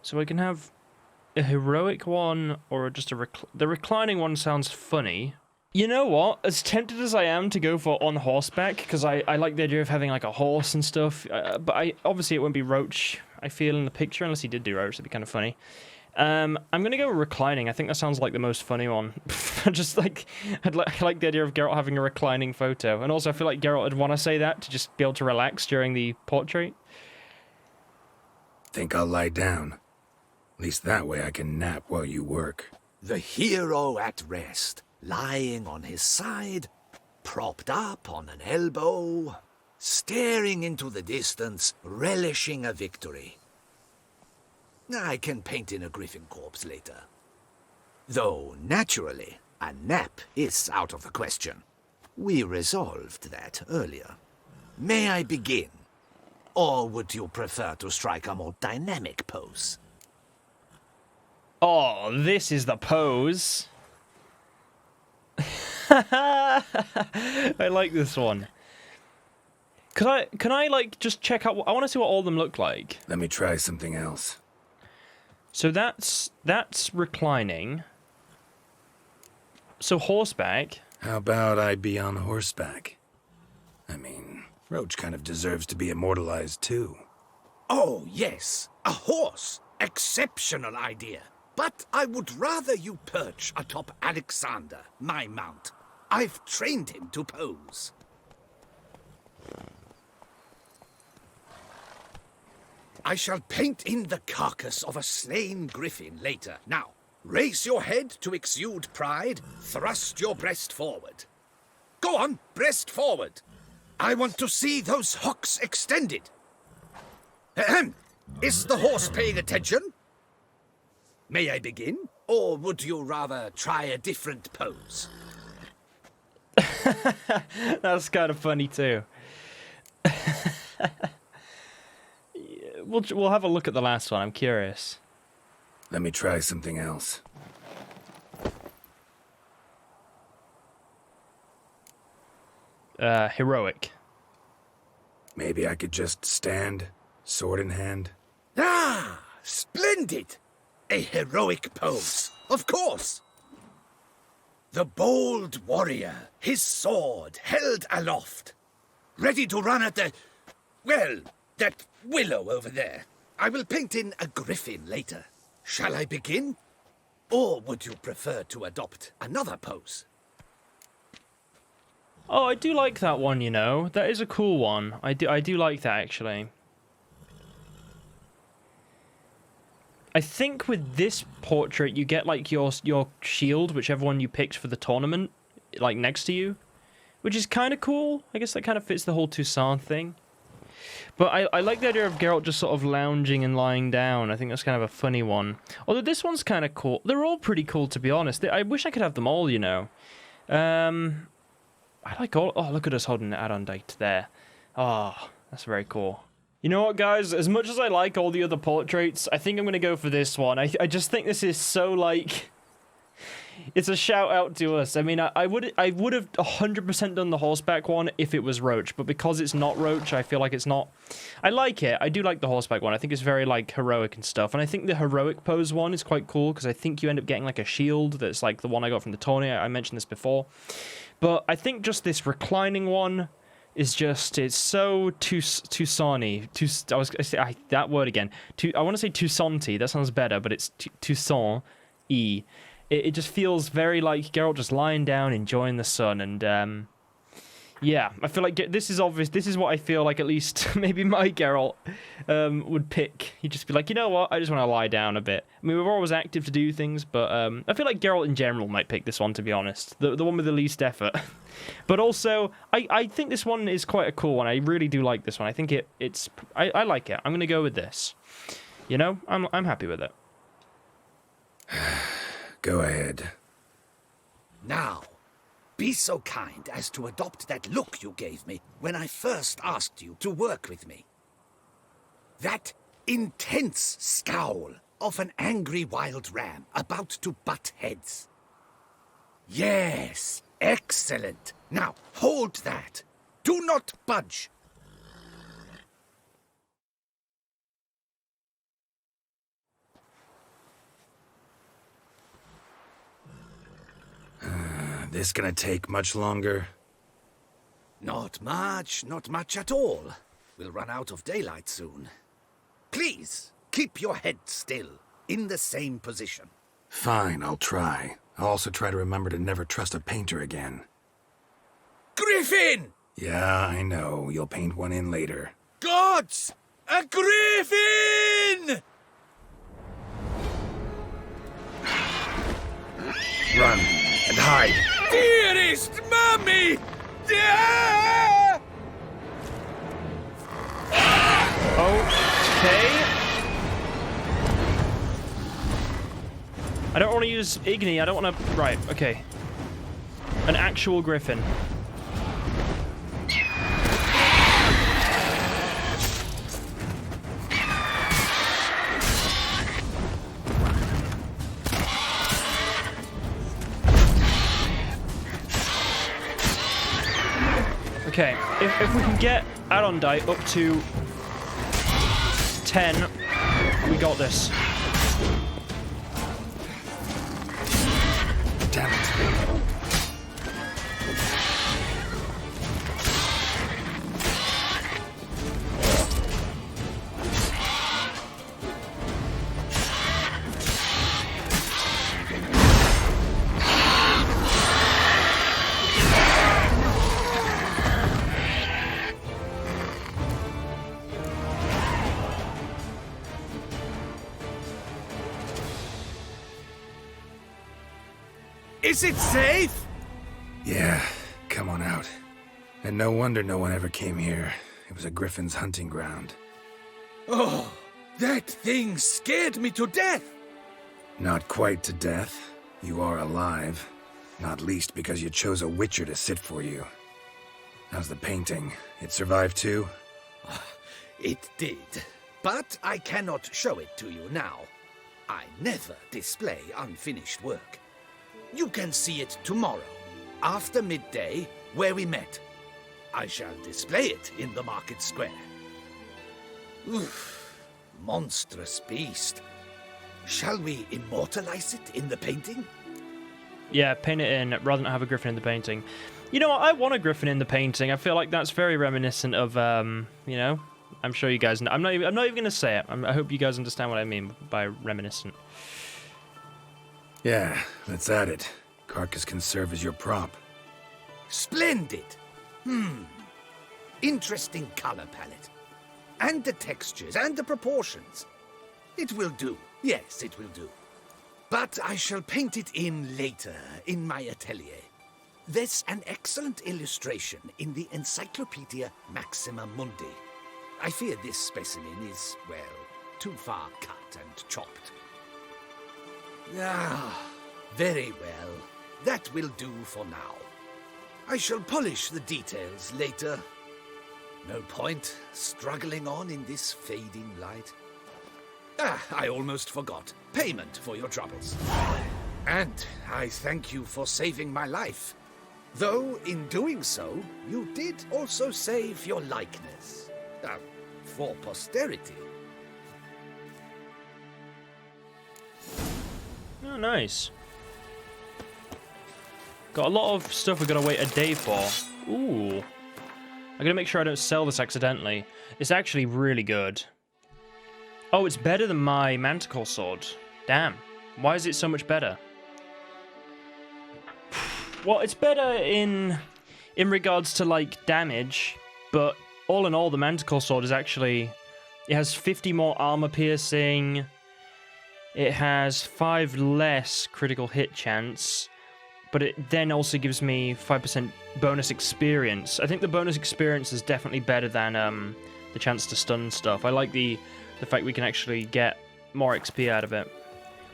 So I can have a heroic one or just the reclining one sounds funny. You know what? As tempted as I am to go for on horseback, because I like the idea of having like a horse and stuff, but obviously it won't be Roach, I feel, in the picture, unless he did do Roach. That'd be kind of funny. I'm going to go with reclining. I think that sounds like the most funny one. Just like, I like the idea of Geralt having a reclining photo. And also I feel like Geralt would want to say that to just be able to relax during the portrait. Think I'll lie down. At least that way I can nap while you work. The hero at rest, lying on his side, propped up on an elbow, staring into the distance, relishing a victory. I can paint in a griffin corpse later. Though, naturally, a nap is out of the question. We resolved that earlier. May I begin? Or would you prefer to strike a more dynamic pose? Oh, this is the pose. I like this one. Can I like just check out? I want to see what all of them look like. Let me try something else. So that's reclining. So horseback. How about I be on horseback? I mean, Roach kind of deserves to be immortalized too. Oh, yes, a horse. Exceptional idea. But I would rather you perch atop Alexander, my mount. I've trained him to pose. I shall paint in the carcass of a slain griffin later. Now, raise your head to exude pride, thrust your breast forward. Go on, breast forward. I want to see those hocks extended. Ahem. Is the horse paying attention? May I begin? Or would you rather try a different pose? That's kind of funny too. We'll have a look at the last one. I'm curious. Let me try something else. Heroic. Maybe I could just stand, sword in hand. Ah, splendid! A heroic pose, of course. The bold warrior, his sword held aloft, ready to run at that willow over there. I will paint in a griffin later. Shall I begin? Or would you prefer to adopt another pose? Oh, I do like that one, you know. That is a cool one. I do like that, actually. I think with this portrait, you get, like, your shield, whichever one you picked for the tournament, like, next to you. Which is kind of cool. I guess that kind of fits the whole Toussaint thing. But I like the idea of Geralt just sort of lounging and lying down. I think that's kind of a funny one. Although this one's kind of cool. They're all pretty cool, to be honest. I wish I could have them all, you know. I like all... Oh, look at us holding it out on date there. Oh, that's very cool. You know what, guys? As much as I like all the other portraits, I think I'm going to go for this one. I just think this is so, like... It's a shout out to us. I mean, I would have 100% done the horseback one if it was Roach, but because it's not Roach, I feel like it's not... I like it. I do like the horseback one. I think it's very, like, heroic and stuff. And I think the heroic pose one is quite cool, because I think you end up getting, like, a shield that's, like, the one I got from the tourney. I mentioned this before. But I think just this reclining one is just... It's so Toussaint-y. That word again. I want to say Toussaint-y. That sounds better, but it's Toussaint-y. It just feels very like Geralt just lying down, enjoying the sun, and yeah, I feel like this is obvious. This is what I feel like at least maybe my Geralt would pick. He'd just be like, you know what, I just want to lie down a bit. I mean, we're always active to do things, but I feel like Geralt in general might pick this one, to be honest. The one with the least effort. But also, I think this one is quite a cool one. I really do like this one. I think I like it. I'm going to go with this. You know, I'm happy with it. Go ahead. Now, be so kind as to adopt that look you gave me when I first asked you to work with me. That intense scowl of an angry wild ram about to butt heads. Yes, excellent. Now, hold that. Do not budge. This gonna take much longer? Not much at all. We'll run out of daylight soon. Please, keep your head still, in the same position. Fine, I'll try. I'll also try to remember to never trust a painter again. Griffin! Yeah, I know. You'll paint one in later. Gods! A griffin! Run and hide. Dearest Mummy! Ah! Okay. I don't want to use Igni. I don't want to... Right, okay. An actual griffin. Okay, if we can get Arondite up to 10, we got this. Damn it. Is it safe? Yeah, come on out. And no wonder no one ever came here. It was a griffin's hunting ground. Oh, that thing scared me to death. Not quite to death. You are alive. Not least because you chose a witcher to sit for you. How's the painting? It survived too? It did. But I cannot show it to you now. I never display unfinished work. You can see it tomorrow, after midday, where we met. I shall display it in the market square. Oof, monstrous beast. Shall we immortalize it in the painting? Yeah, paint it in rather than have a griffin in the painting. You know what? I want a griffin in the painting. I feel like that's very reminiscent of, you know, I'm sure you guys know. I'm not even going to say it. I hope you guys understand what I mean by reminiscent. Yeah, let's add it. Carcass can serve as your prop. Splendid! Interesting color palette. And the textures and the proportions. It will do. Yes, it will do. But I shall paint it in later, in my atelier. There's an excellent illustration in the Encyclopedia Maxima Mundi. I fear this specimen is, well, too far cut and chopped. Ah, very well. That will do for now. I shall polish the details later. No point struggling on in this fading light. Ah, I almost forgot. Payment for your troubles. And I thank you for saving my life. Though, in doing so, you did also save your likeness. For posterity. Oh, nice. Got a lot of stuff we're gonna wait a day for. Ooh. I'm gonna make sure I don't sell this accidentally. It's actually really good. Oh, it's better than my manticore sword. Damn. Why is it so much better? Well, it's better in regards to, like, damage, but all in all, the manticore sword is actually... It has 50 more armor piercing. It has 5 less critical hit chance, but it then also gives me 5% bonus experience. I think the bonus experience is definitely better than the chance to stun stuff. I like the fact we can actually get more XP out of it.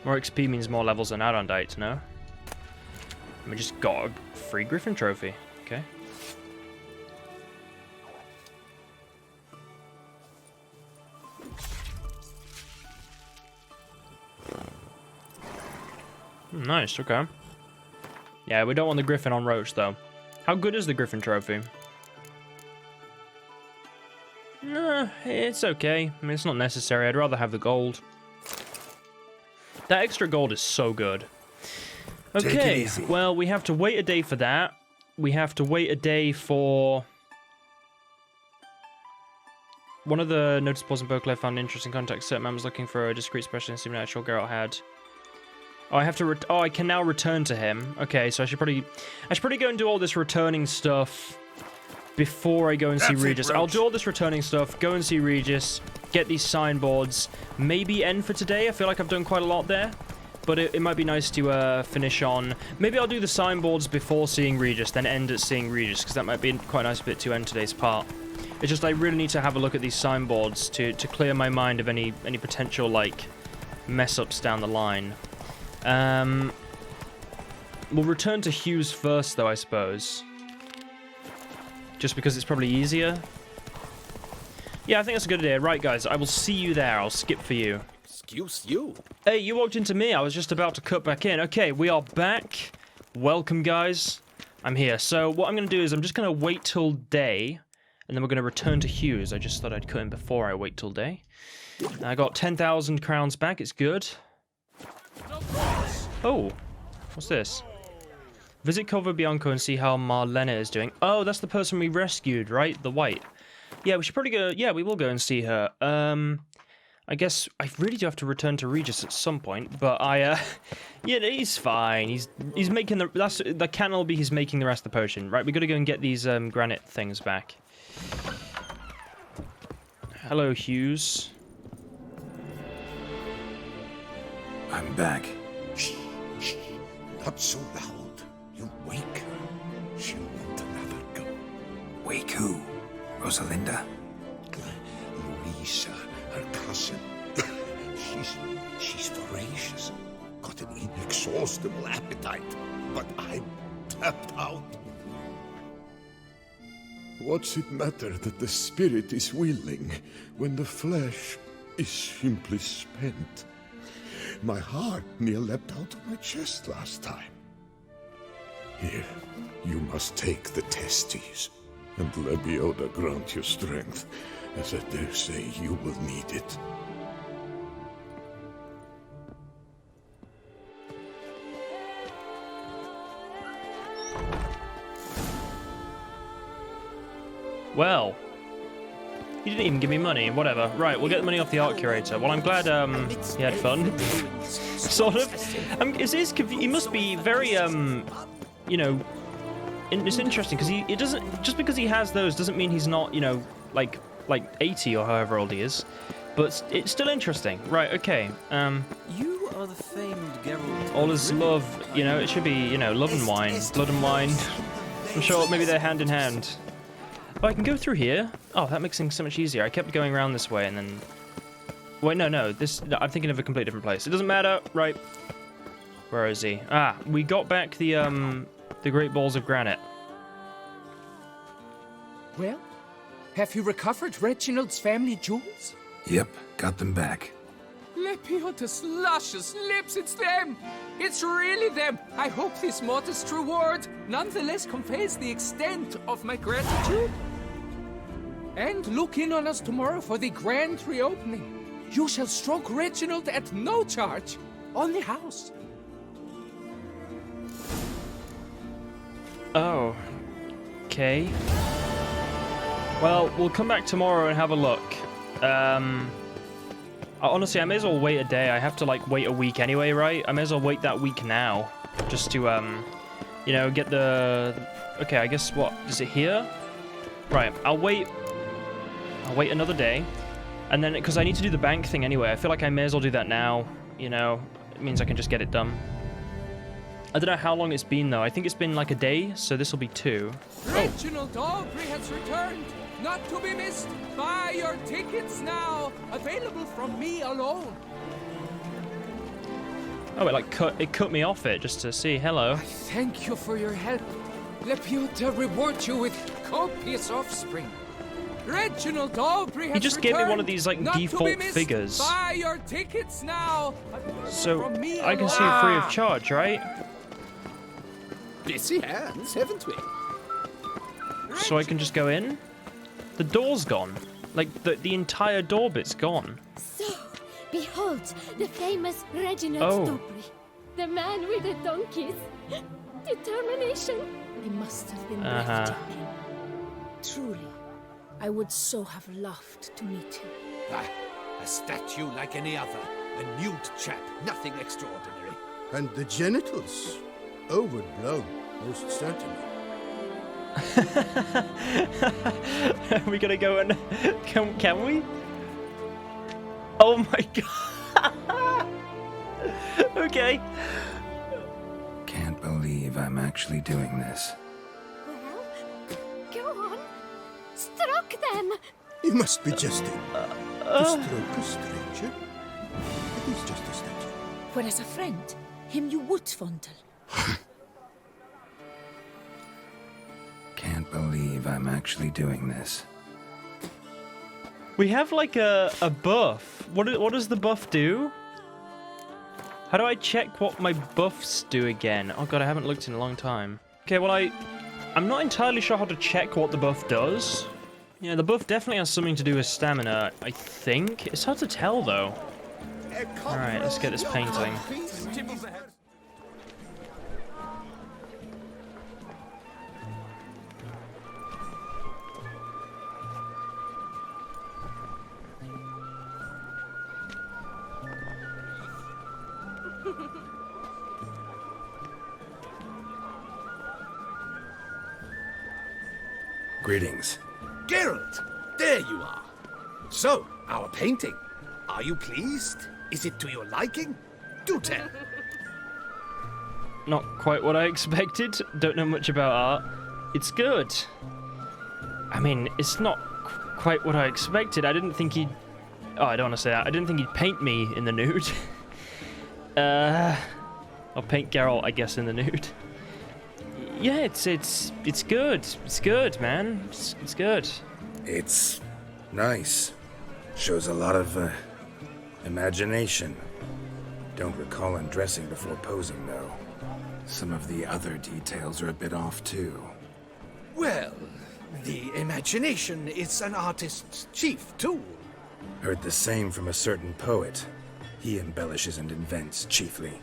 More XP means more levels than Arondite, no? And we just got a free Griffin trophy. Okay. Nice, okay. Yeah, we don't want the Griffin on Roach, though. How good is the Griffin trophy? It's okay. I mean, it's not necessary. I'd rather have the gold. That extra gold is so good. Okay, well, we have to wait a day for that. We have to wait a day for... One of the noticeables in Beauclair found an interesting context. Certain man was looking for a discreet specialist supernatural Geralt had. Oh, I have to... I can now return to him. Okay, so I should probably go and do all this returning stuff before I go and see Regis. I'll do all this returning stuff, go and see Regis, get these signboards, maybe end for today. I feel like I've done quite a lot there. But it might be nice to finish on... Maybe I'll do the signboards before seeing Regis, then end at seeing Regis, because that might be quite a nice bit to end today's part. It's just I really need to have a look at these signboards to clear my mind of any potential, like, mess-ups down the line. We'll return to Hughes first, though, I suppose. Just because it's probably easier. Yeah, I think that's a good idea. Right, guys, I will see you there. I'll skip for you. Excuse you. Hey, you walked into me. I was just about to cut back in. Okay, we are back. Welcome, guys. I'm here. So what I'm going to do is I'm just going to wait till day, and then we're going to return to Hughes. I just thought I'd cut in before I wait till day. I got 10,000 crowns back. It's good. Oh, what's this? Visit Covo Bianco and see how Marlena is doing. Oh, that's the person we rescued, right? The white. Yeah, we should probably go... Yeah, we will go and see her. I guess I really do have to return to Regis at some point, but yeah, he's fine. He's making the can will be he's making the rest of the potion, right? We got to go and get these granite things back. Hello, Hughes. I'm back. Shh, shh, not so loud. You wake her. She'll want another go. Wake who? Rosalinda? Louisa, her cousin. She's voracious. Got an inexhaustible appetite. But I'm tapped out. What's it matter that the spirit is willing when the flesh is simply spent? My heart near leapt out of my chest last time. Here, you must take the testes, and Lebioda grant your strength, as I dare say you will need it. Well, he didn't even give me money. Whatever. Right, we'll get the money off the art curator. Well, I'm glad he had fun. Sort of. He must be very you know. It's interesting because he doesn't just because he has those doesn't mean he's not like 80 or however old he is. But it's still interesting. Right. Okay. You are the famed Geralt. All is love. It should be love and wine, blood and wine. I'm sure maybe they're hand in hand. Oh, I can go through here. Oh, that makes things so much easier. I kept going around this way and then... Wait, no. I'm thinking of a completely different place. It doesn't matter. Right. Where is he? Ah, we got back the great balls of granite. Well, have you recovered Reginald's family jewels? Yep, got them back. Lepioda's luscious lips, it's them! It's really them! I hope this modest reward nonetheless conveys the extent of my gratitude. And look in on us tomorrow for the grand reopening. You shall stroke Reginald at no charge on the house. Oh. Okay. Well, we'll come back tomorrow and have a look. Honestly, I may as well wait a day. I have to, wait a week anyway, right? I may as well wait that week now. Just to, get the... Okay, I guess, what? Is it here? Right, I'll wait another day. And then, because I need to do the bank thing anyway, I feel like I may as well do that now. It means I can just get it done. I don't know how long it's been, though. I think it's been, a day, so this will be 2. Reginald Aubrey has returned! Not to be missed! Buy your tickets now! Available from me alone! Oh, it cut me off it just to see. Hello. Thank you for your help. Lepioda reward you with copious offspring. Reginald Aubrey has He just gave me one of these, default figures. Buy your tickets now! So, I can see it free of charge, right? Busy hands, haven't we? So I can just go in? The door's gone. The entire door bit's gone. So, behold, the famous Reginald Oh. Dobry. The man with the donkeys. Determination. He must have been Uh-huh. breathtaking. Truly, I would so have loved to meet him. Ah, a statue like any other. A nude chap, nothing extraordinary. And the genitals? Overblown, most certainly. Are we gonna go and can we? Oh my god. Okay. Can't believe I'm actually doing this. Well, go on. Stroke them. You must be jesting. To stroke a stranger? It is just a statue. Whereas a friend, him you would fondle. Can't believe I'm actually doing this. We have like a buff. What does the buff do? How do I check what my buffs do again? Oh god, I haven't looked in a long time. Okay, well I'm not entirely sure how to check what the buff does. Yeah, the buff definitely has something to do with stamina, I think. It's hard to tell though. Alright, let's get this painting. Greetings. Geralt, there you are. So, our painting. Are you pleased? Is it to your liking? Do tell. Not quite what I expected. Don't know much about art. It's good. I mean, it's not quite what I expected. I didn't think he'd... Oh, I don't want to say that. I didn't think he'd paint me in the nude. I'll paint Geralt, I guess, in the nude. Yeah, it's good. It's good, man. It's good. It's nice. Shows a lot of imagination. Don't recall undressing before posing, though. Some of the other details are a bit off, too. Well, the imagination is an artist's chief tool. Heard the same from a certain poet. He embellishes and invents, chiefly.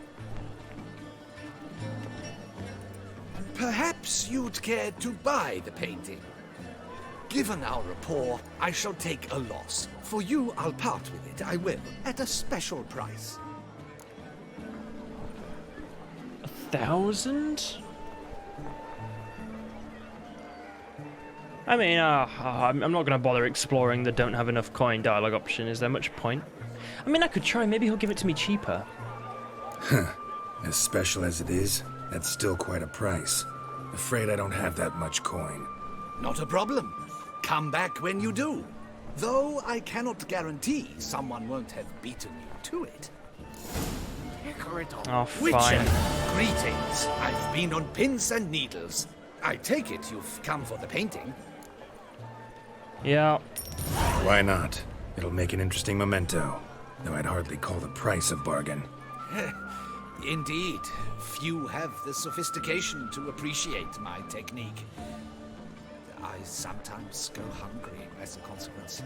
Perhaps you'd care to buy the painting. Given our rapport, I shall take a loss. For you, I'll part with it, I will, at a special price. 1,000? I mean, I'm not going to bother exploring the don't have enough coin dialogue option. Is there much point? I mean, I could try. Maybe he'll give it to me cheaper. Huh. As special as it is, that's still quite a price. Afraid I don't have that much coin. Not a problem. Come back when you do. Though I cannot guarantee someone won't have beaten you to it. Oh, Witcher, fine. greetings. I've been on pins and needles. I take it you've come for the painting. Yeah. Why not? It'll make an interesting memento. Though I'd hardly call the price a bargain. Indeed. Few have the sophistication to appreciate my technique. I sometimes go hungry as a consequence.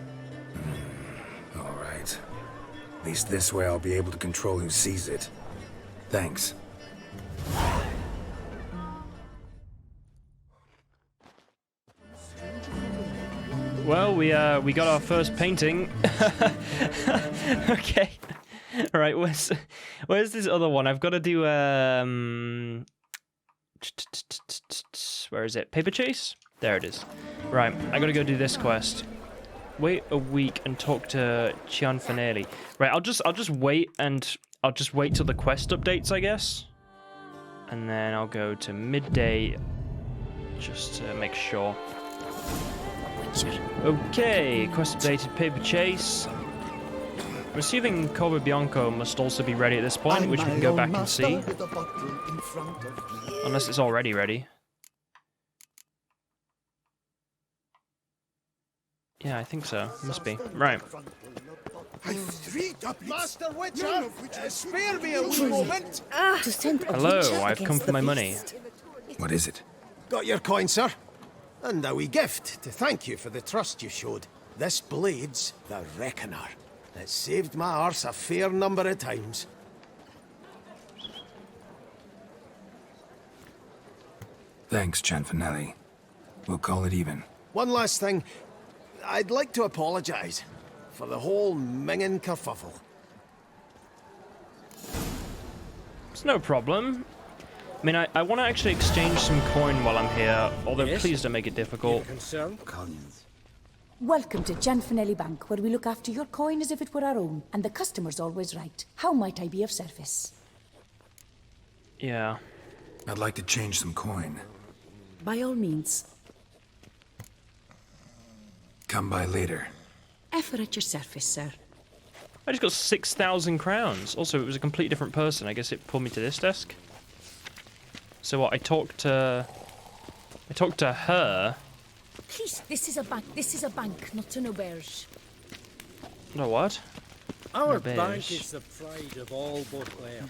All right. At least this way I'll be able to control who sees it. Thanks. Well, we got our first painting. Okay. All right, where's this other one? I've got to do where is it? Paper chase? There it is. Right, I got to go do this quest. Wait a week and talk to Cianfanelli. Right, I'll just wait and I'll just wait till the quest updates, I guess. And then I'll go to midday just to make sure. Okay, quest updated, paper chase. I'm assuming Corvo Bianco must also be ready at this point, which we can go back and see. Unless it's already ready. Yeah, I think so. Must be. Right. Master Witcher, spare me a wee moment. Hello, I've come for my money. What is it? Got your coin, sir. And a wee gift to thank you for the trust you showed. This blade's the Reckoner. It saved my arse a fair number of times. Thanks, Cianfanelli. We'll call it even. One last thing. I'd like to apologize for the whole minging kerfuffle. It's no problem. I mean, I want to actually exchange some coin while I'm here, although please don't make it difficult. Welcome to Cianfanelli Bank, where we look after your coin as if it were our own, and the customer's always right. How might I be of service? Yeah. I'd like to change some coin. By all means. Come by later. Ever at your service, sir. I just got 6,000 crowns. Also, it was a completely different person. I guess it pulled me to this desk. So what? I talked to her. Please, this is a bank. This is a bank, not an auberge. No what? Our Auberge. bank is the pride of all Beauclair.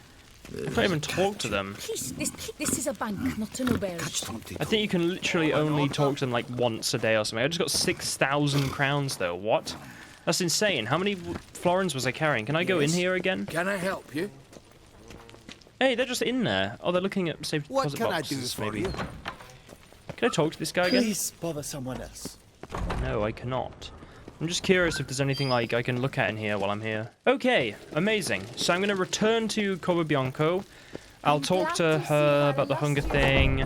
I can't even talk to them. Please, this is a bank, not an auberge. I think you can literally only talk to them like once a day or something. I just got 6,000 crowns though. What? That's insane. How many florins was I carrying? Can I go in here again? Can I help you? Hey, they're just in there. Oh, they're looking at safe deposit What can I do boxes, for maybe. you? Can I talk to this guy again? Please bother someone else. No, I cannot. I'm just curious if there's anything like I can look at in here while I'm here. Okay, amazing. So I'm going to return to Corvo. I'll talk to her about the hunger thing.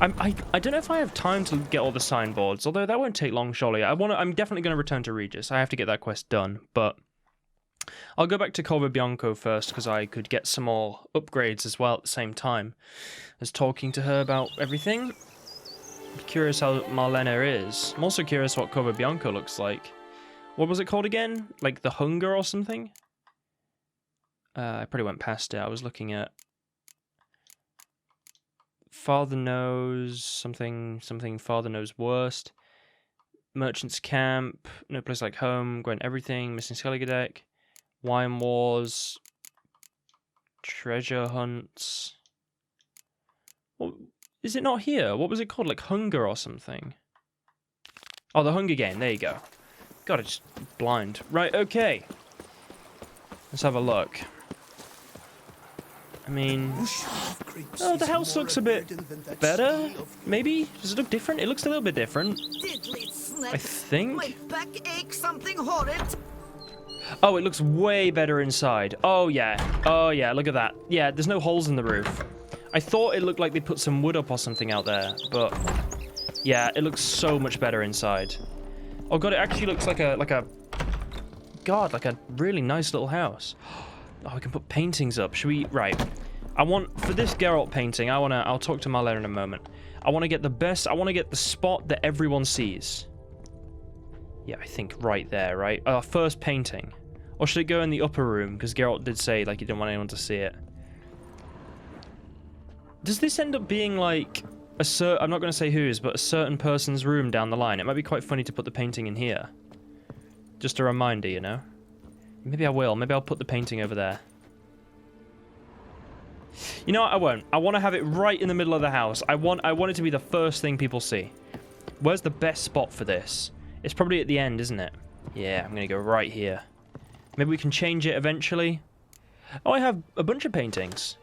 I don't know if I have time to get all the signboards, although that won't take long, surely. I'm definitely going to return to Regis. I have to get that quest done, but I'll go back to Corvo first because I could get some more upgrades as well at the same time as talking to her about everything. I'm curious how Marlena is. I'm also curious what Corvo looks like. What was it called again? Like the Hunger or something? I probably went past it. I was looking at Father Knows something, Father Knows Worst. Merchant's Camp, No Place Like Home, Grant Everything, Missing Skellige Deck, Wine Wars, Treasure Hunts. What, is it not here? What was it called? Like Hunger or something? Oh, the Hunger Game. There you go. God, it's blind. Right, okay. Let's have a look. I mean... Oh, the house looks a bit better, maybe? Does it look different? It looks a little bit different. I think. My back aches something horrid. Oh, it looks way better inside. Oh, yeah. Oh, yeah, look at that. Yeah, there's no holes in the roof. I thought it looked like they put some wood up or something out there, but... Yeah, it looks so much better inside. Oh, God, it actually looks like a... God, like a really nice little house. Oh, we can put paintings up. Should we... Right. I want... For this Geralt painting, I'll talk to Marlena in a moment. I want to get the best... I want to get the spot that everyone sees. Yeah, I think right there, right? Our first painting. Or should it go in the upper room? Because Geralt did say, like, he didn't want anyone to see it. Does this end up being, like... I'm not going to say whose, but a certain person's room down the line? It might be quite funny to put the painting in here. Just a reminder, you know? Maybe I will. Maybe I'll put the painting over there. You know what? I won't. I want to have it right in the middle of the house. I want it to be the first thing people see. Where's the best spot for this? It's probably at the end, isn't it? Yeah, I'm going to go right here. Maybe we can change it eventually. Oh, I have a bunch of paintings.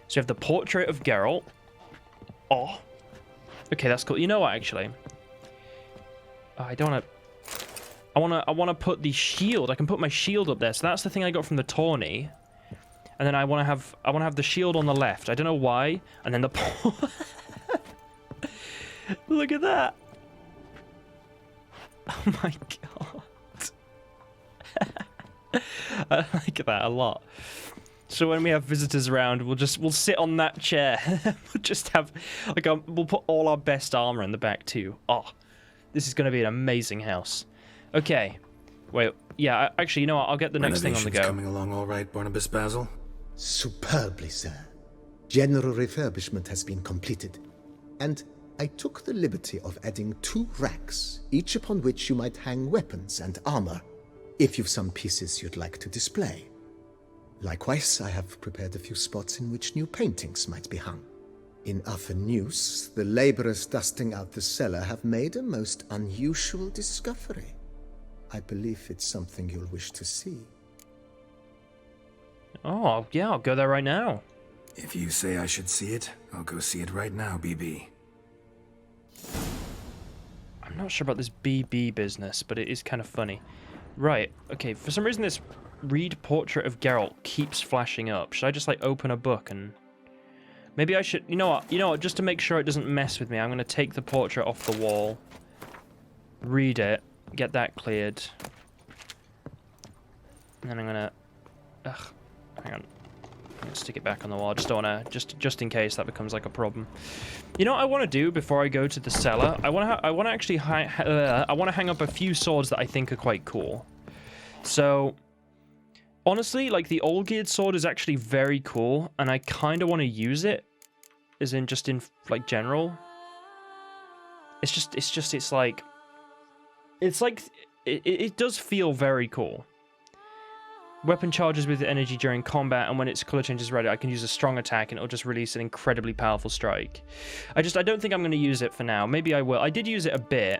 So you have the portrait of Geralt. Oh. Okay, that's cool. You know what, actually? I don't want to... I want to put the shield. I can put my shield up there. So that's the thing I got from the tourney. And then I want to have the shield on the left. I don't know why. And then the... Look at that. Oh my god. I like that a lot. So when we have visitors around, we'll sit on that chair. We'll just have we'll put all our best armor in the back too. Oh, this is going to be an amazing house. Okay. Wait, yeah, actually, you know what? I'll get the next thing on the go. Coming along all right, Barnabas Basil? Superbly, sir. General refurbishment has been completed, and I took the liberty of adding 2 racks, each upon which you might hang weapons and armor, if you've some pieces you'd like to display. Likewise, I have prepared a few spots in which new paintings might be hung. In other news, the laborers dusting out the cellar have made a most unusual discovery. I believe it's something you'll wish to see. Oh, yeah, I'll go there right now. If you say I should see it, I'll go see it right now, BB. I'm not sure about this BB business, but it is kind of funny. Right, okay, for some reason this read portrait of Geralt keeps flashing up. Should I just, like, open a book and... Maybe I should... You know what, just to make sure it doesn't mess with me, I'm going to take the portrait off the wall, read it, get that cleared, and then I'm going to... Ugh, hang on. I'm going to stick it back on the wall. I just don't want to... Just in case that becomes, like, a problem. You know what I want to do before I go to the cellar? I want to actually... I want to hang up a few swords that I think are quite cool. So... Honestly, like, the Olgierd sword is actually very cool, and I kind of want to use it, as in, just in, like, general. It's like... It does feel very cool. Weapon charges with energy during combat, and when its color changes red, I can use a strong attack, and it'll just release an incredibly powerful strike. I don't think I'm going to use it for now. Maybe I will. I did use it a bit.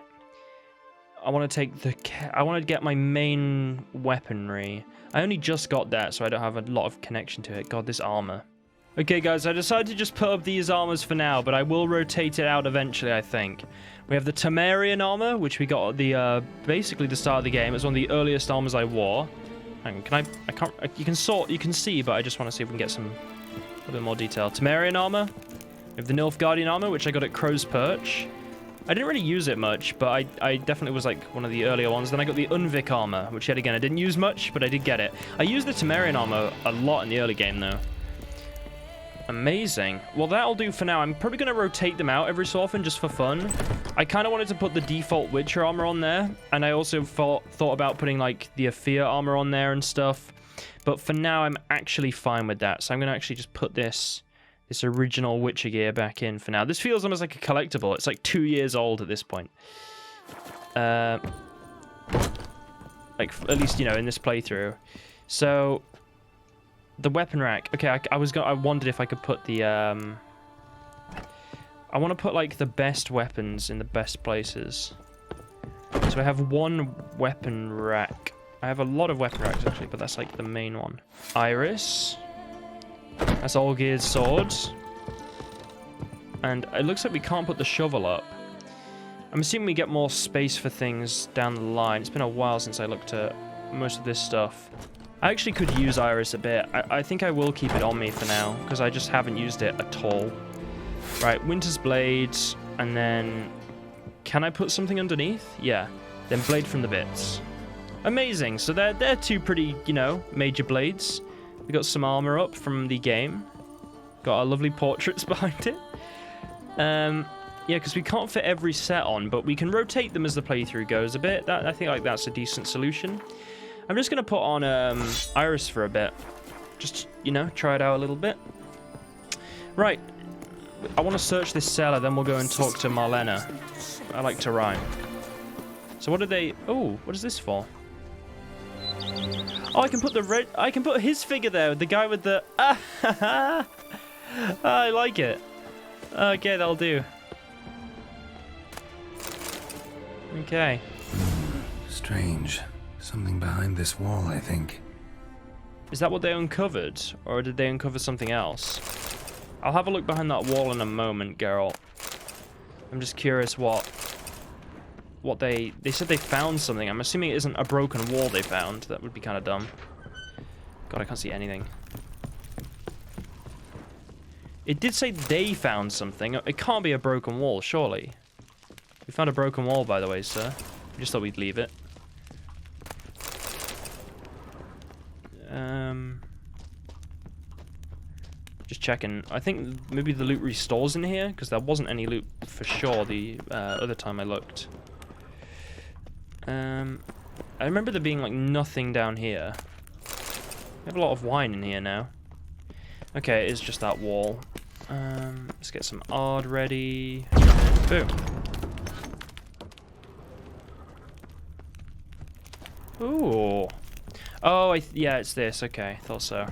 I want to get my main weaponry. I only just got that, so I don't have a lot of connection to it. God, this armor. Okay, guys, I decided to just put up these armors for now, but I will rotate it out eventually, I think. We have the Temerian Armor, which we got at the, basically the start of the game. It's one of the earliest armors I wore. Hang on, I can't, you can see, but I just want to see if we can get a little bit more detail. Temerian Armor. We have the Nilfgaardian Armor, which I got at Crow's Perch. I didn't really use it much, but I definitely was like one of the earlier ones. Then I got the Unvik Armor, which yet again I didn't use much, but I did get it. I used the Temerian Armor a lot in the early game though. Amazing. Well, that'll do for now. I'm probably going to rotate them out every so often just for fun. I kind of wanted to put the default Witcher armor on there, and I also thought about putting like the Athia armor on there and stuff. But for now, I'm actually fine with that. So I'm going to actually just put this original Witcher gear back in for now. This feels almost like a collectible. It's like 2 years old at this point. Like, at least, you know, in this playthrough. So, the weapon rack. Okay, I wondered if I could put the, I want to put, like, the best weapons in the best places. So I have one weapon rack. I have a lot of weapon racks, actually, but that's, like, the main one. Iris. That's Olgierd's swords. And it looks like we can't put the shovel up. I'm assuming we get more space for things down the line. It's been a while since I looked at most of this stuff. I actually could use Iris a bit. I think I will keep it on me for now, because I just haven't used it at all. Right, Winter's Blades, and then... Can I put something underneath? Yeah. Then Blade from the Bits. Amazing. So they're two pretty, you know, major blades. We got some armor up from the game. Got our lovely portraits behind it. Yeah, because we can't fit every set on, but we can rotate them as the playthrough goes a bit. I think like that's a decent solution. I'm just gonna put on Iris for a bit. Just, you know, try it out a little bit. Right. I want to search this cellar, then we'll go and talk to Marlena. I like to rhyme. So what did they... Oh, what is this for? Oh, I can put the red... I can put his figure there, the guy with the... I like it. Okay, that'll do. Okay. Strange. Something behind this wall, I think. Is that what they uncovered? Or did they uncover something else? I'll have a look behind that wall in a moment, Geralt. I'm just curious what they said they found something. I'm assuming it isn't a broken wall they found. That would be kind of dumb. God, I can't see anything. It did say they found something. It can't be a broken wall, surely. We found a broken wall, by the way, sir. We just thought we'd leave it. Just checking. I think maybe the loot restores in here, because there wasn't any loot for sure the other time I looked. I remember there being like nothing down here. We have a lot of wine in here now. Okay, it is just that wall. Let's get some ard ready. Boom. Ooh. Oh, yeah, it's this. Okay, thought so.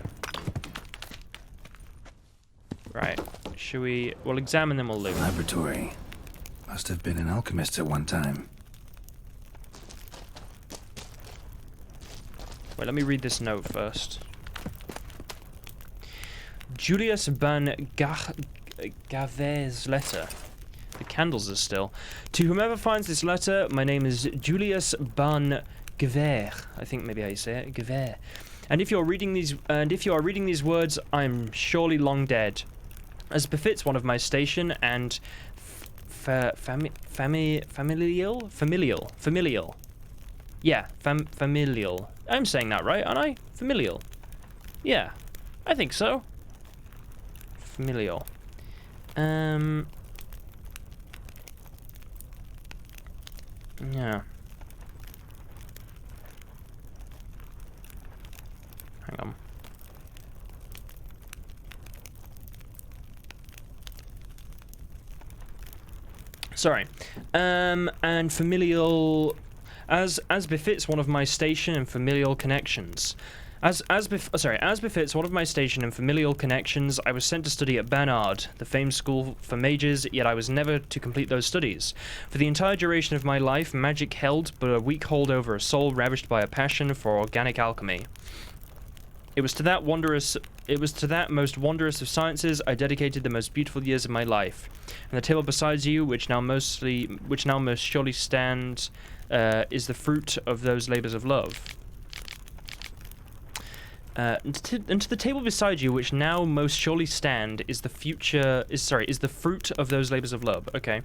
Right. Should we... We'll examine them, we'll loot. Laboratory. Must have been an alchemist at one time. Wait, let me read this note first. Julius van Gave's letter. The candles are still. To whomever finds this letter, my name is Julius Ban Gever. I think maybe how you say it, Gever. And if you are reading these words, I'm surely long dead. As befits one of my station and familial. Yeah, familial. I'm saying that right, aren't I? Familial. Yeah, I think so. Familial. Yeah. Hang on. Sorry. And familial, as befits one of my station and familial connections. As befits one of my station and familial connections, I was sent to study at Barnard, the famed school for mages, yet I was never to complete those studies. For the entire duration of my life, magic held but a weak hold over a soul ravished by a passion for organic alchemy. It was to that most wondrous of sciences I dedicated the most beautiful years of my life. And the table beside you, which now most surely stands, is the fruit of those labors of love. And to the table beside you, which now most surely stand, is the fruit of those labors of love. Okay.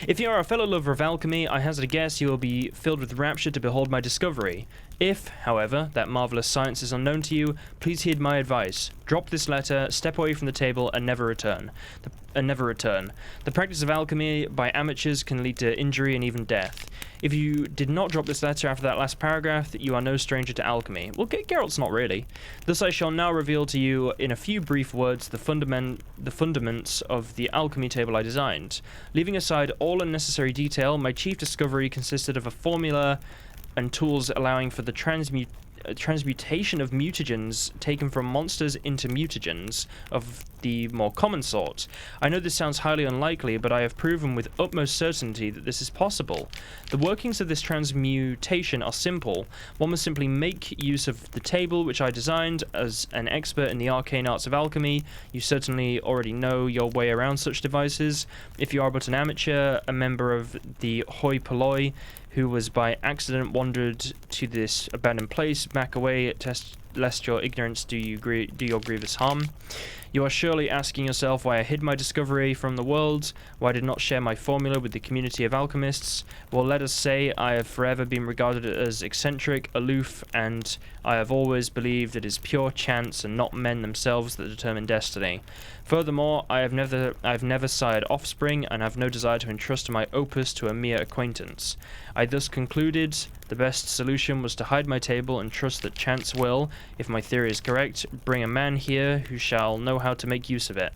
If you are a fellow lover of alchemy, I hazard a guess you will be filled with rapture to behold my discovery. If, however, that marvelous science is unknown to you, please heed my advice. Drop this letter, step away from the table, and never return. The practice of alchemy by amateurs can lead to injury and even death. If you did not drop this letter after that last paragraph, you are no stranger to alchemy. Well, Geralt's not really. Thus I shall now reveal to you in a few brief words the fundaments of the alchemy table I designed. Leaving aside all unnecessary detail, my chief discovery consisted of a formula and tools allowing for the transmutation of mutagens taken from monsters into mutagens of the more common sort. I know this sounds highly unlikely, but I have proven with utmost certainty that this is possible. The workings of this transmutation are simple. One must simply make use of the table which I designed. As an expert in the arcane arts of alchemy, you certainly already know your way around such devices. If you are but an amateur, a member of the hoi polloi, who was by accident wandered to this abandoned place, back away, lest your ignorance do your grievous harm. You are surely asking yourself why I hid my discovery from the world, why I did not share my formula with the community of alchemists. Well, let us say I have forever been regarded as eccentric, aloof, and I have always believed it is pure chance and not men themselves that determine destiny. Furthermore, I have never sired offspring, and have no desire to entrust my opus to a mere acquaintance. I thus concluded the best solution was to hide my table and trust that chance will, if my theory is correct, bring a man here who shall know how to make use of it,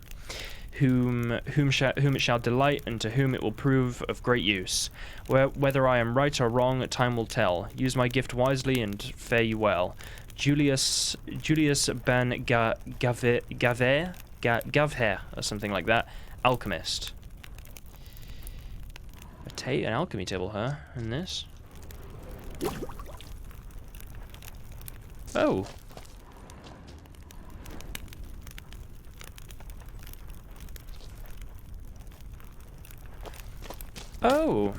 whom it shall delight, and to whom it will prove of great use. Whether I am right or wrong, time will tell. Use my gift wisely, and fare you well. Julius Ben Gavher, or something like that. Alchemist. An alchemy table, huh? In this. Oh. Oh.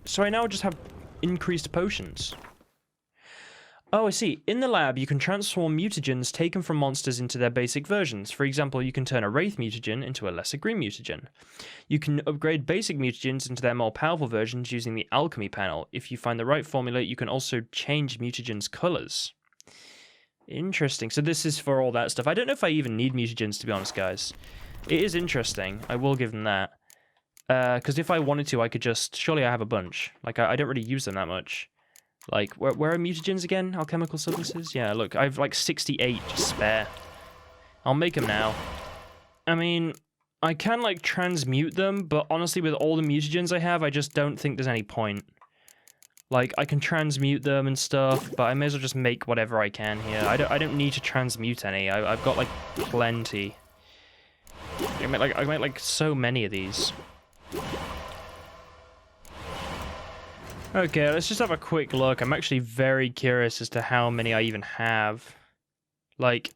So I now just have increased potions. Oh, I see. In the lab, you can transform mutagens taken from monsters into their basic versions. For example, you can turn a Wraith mutagen into a lesser green mutagen. You can upgrade basic mutagens into their more powerful versions using the alchemy panel. If you find the right formula, you can also change mutagens' colors. Interesting. So this is for all that stuff. I don't know if I even need mutagens, to be honest, guys. It is interesting. I will give them that. Because if I wanted to, I could just... Surely I have a bunch. Like, I don't really use them that much. Like, where are mutagens again? Alchemical substances? Yeah, look, I have like 68 just spare. I'll make them now. I mean, I can like transmute them, but honestly with all the mutagens I have, I just don't think there's any point. Like, I can transmute them and stuff, but I may as well just make whatever I can here. I don't need to transmute any. I've got like plenty. I make like so many of these. Okay, let's just have a quick look. I'm actually very curious as to how many I even have. Like,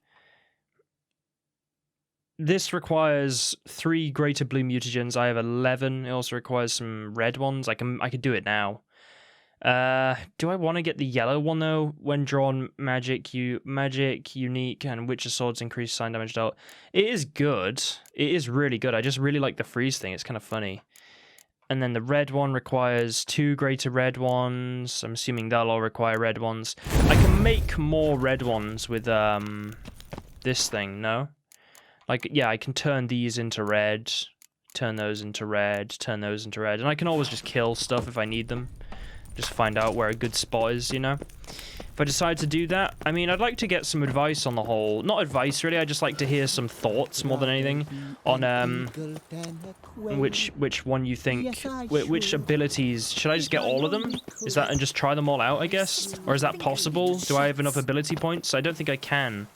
this requires 3 greater blue mutagens. I have 11. It also requires some red ones. I could do it now. Do I want to get the yellow one though? When drawn, magic, unique, and Witcher swords increase sign damage dealt. It is good. It is really good. I just really like the freeze thing. It's kind of funny. And then the red one requires 2 greater red ones. I'm assuming they'll all require red ones. I can make more red ones with this thing. No, like yeah, I can turn these into red, turn those into red, turn those into red, and I can always just kill stuff if I need them. Just find out where a good spot is, you know? If I decide to do that, I mean, I'd like to get some advice on the whole... Not advice, really, I'd just like to hear some thoughts more than anything on, which one you think... Which abilities... Should I just get all of them? Is that... And just try them all out, I guess? Or is that possible? Do I have enough ability points? I don't think I can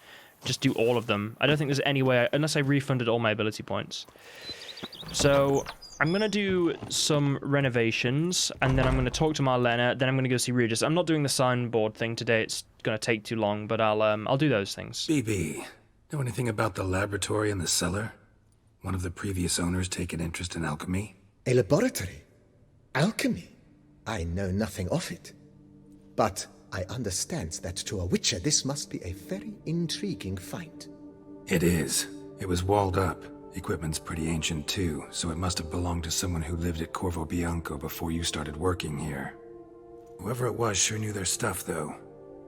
just do all of them. I don't think there's any way... Unless I refunded all my ability points. So... I'm going to do some renovations, and then I'm going to talk to Marlena, then I'm going to go see Regis. I'm not doing the signboard thing today, it's going to take too long, but I'll do those things. BB, know anything about the laboratory in the cellar? One of the previous owners take an interest in alchemy? A laboratory? Alchemy? I know nothing of it. But I understand that to a witcher this must be a very intriguing find. It is. It was walled up. Equipment's pretty ancient too, so it must have belonged to someone who lived at Corvo Bianco before you started working here. Whoever it was sure knew their stuff though.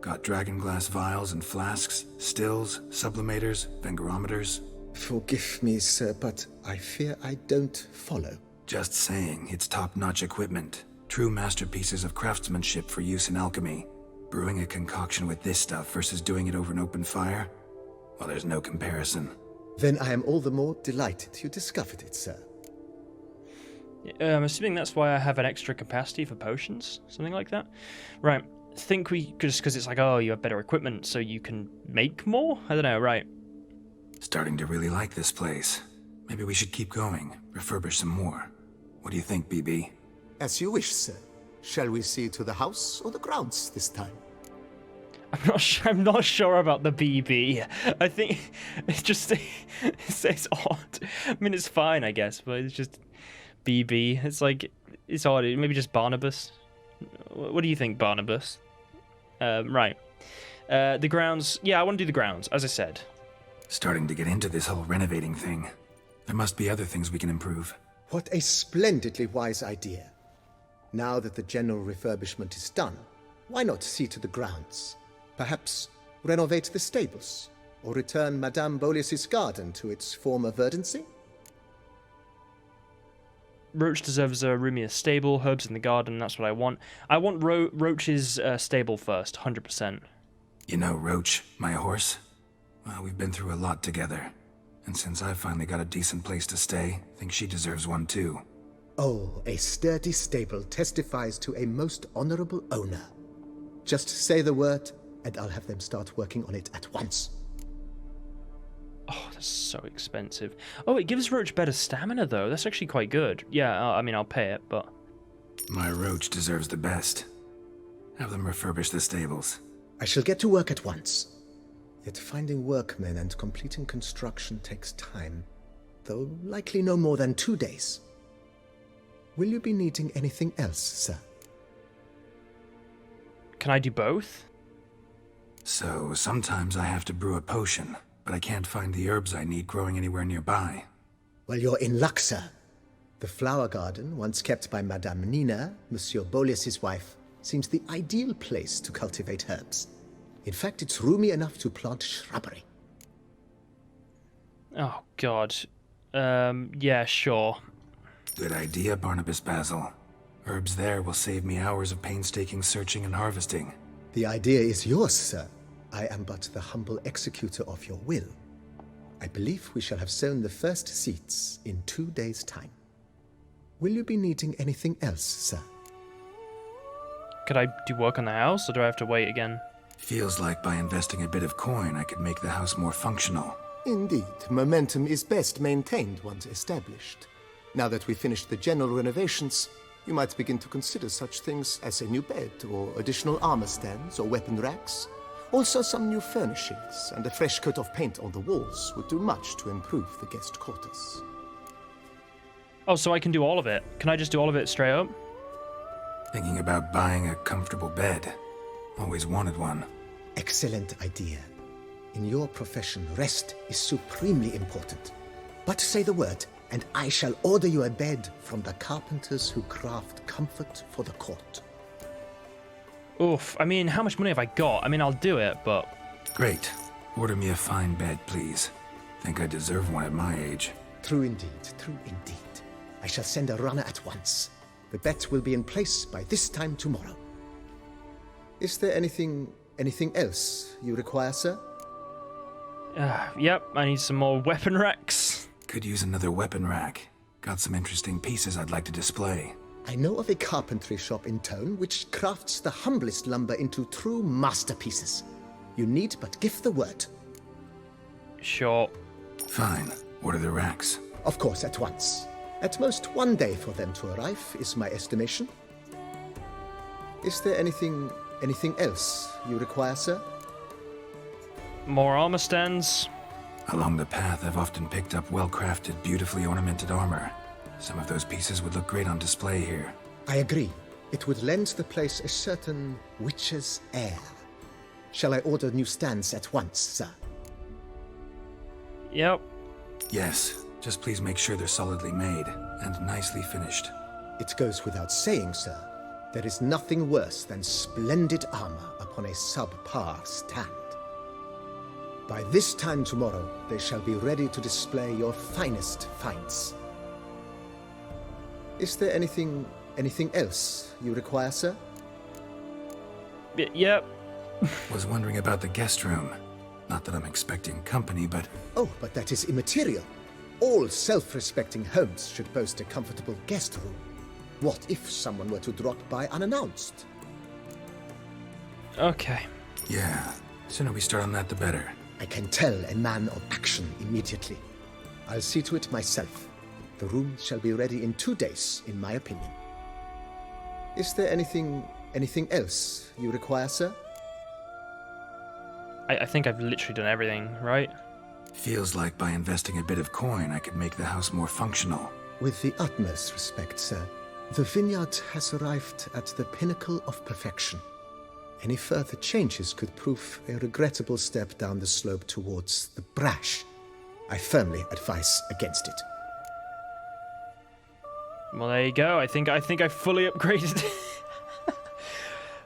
Got dragonglass vials and flasks, stills, sublimators, vengerometers. Forgive me, sir, but I fear I don't follow. Just saying, it's top-notch equipment. True masterpieces of craftsmanship for use in alchemy. Brewing a concoction with this stuff versus doing it over an open fire? Well, there's no comparison. Then I am all the more delighted you discovered it, sir. I'm assuming that's why I have an extra capacity for potions? Something like that? Right. Think we... Just because it's like, oh, you have better equipment, so you can make more? I don't know, right. Starting to really like this place. Maybe we should keep going, refurbish some more. What do you think, BB? As you wish, sir. Shall we see to the house or the grounds this time? I'm not sure about the BB. I think it's just it's odd. I mean, it's fine, I guess, but it's just BB. It's like it's odd. Maybe just Barnabas. What do you think, Barnabas? Right. The grounds. Yeah, I want to do the grounds, as I said. Starting to get into this whole renovating thing. There must be other things we can improve. What a splendidly wise idea. Now that the general refurbishment is done, why not see to the grounds? Perhaps renovate the stables, or return Madame Bolis's garden to its former verdancy? Roach deserves a roomier stable, herbs in the garden, that's what I want. I want Roach's stable first, 100%. You know Roach, my horse? Well, we've been through a lot together. And since I finally got a decent place to stay, I think she deserves one too. Oh, a sturdy stable testifies to a most honorable owner. Just say the word, and I'll have them start working on it at once. Oh, that's so expensive. Oh, it gives Roach better stamina, though. That's actually quite good. Yeah, I mean, I'll pay it, but... My Roach deserves the best. Have them refurbish the stables. I shall get to work at once. Yet finding workmen and completing construction takes time, though likely no more than 2 days. Will you be needing anything else, sir? Can I do both? So, sometimes I have to brew a potion, but I can't find the herbs I need growing anywhere nearby. Well, you're in luck, sir. The flower garden, once kept by Madame Nina, Monsieur Bolis's wife, seems the ideal place to cultivate herbs. In fact, it's roomy enough to plant shrubbery. Oh, God. Yeah, sure. Good idea, Barnabas Basil. Herbs there will save me hours of painstaking searching and harvesting. The idea is yours, sir. I am but the humble executor of your will. I believe we shall have sown the first seeds in 2 days' time. Will you be needing anything else, sir? Could I do work on the house, or do I have to wait again? Feels like by investing a bit of coin, I could make the house more functional. Indeed, momentum is best maintained once established. Now that we've finished the general renovations, you might begin to consider such things as a new bed, or additional armor stands, or weapon racks, Also, some new furnishings and a fresh coat of paint on the walls would do much to improve the guest quarters. Oh, so I can do all of it. Can I just do all of it straight up? Thinking about buying a comfortable bed. Always wanted one. Excellent idea. In your profession, rest is supremely important. But say the word, and I shall order you a bed from the carpenters who craft comfort for the court. Oof, I mean, how much money have I got? I mean, I'll do it, but... Great. Order me a fine bed, please. Think I deserve one at my age. True indeed, true indeed. I shall send a runner at once. The bet will be in place by this time tomorrow. Is there anything else you require, sir? Yep, I need some more weapon racks. Could use another weapon rack. Got some interesting pieces I'd like to display. I know of a carpentry shop in town which crafts the humblest lumber into true masterpieces. You need but give the word. Sure. Fine. Order the racks. Of course, at once. At most 1 day for them to arrive, is my estimation. Is there anything else you require, sir? More armor stands. Along the path, I've often picked up well-crafted, beautifully ornamented armor. Some of those pieces would look great on display here. I agree. It would lend the place a certain witch's air. Shall I order new stands at once, sir? Yep. Yes. Just please make sure they're solidly made and nicely finished. It goes without saying, sir. There is nothing worse than splendid armor upon a subpar stand. By this time tomorrow, they shall be ready to display your finest finds. Is there anything else you require, sir? Yep. Was wondering about the guest room. Not that I'm expecting company, but... Oh, but that is immaterial. All self-respecting homes should boast a comfortable guest room. What if someone were to drop by unannounced? Okay. Yeah, sooner we start on that, the better. I can tell a man of action immediately. I'll see to it myself. The room shall be ready in 2 days, in my opinion. Is there anything else you require, sir? I think I've literally done everything, right? Feels like by investing a bit of coin, I could make the house more functional. With the utmost respect, sir, the vineyard has arrived at the pinnacle of perfection. Any further changes could prove a regrettable step down the slope towards the brash. I firmly advise against it. Well, there you go. I think I fully upgraded.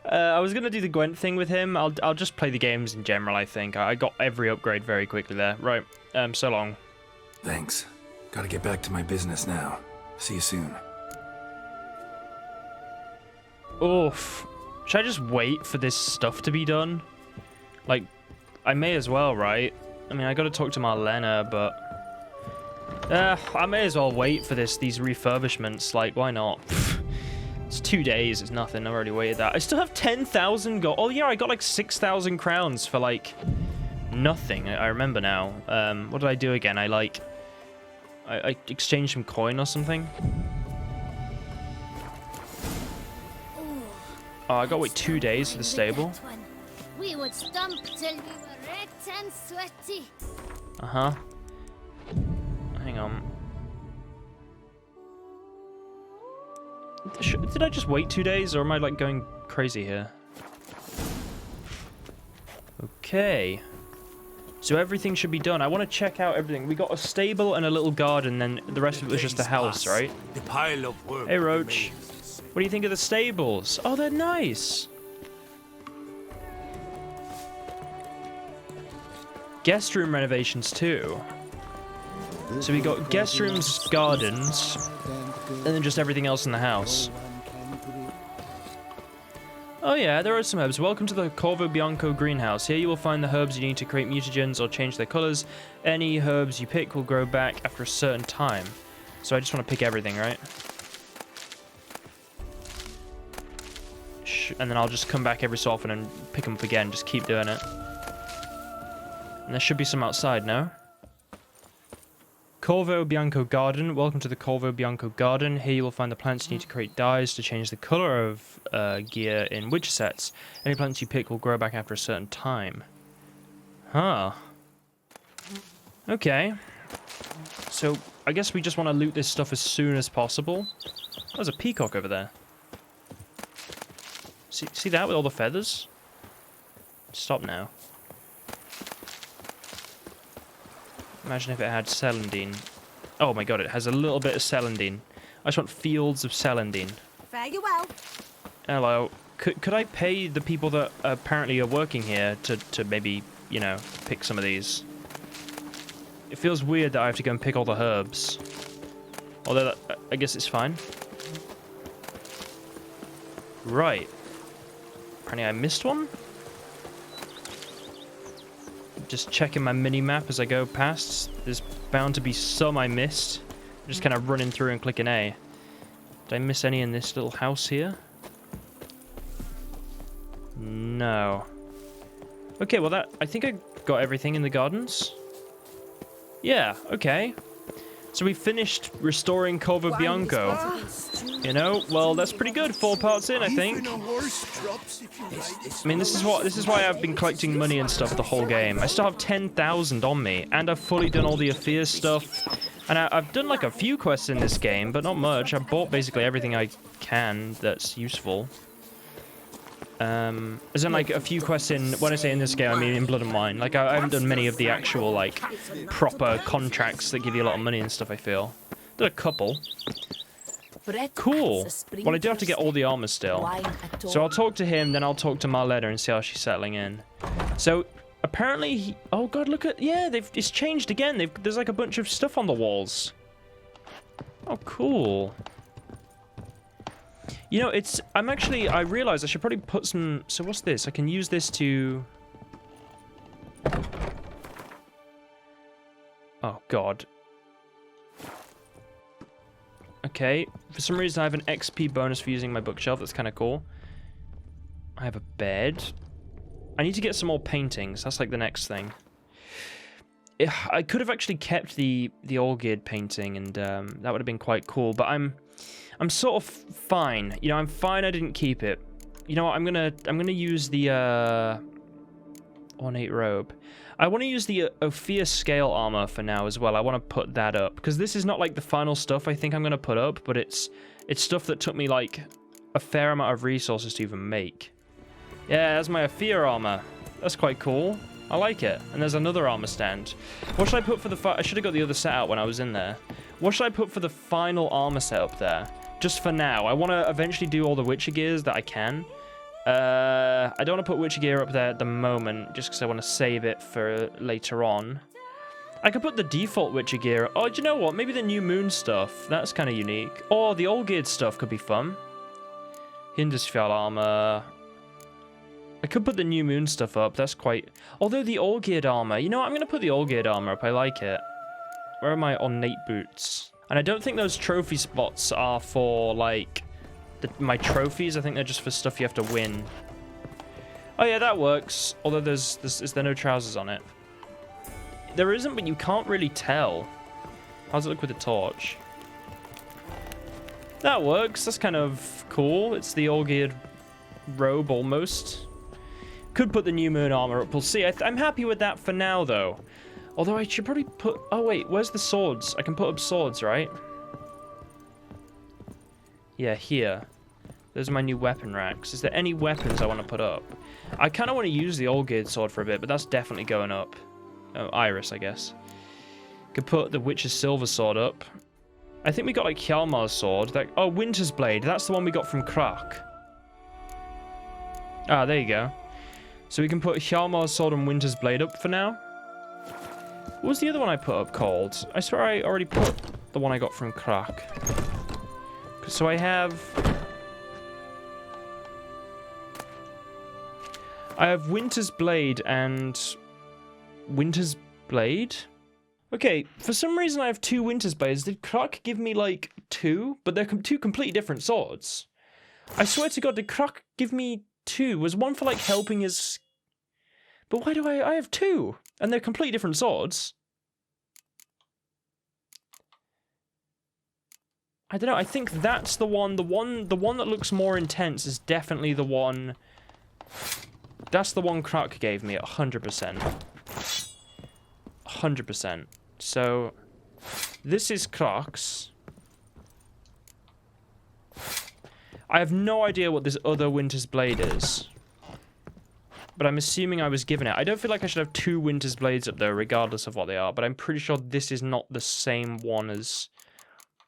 I was gonna do the Gwent thing with him. I'll just play the games in general. I think I got every upgrade very quickly there. Right. So long. Thanks. Gotta get back to my business now. See you soon. Oof. Should I just wait for this stuff to be done? Like, I may as well, right? I mean, I gotta talk to Marlena, but... I may as well wait for these refurbishments. Like, why not? It's 2 days, it's nothing. I've already waited that. I still have 10,000 gold. Oh, yeah, I got like 6,000 crowns for like nothing. I remember now. What did I do again? I exchanged some coin or something. Oh, I gotta wait 2 days for the stable. We would stomp till we were wrecked and sweaty. Uh-huh. Hang on. Did I just wait 2 days, or am I like going crazy here? Okay. So everything should be done. I want to check out everything. We got a stable and a little garden, then the rest of it was just a house, right? The pile of work. Hey, Roach. What do you think of the stables? Oh, they're nice. Guest room renovations too. So we got guest rooms, gardens, and then just everything else in the house. Oh yeah, there are some herbs. Welcome to the Corvo Bianco greenhouse. Here you will find the herbs you need to create mutagens or change their colors. Any herbs you pick will grow back after a certain time. So I just want to pick everything, right? And then I'll just come back every so often and pick them up again. Just keep doing it. And there should be some outside, no? Corvo Bianco Garden. Welcome to the Corvo Bianco Garden. Here you will find the plants you need to create dyes to change the color of gear in Witcher sets. Any plants you pick will grow back after a certain time. Huh. Okay. So, I guess we just want to loot this stuff as soon as possible. There's a peacock over there. See that with all the feathers? Stop now. Imagine if it had celandine. Oh my god, it has a little bit of celandine. I just want fields of celandine. Fare you well. Hello. Could I pay the people that apparently are working here to maybe, you know, pick some of these? It feels weird that I have to go and pick all the herbs. Although, I guess it's fine. Right. Apparently I missed one? Just checking my mini-map as I go past. There's bound to be some I missed. I'm just kind of running through and clicking A. Did I miss any in this little house here? No. Okay, well I think I got everything in the gardens. Yeah, okay. So we finished restoring Corvo Bianco. You know, well, that's pretty good. 4 parts in, I think. I mean, this is why I've been collecting money and stuff the whole game. I still have 10,000 on me, and I've fully done all the Aphir stuff. And I've done like a few quests in this game, but not much. I've bought basically everything I can that's useful. As in, like, a few quests in, when I say in this game, I mean in Blood and Wine. Like, I haven't done many of the actual, like, proper contracts that give you a lot of money and stuff, I feel. Did a couple. Cool. Well, I do have to get all the armor still. So I'll talk to him, then I'll talk to Marletta and see how she's settling in. So, apparently, oh god, look at, yeah, it's changed again. There's, like, a bunch of stuff on the walls. Oh, cool. You know, I realized I should probably put some, so what's this? I can use this to... Oh, God. Okay, for some reason I have an XP bonus for using my bookshelf, that's kind of cool. I have a bed. I need to get some more paintings, that's like the next thing. I could have actually kept the Olgierd painting, and that would have been quite cool, but I'm sort of fine. You know, I'm fine I didn't keep it. You know what, I'm gonna use the ornate robe. I want to use the Ophir scale armor for now as well. I want to put that up because this is not like the final stuff I think I'm gonna put up, but it's stuff that took me like a fair amount of resources to even make. Yeah, that's my Ophir armor. That's quite cool. I like it. And there's another armor stand. What should I put for the I should have got the other set out when I was in there. What should I put for the final armor set up there? Just for now. I want to eventually do all the Witcher gears that I can. I don't want to put Witcher gear up there at the moment, just because I want to save it for later on. I could put the default Witcher gear. Oh, do you know what? Maybe the New Moon stuff. That's kind of unique. Or the Olgierd stuff could be fun. Hindisfjall armor. I could put the New Moon stuff up. That's quite... Although the Olgierd armor... You know what? I'm going to put the Olgierd armor up. I like it. Where are my ornate boots? And I don't think those trophy spots are for, like... my trophies. I think they're just for stuff you have to win. Oh yeah, that works. Although is there no trousers on it? There isn't, but you can't really tell. How's it look with the torch? That works. That's kind of cool. It's the Olgierd robe almost. Could put the New Moon armor up. We'll see. I'm happy with that for now, though. Although I should probably put... Oh wait, where's the swords? I can put up swords, right? Yeah, here. Those are my new weapon racks. Is there any weapons I want to put up? I kind of want to use the Olgierd sword for a bit, but that's definitely going up. Oh, Iris, I guess. Could put the Witcher's silver sword up. I think we got like Hjalmar's sword. Oh, Winter's blade. That's the one we got from Krak. Ah, there you go. So we can put Hjalmar's sword and Winter's blade up for now. What was the other one I put up called? I swear I already put the one I got from Krak. So I have Winter's Blade and Winter's Blade? Okay, for some reason I have 2 Winter's Blades. Did Krak give me like 2? But they're 2 completely different swords. I swear to God, did Krak give me 2? Was one for like helping his... But why do I have 2? And they're completely different swords. I don't know. I think that's the one. The one that looks more intense is definitely the one. That's the one Kruk gave me at 100%. 100%. So this is Kruk's. I have no idea what this other Winter's Blade is, but I'm assuming I was given it. I don't feel like I should have 2 Winter's Blades up there, regardless of what they are, but I'm pretty sure this is not the same one as...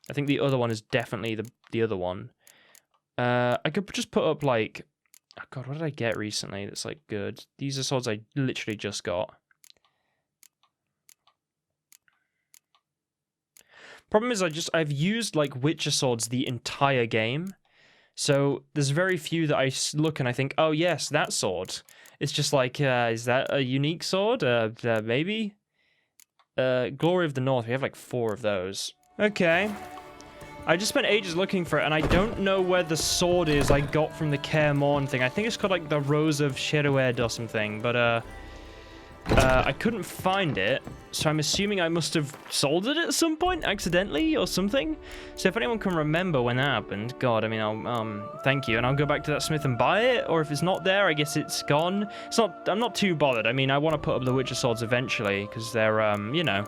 I think the other one is definitely the other one. I could just put up, like... Oh god, what did I get recently that's, like, good? These are swords I literally just got. Problem is, I've used, like, Witcher swords the entire game. So there's very few that I look and I think, oh yes, that sword. It's just like, is that a unique sword? Maybe? Glory of the North, we have like 4 of those. Okay. I just spent ages looking for it, and I don't know where the sword is I got from the Kaer Morn thing. I think it's called like the Rose of Sherued or something, but I couldn't find it, so I'm assuming I must have sold it at some point accidentally or something. So if anyone can remember when that happened, God, I mean, I'll thank you, and I'll go back to that smith and buy it. Or if it's not there, I guess it's gone. It's not. I'm not too bothered. I mean, I want to put up the Witcher swords eventually because they're you know,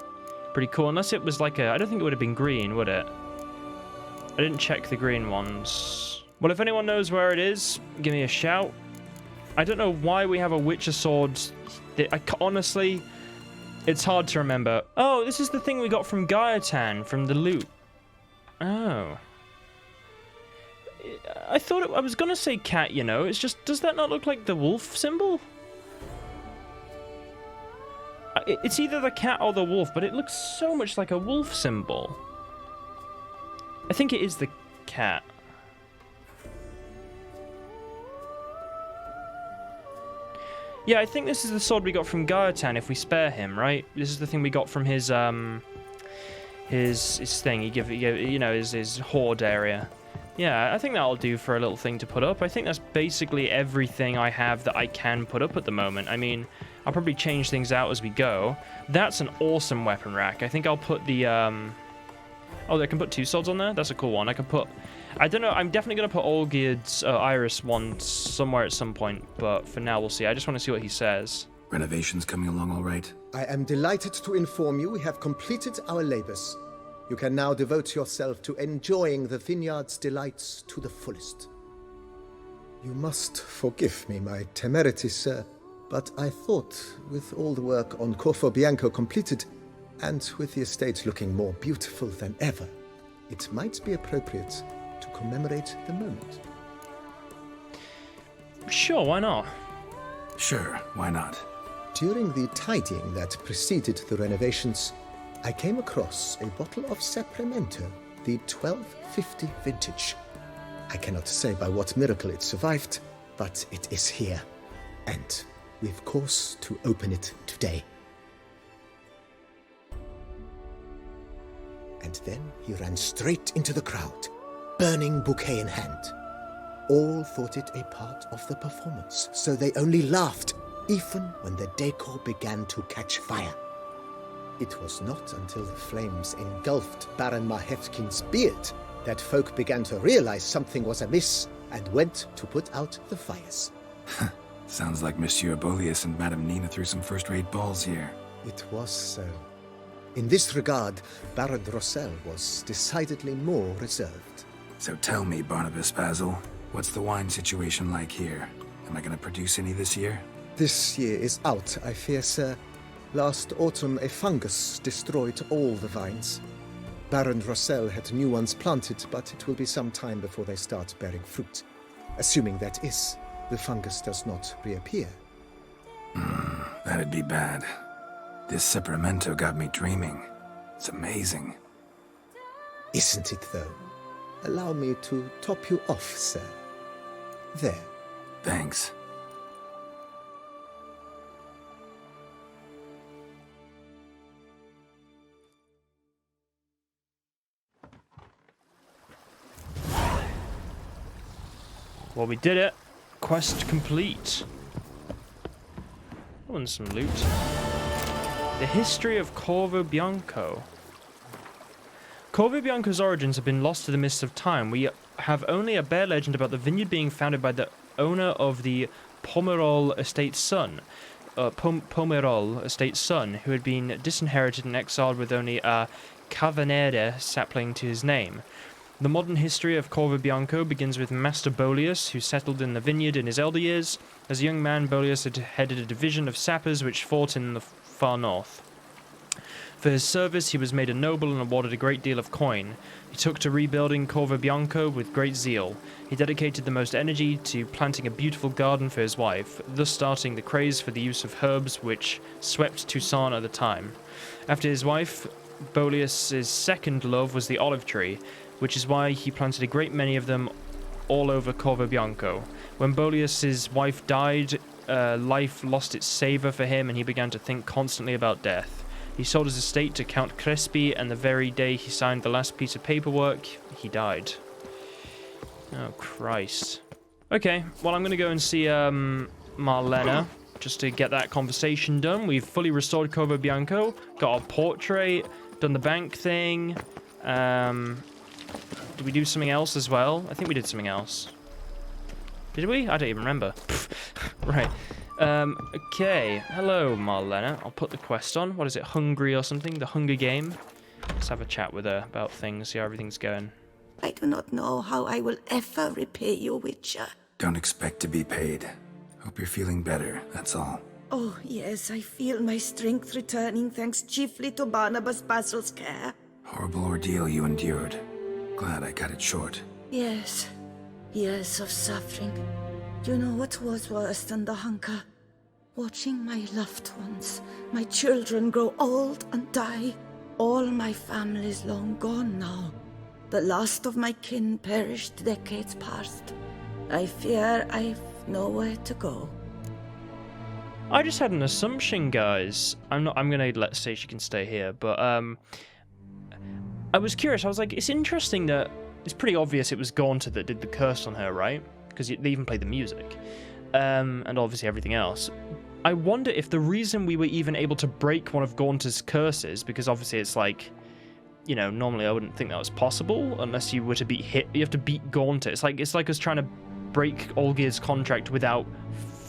pretty cool. Unless it was like a, I don't think it would have been green, would it? I didn't check the green ones. Well, if anyone knows where it is, give me a shout. I don't know why we have a Witcher sword. Honestly, it's hard to remember. Oh, this is the thing we got from Gaetan, from the loot. Oh. I thought I was gonna say cat, you know. It's just, does that not look like the wolf symbol? It's either the cat or the wolf, but it looks so much like a wolf symbol. I think it is the cat. Yeah, I think this is the sword we got from Gaetan if we spare him, right? This is the thing we got from his thing. He gave you know, his hoard area. Yeah, I think that'll do for a little thing to put up. I think that's basically everything I have that I can put up at the moment. I mean, I'll probably change things out as we go. That's an awesome weapon rack. I think I'll put the oh, I can put 2 swords on there? That's a cool one. I can put... I don't know. I'm definitely going to put Olgierd's Iris one somewhere at some point, but for now we'll see. I just want to see what he says. Renovations coming along all right? I am delighted to inform you we have completed our labors. You can now devote yourself to enjoying the vineyard's delights to the fullest. You must forgive me my temerity, sir, but I thought with all the work on Corfo Bianco completed, and with the estate looking more beautiful than ever, it might be appropriate to commemorate the moment. Sure, why not? Sure, why not? During the tidying that preceded the renovations, I came across a bottle of Sapramento, the 1250 vintage. I cannot say by what miracle it survived, but it is here, and we've course to open it today. And then he ran straight into the crowd, burning bouquet in hand. All thought it a part of the performance, so they only laughed, even when the decor began to catch fire. It was not until the flames engulfed Baron Mahefkin's beard that folk began to realize something was amiss and went to put out the fires. Sounds like Monsieur Bolius and Madame Nina threw some first-rate balls here. It was so. In this regard, Baron Rossel was decidedly more reserved. So tell me, Barnabas Basil, what's the wine situation like here? Am I going to produce any this year? This year is out, I fear, sir. Last autumn, a fungus destroyed all the vines. Baron Rossel had new ones planted, but it will be some time before they start bearing fruit. Assuming that is, the fungus does not reappear. That'd be bad. This Sapramento got me dreaming. It's amazing. Isn't it, though? Allow me to top you off, sir. There. Thanks. Well, we did it. Quest complete. Oh, and some loot. The history of Corvo Bianco. Corvo Bianco's origins have been lost to the mists of time. We have only a bare legend about the vineyard being founded by the owner of the Pomerol estate's son, Pomerol estate's son, who had been disinherited and exiled with only a Cavanere sapling to his name. The modern history of Corvo Bianco begins with Master Boleus, who settled in the vineyard in his elder years. As a young man, Boleus had headed a division of sappers which fought in the far north. For his service, he was made a noble and awarded a great deal of coin. He took to rebuilding Corvo Bianco with great zeal. He dedicated the most energy to planting a beautiful garden for his wife, thus starting the craze for the use of herbs which swept Toussaint at the time. After his wife, Boleus's second love was the olive tree, which is why he planted a great many of them all over Corvo Bianco. When Boleus's wife died, life lost its savour for him, and he began to think constantly about death. He sold his estate to Count Crespi, and the very day he signed the last piece of paperwork, he died. Oh, Christ. Okay, well, I'm going to go and see Marlena, just to get that conversation done. We've fully restored Corvo Bianco, got our portrait, done the bank thing. Did we do something else as well? I think we did something else. Did we? I don't even remember. Right. Okay. Hello, Marlena. I'll put the quest on. What is it? Hungry or something? The Hunger Game? Let's have a chat with her about things, see how everything's going. I do not know how I will ever repay you, Witcher. Don't expect to be paid. Hope you're feeling better, that's all. Oh, yes, I feel my strength returning thanks chiefly to Barnabas Basil's care. Horrible ordeal you endured. Glad I cut it short. Yes. Years of suffering. Do you know what was worse than the hunger? Watching my loved ones, my children grow old and die. All my family's long gone now. The last of my kin perished decades past. I fear I've nowhere to go. I just had an assumption, guys. I'm gonna let's say she can stay here, but I was curious. I was like, it's interesting that it's pretty obvious it was Gaunter that did the curse on her, right? Because they even played the music, and obviously everything else. I wonder if the reason we were even able to break one of Gaunter's curses, because obviously it's like, you know, normally I wouldn't think that was possible unless you were to beat you have to beat Gaunter. It's like us trying to break Olgir's contract without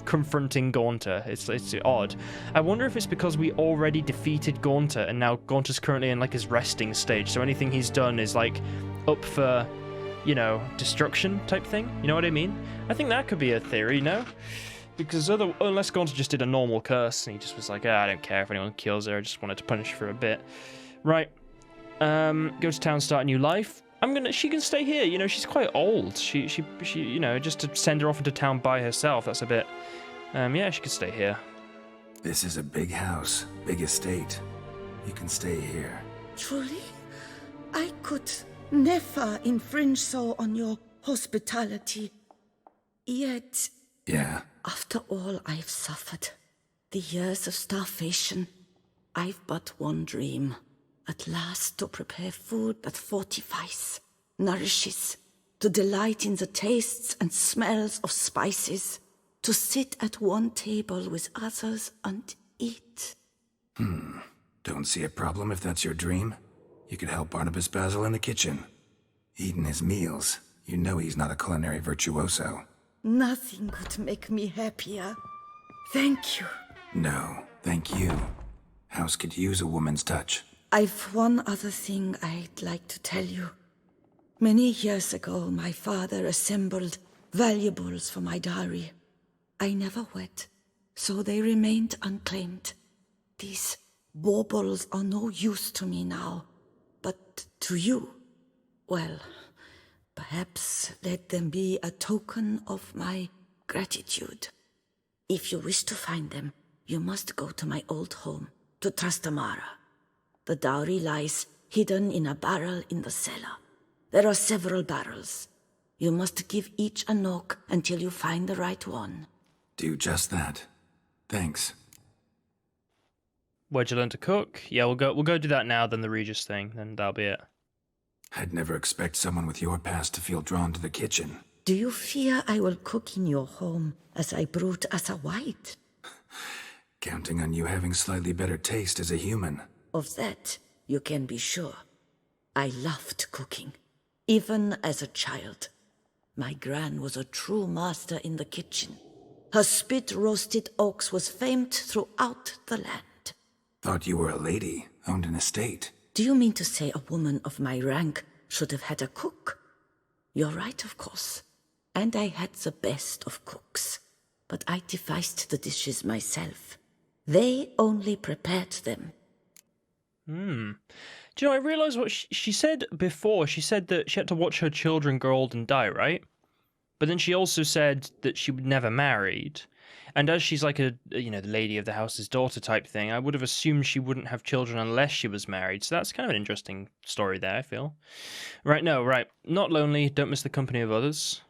confronting Gaunter. It's odd. I wonder if it's because we already defeated Gaunter and now Gaunter's currently in like his resting stage, so anything he's done is like up for, you know, destruction type thing. You know what I mean? I think that could be a theory, no? Because unless Gaunter just did a normal curse and he just was like, I don't care if anyone kills her, I just wanted to punish her for a bit. Right. Go to town, start a new life. She can stay here, you know, she's quite old. She you know, just to send her off into town by herself, that's a bit, yeah, she could stay here. This is a big house, big estate. You can stay here. Truly? I could never infringe so on your hospitality. Yet... Yeah? After all I've suffered, the years of starvation, I've but one dream. At last to prepare food that fortifies, nourishes, to delight in the tastes and smells of spices, to sit at one table with others and eat. Don't see a problem if that's your dream. You could help Barnabas Basil in the kitchen. Eating his meals. You know he's not a culinary virtuoso. Nothing could make me happier. Thank you. No, thank you. House could use a woman's touch. I've one other thing I'd like to tell you. Many years ago, my father assembled valuables for my dowry. I never wed, so they remained unclaimed. These baubles are no use to me now, but to you, well, perhaps let them be a token of my gratitude. If you wish to find them, you must go to my old home, to Trastamara. The dowry lies hidden in a barrel in the cellar. There are several barrels. You must give each a knock until you find the right one. Do just that. Thanks. Where'd you learn to cook? Yeah, we'll go do that now, then the Regis thing, then that'll be it. I'd never expect someone with your past to feel drawn to the kitchen. Do you fear I will cook in your home as I brewed as a white? Counting on you having slightly better taste as a human. Of that, you can be sure. I loved cooking, even as a child. My gran was a true master in the kitchen. Her spit-roasted oaks was famed throughout the land. Thought you were a lady, owned an estate. Do you mean to say a woman of my rank should have had a cook? You're right, of course. And I had the best of cooks. But I devised the dishes myself. They only prepared them. Do you know, I realised what she said before. She said that she had to watch her children grow old and die, right? But then she also said that she would never married. And as she's like the lady of the house's daughter type thing, I would have assumed she wouldn't have children unless she was married. So that's kind of an interesting story there, I feel. Right, not lonely, don't miss the company of others.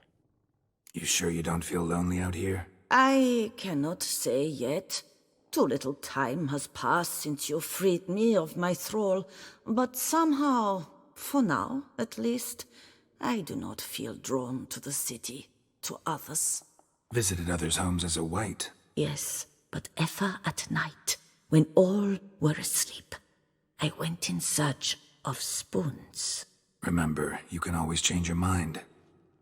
You sure you don't feel lonely out here? I cannot say yet. Too little time has passed since you freed me of my thrall, but somehow, for now at least, I do not feel drawn to the city, to others. Visited others' homes as a white? Yes, but ever at night, when all were asleep, I went in search of spoons. Remember, you can always change your mind.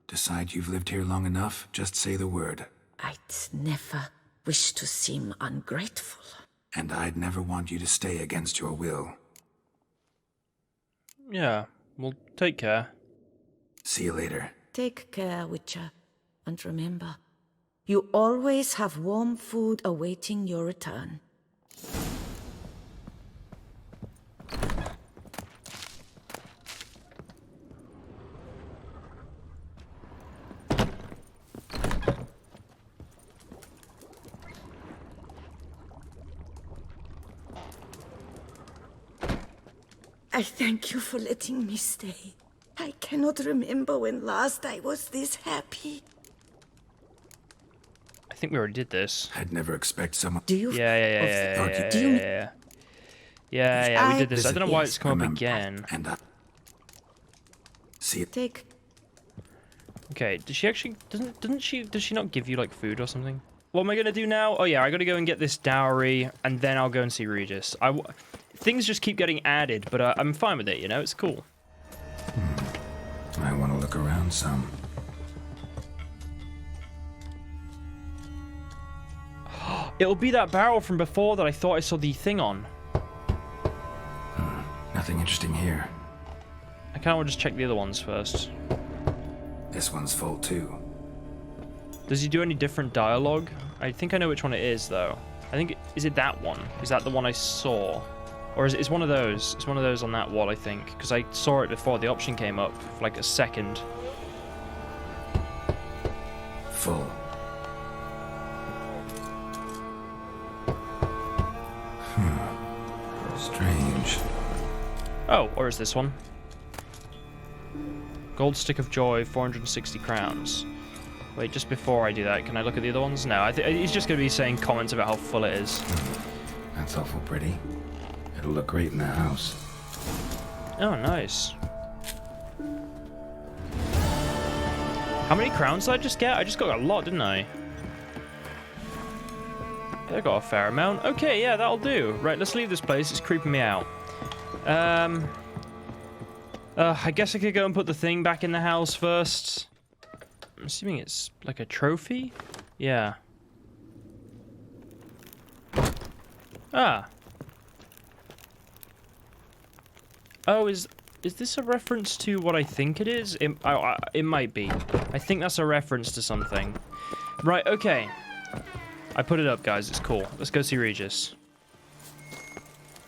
Decide you've lived here long enough, just say the word. I'd never wish to seem ungrateful. And I'd never want you to stay against your will. Yeah, well, take care. See you later. Take care, Witcher. And remember, you always have warm food awaiting your return. I thank you for letting me stay. I cannot remember when last I was this happy. I think we already did this. I'd never expect someone... Do you... Yeah, we did this. I don't know why it's come up again. See it. Take. Okay, does she actually... Does she not give you, like, food or something? What am I gonna do now? Oh yeah, I gotta go and get this dowry, and then I'll go and see Regis. Things just keep getting added, but I'm fine with it, you know? It's cool. I want to look around some. It'll be that barrel from before that I thought I saw the thing on. Nothing interesting here. I kind of want to just check the other ones first. This one's full too. Does he do any different dialogue? I think I know which one it is, though. I think... Is it that one? Is that the one I saw? Or is it... It's one of those. It's one of those on that wall, I think. Because I saw it before the option came up for like a second. Full. Strange. Oh, or is this one? Gold Stick of Joy, 460 crowns. Wait, just before I do that, can I look at the other ones? No, he's just going to be saying comments about how full it is. That's awful pretty. It'll look great in the house. Oh, nice. How many crowns did I just get? I just got a lot, didn't I? I got a fair amount. Okay, yeah, that'll do. Right, let's leave this place. It's creeping me out. I guess I could go and put the thing back in the house first. I'm assuming it's like a trophy? Yeah. Ah. Oh, is this a reference to what I think it is? It might be. I think that's a reference to something. Right, okay. I put it up, guys. It's cool. Let's go see Regis.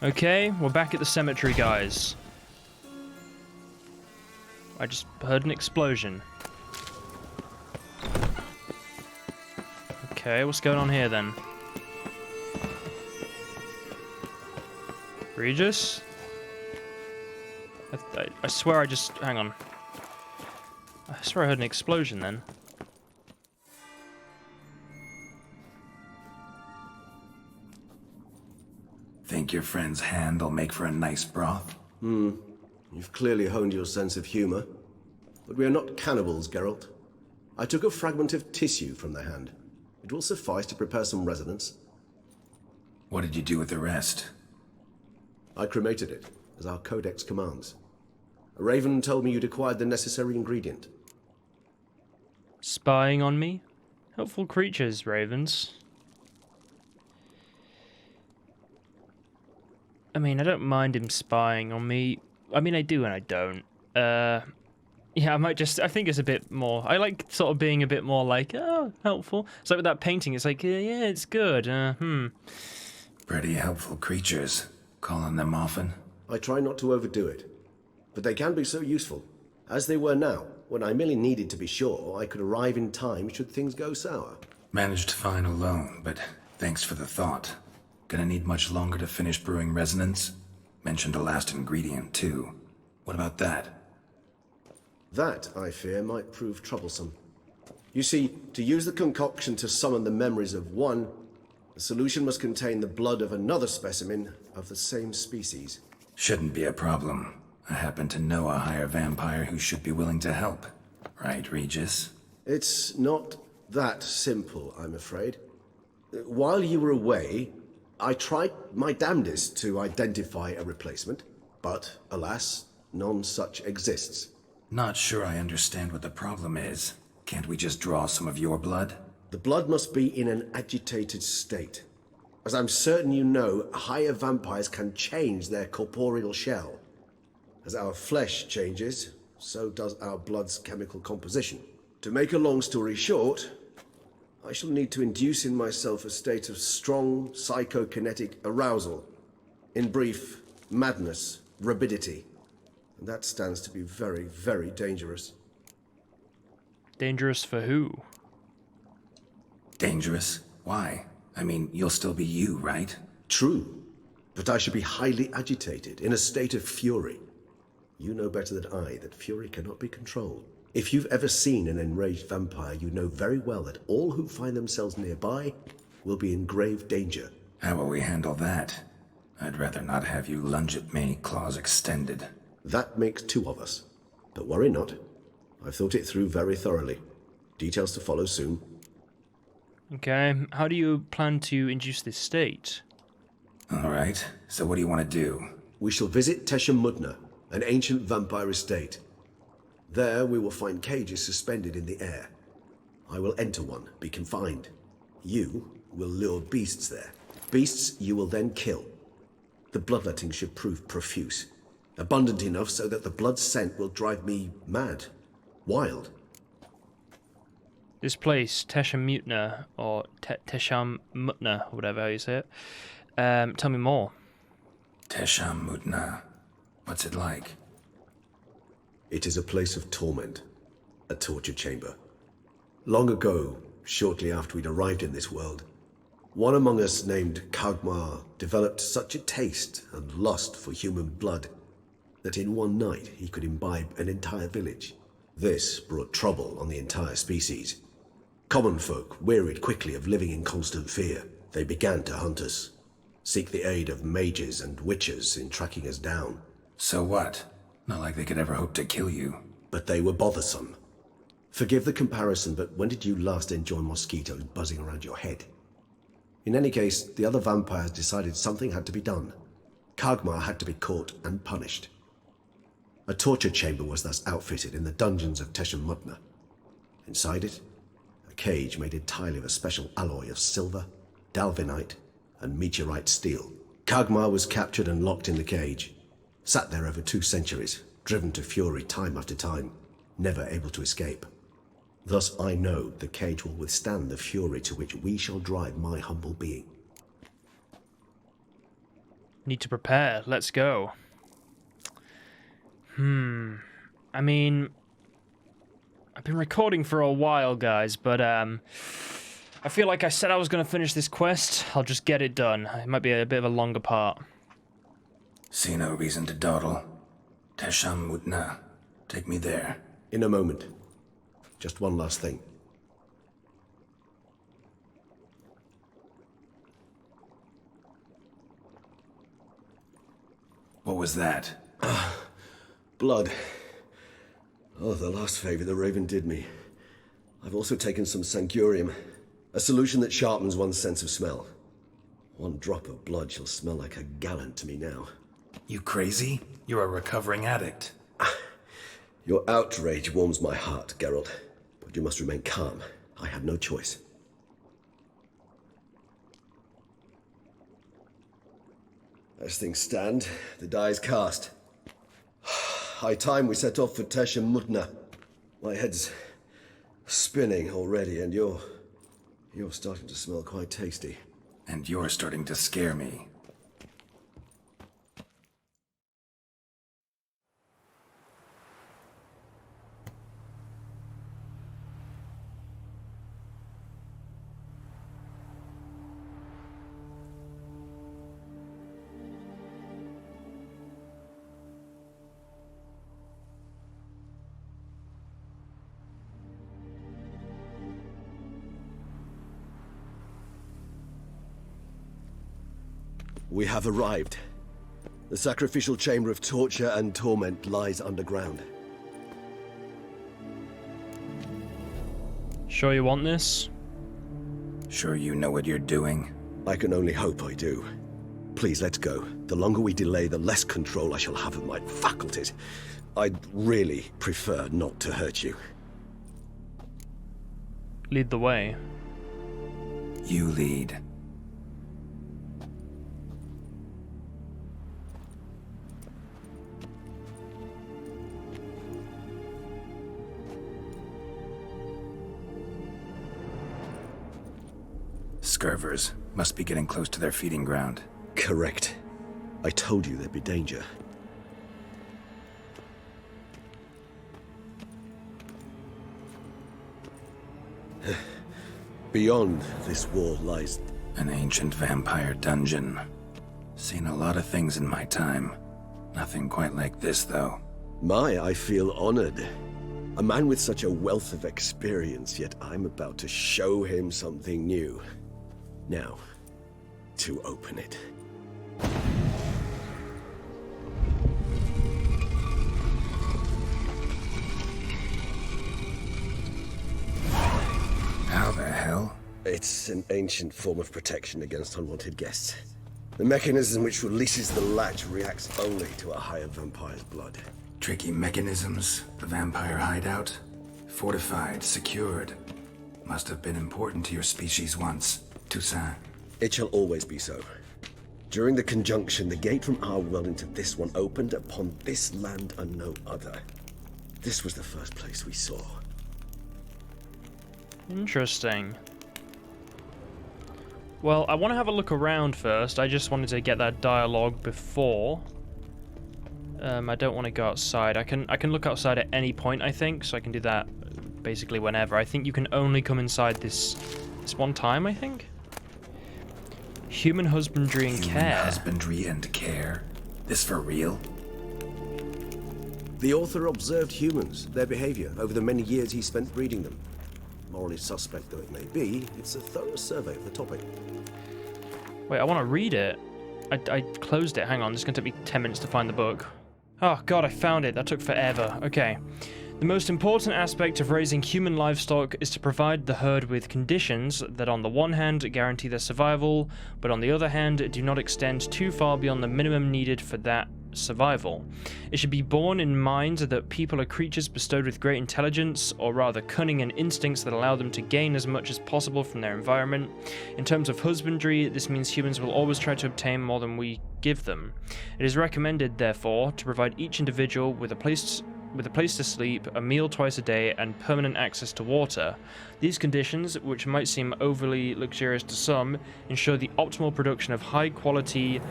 Okay, we're back at the cemetery, guys. I just heard an explosion. Okay, what's going on here, then? Regis? I swear I just... Hang on. I swear I heard an explosion, then. Think your friend's hand will make for a nice broth? You've clearly honed your sense of humor. But we are not cannibals, Geralt. I took a fragment of tissue from the hand. It will suffice to prepare some resonance. What did you do with the rest? I cremated it, as our codex commands. A raven told me you'd acquired the necessary ingredient. Spying on me? Helpful creatures, ravens. I mean, I don't mind him spying on me. I mean, I do and I don't. Yeah, I think it's a bit more, I like sort of being a bit more like, oh, helpful. It's like with that painting, it's like, yeah, it's good, Pretty helpful creatures. Calling them often? I try not to overdo it, but they can be so useful. As they were now, when I merely needed to be sure I could arrive in time should things go sour. Managed fine alone, but thanks for the thought. Gonna need much longer to finish brewing resonance? Mentioned a last ingredient, too. What about that? That, I fear, might prove troublesome. You see, to use the concoction to summon the memories of one, the solution must contain the blood of another specimen of the same species. Shouldn't be a problem. I happen to know a higher vampire who should be willing to help. Right, Regis? It's not that simple, I'm afraid. While you were away, I tried my damnedest to identify a replacement, but, alas, none such exists. Not sure I understand what the problem is. Can't we just draw some of your blood? The blood must be in an agitated state. As I'm certain you know, higher vampires can change their corporeal shell. As our flesh changes, so does our blood's chemical composition. To make a long story short, I shall need to induce in myself a state of strong psychokinetic arousal. In brief, madness, rabidity. And that stands to be very, very dangerous. Dangerous for who? Dangerous? Why? I mean, you'll still be you, right? True. But I should be highly agitated, in a state of fury. You know better than I that fury cannot be controlled. If you've ever seen an enraged vampire, you know very well that all who find themselves nearby will be in grave danger. How will we handle that? I'd rather not have you lunge at me, claws extended. That makes two of us. But worry not. I've thought it through very thoroughly. Details to follow soon. Okay, how do you plan to induce this state? Alright, so what do you want to do? We shall visit Tesha Mudna, an ancient vampire estate. There we will find cages suspended in the air. I will enter one, be confined. You will lure beasts there. Beasts you will then kill. The bloodletting should prove profuse. Abundant enough so that the blood scent will drive me mad. Wild. This place, Teshamutna, or Teshamutna, whatever you say it. Tell me more. Teshamutna. What's it like? It is a place of torment. A torture chamber. Long ago, shortly after we'd arrived in this world, one among us named Kagmar developed such a taste and lust for human blood that in one night he could imbibe an entire village. This brought trouble on the entire species. Common folk wearied quickly of living in constant fear. They began to hunt us, seek the aid of mages and witches in tracking us down. So what? Not like they could ever hope to kill you. But they were bothersome. Forgive the comparison, but when did you last enjoy mosquitoes buzzing around your head? In any case, the other vampires decided something had to be done. Kagmar had to be caught and punished. A torture chamber was thus outfitted in the dungeons of Teshamutna. Inside it, a cage made entirely of a special alloy of silver, dalvinite, and meteorite steel. Kagmar was captured and locked in the cage. Sat there over 2 centuries, driven to fury time after time, never able to escape. Thus I know the cage will withstand the fury to which we shall drive my humble being. Need to prepare. Let's go. I mean, I've been recording for a while, guys, but I feel like I said I was going to finish this quest. I'll just get it done. It might be a bit of a longer part. See no reason to dawdle. Teshamutna. Take me there. In a moment. Just one last thing. What was that? Blood. Oh, the last favor the Raven did me. I've also taken some Sancurium, a solution that sharpens one's sense of smell. One drop of blood shall smell like a gallon to me now. You crazy? You're a recovering addict. Your outrage warms my heart, Geralt, but you must remain calm. I have no choice. As things stand, the die is cast. High time we set off for Tesh and Mutna. My head's spinning already, and you're starting to smell quite tasty. And you're starting to scare me. We have arrived. The sacrificial chamber of torture and torment lies underground. Sure you want this? Sure you know what you're doing? I can only hope I do. Please, let's go. The longer we delay, the less control I shall have of my faculties. I'd really prefer not to hurt you. Lead the way. You lead. Scurvers must be getting close to their feeding ground. Correct. I told you there'd be danger. Beyond this wall lies an ancient vampire dungeon. Seen a lot of things in my time. Nothing quite like this, though. I feel honored. A man with such a wealth of experience, yet I'm about to show him something new. Now, to open it. How the hell? It's an ancient form of protection against unwanted guests. The mechanism which releases the latch reacts only to a higher vampire's blood. Tricky mechanisms, the vampire hideout. Fortified, secured. Must have been important to your species once. Toussaint. It shall always be so. During the conjunction, the gate from our world into this one opened upon this land and no other. This was the first place we saw. Interesting. Well, I want to have a look around first. I just wanted to get that dialogue before. I don't want to go outside. I can look outside at any point, I think, so I can do that basically whenever. I think you can only come inside this one time, I think. Human husbandry and care. Human husbandry and care? This for real? The author observed humans, their behavior, over the many years he spent breeding them. Morally suspect though it may be, it's a thorough survey of the topic. Wait, I want to read it. I closed it. Hang on, it's going to take me 10 minutes to find the book. Oh god, I found it. That took forever. Okay. The most important aspect of raising human livestock is to provide the herd with conditions that on the one hand guarantee their survival, but on the other hand do not extend too far beyond the minimum needed for that survival. It should be borne in mind that people are creatures bestowed with great intelligence, or rather cunning and instincts that allow them to gain as much as possible from their environment. In terms of husbandry, this means humans will always try to obtain more than we give them. It is recommended, therefore, to provide each individual with a place to sleep, a meal twice a day, and permanent access to water. These conditions, which might seem overly luxurious to some, ensure the optimal production of high-quality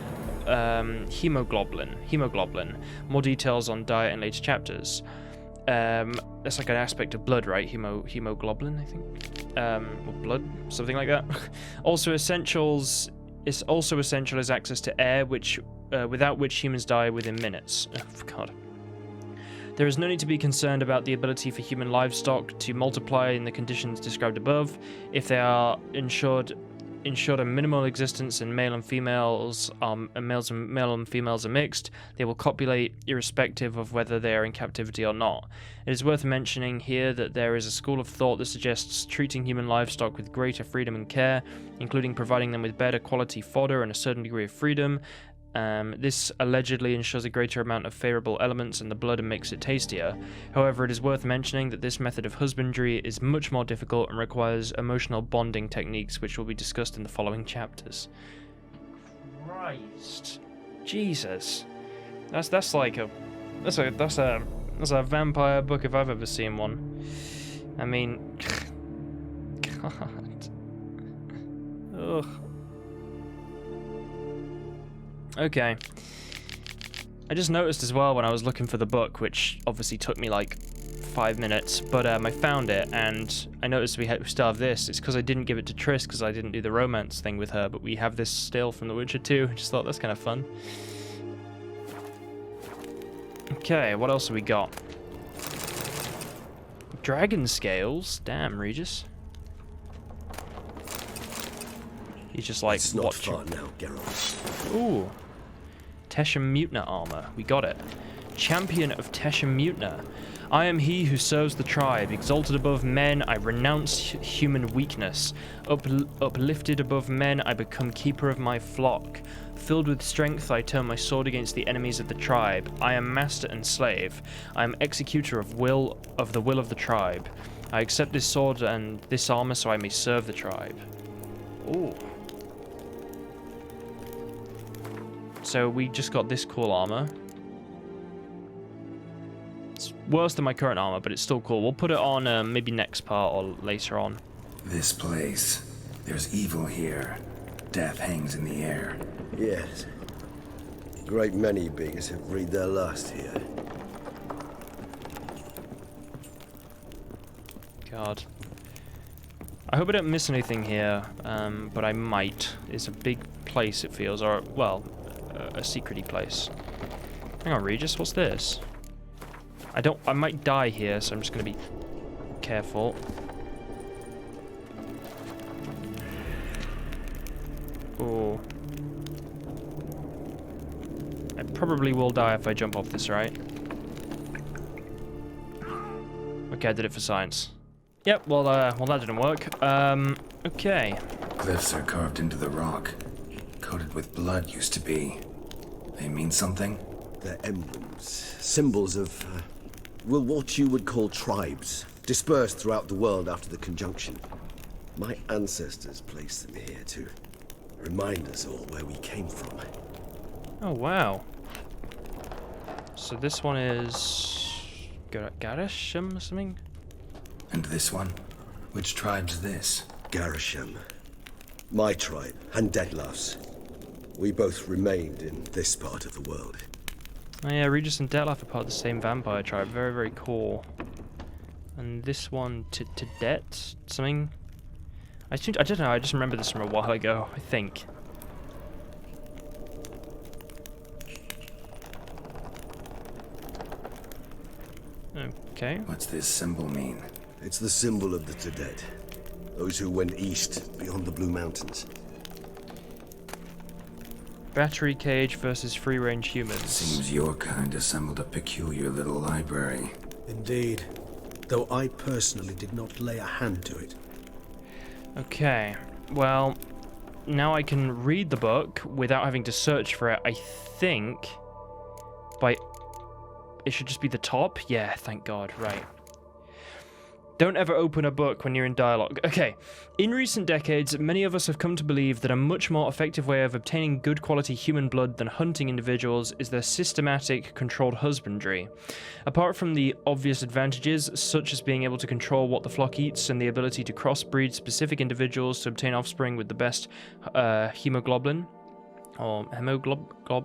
hemoglobin. More details on diet in later chapters. That's like an aspect of blood, right? Hemoglobin, I think. Or blood, something like that. Also essential is access to air, which without which humans die within minutes. Oh, God. There is no need to be concerned about the ability for human livestock to multiply in the conditions described above. If they are ensured a minimal existence and male and females are mixed, they will copulate irrespective of whether they are in captivity or not. It is worth mentioning here that there is a school of thought that suggests treating human livestock with greater freedom and care, including providing them with better quality fodder and a certain degree of freedom, This allegedly ensures a greater amount of favourable elements in the blood and makes it tastier. However, it is worth mentioning that this method of husbandry is much more difficult and requires emotional bonding techniques, which will be discussed in the following chapters. Christ, Jesus, that's a vampire book if I've ever seen one. I mean, God. Ugh. Okay. I just noticed as well when I was looking for the book, which obviously took me like 5 minutes, but I found it, and I noticed we still have this. It's because I didn't give it to Triss because I didn't do the romance thing with her, but we have this still from The Witcher 2. I just thought that's kind of fun. Okay, what else have we got? Dragon scales? Damn, Regis. He's just like, it's not watching. far now, Geralt. Ooh. Temerian Armor. We got it. Champion of Temerian. I am he who serves the tribe. Exalted above men, I renounce human weakness. Uplifted above men, I become keeper of my flock. Filled with strength, I turn my sword against the enemies of the tribe. I am master and slave. I am executor of the will of the tribe. I accept this sword and this armor so I may serve the tribe. Ooh. So we just got this cool armor. It's worse than my current armor, but it's still cool. We'll put it on maybe next part or later on. This place. There's evil here. Death hangs in the air. Yes. A great many beings have breathed their last here. God. I hope I don't miss anything here, but I might. It's a big place, it feels, or, well, a secrety place. Hang on, Regis, what's this? I might die here, so I'm just gonna be careful. Oh. I probably will die if I jump off this, right? Okay, I did it for science. Yep, well that didn't work. Okay. Glyphs are carved into the rock. Coated with blood used to be. They mean something? They're emblems, symbols of, well, what you would call tribes, dispersed throughout the world after the conjunction. My ancestors placed them here to remind us all where we came from. Oh, wow. So this one is... Garisham or something? And this one? Which tribe's this? Garisham. My tribe, and Detlef's. We both remained in this part of the world. Oh yeah, Regis and Detlef are part of the same vampire tribe. Very, very cool. And this one, Det? Something? I don't know, I just remember this from a while ago, I think. Okay. What's this symbol mean? It's the symbol of the Tedet. Those who went east, beyond the Blue Mountains. Battery cage versus free-range humans. Seems your kind assembled a peculiar little library. Indeed. Though I personally did not lay a hand to it. Okay, well, now I can read the book without having to search for it, I think. It should just be the top? Yeah, thank God, right. Don't ever open a book when you're in dialogue. Okay. In recent decades, many of us have come to believe that a much more effective way of obtaining good quality human blood than hunting individuals is their systematic, controlled husbandry. Apart from the obvious advantages, such as being able to control what the flock eats and the ability to crossbreed specific individuals to obtain offspring with the best hemoglobin, or hemoglobin. God,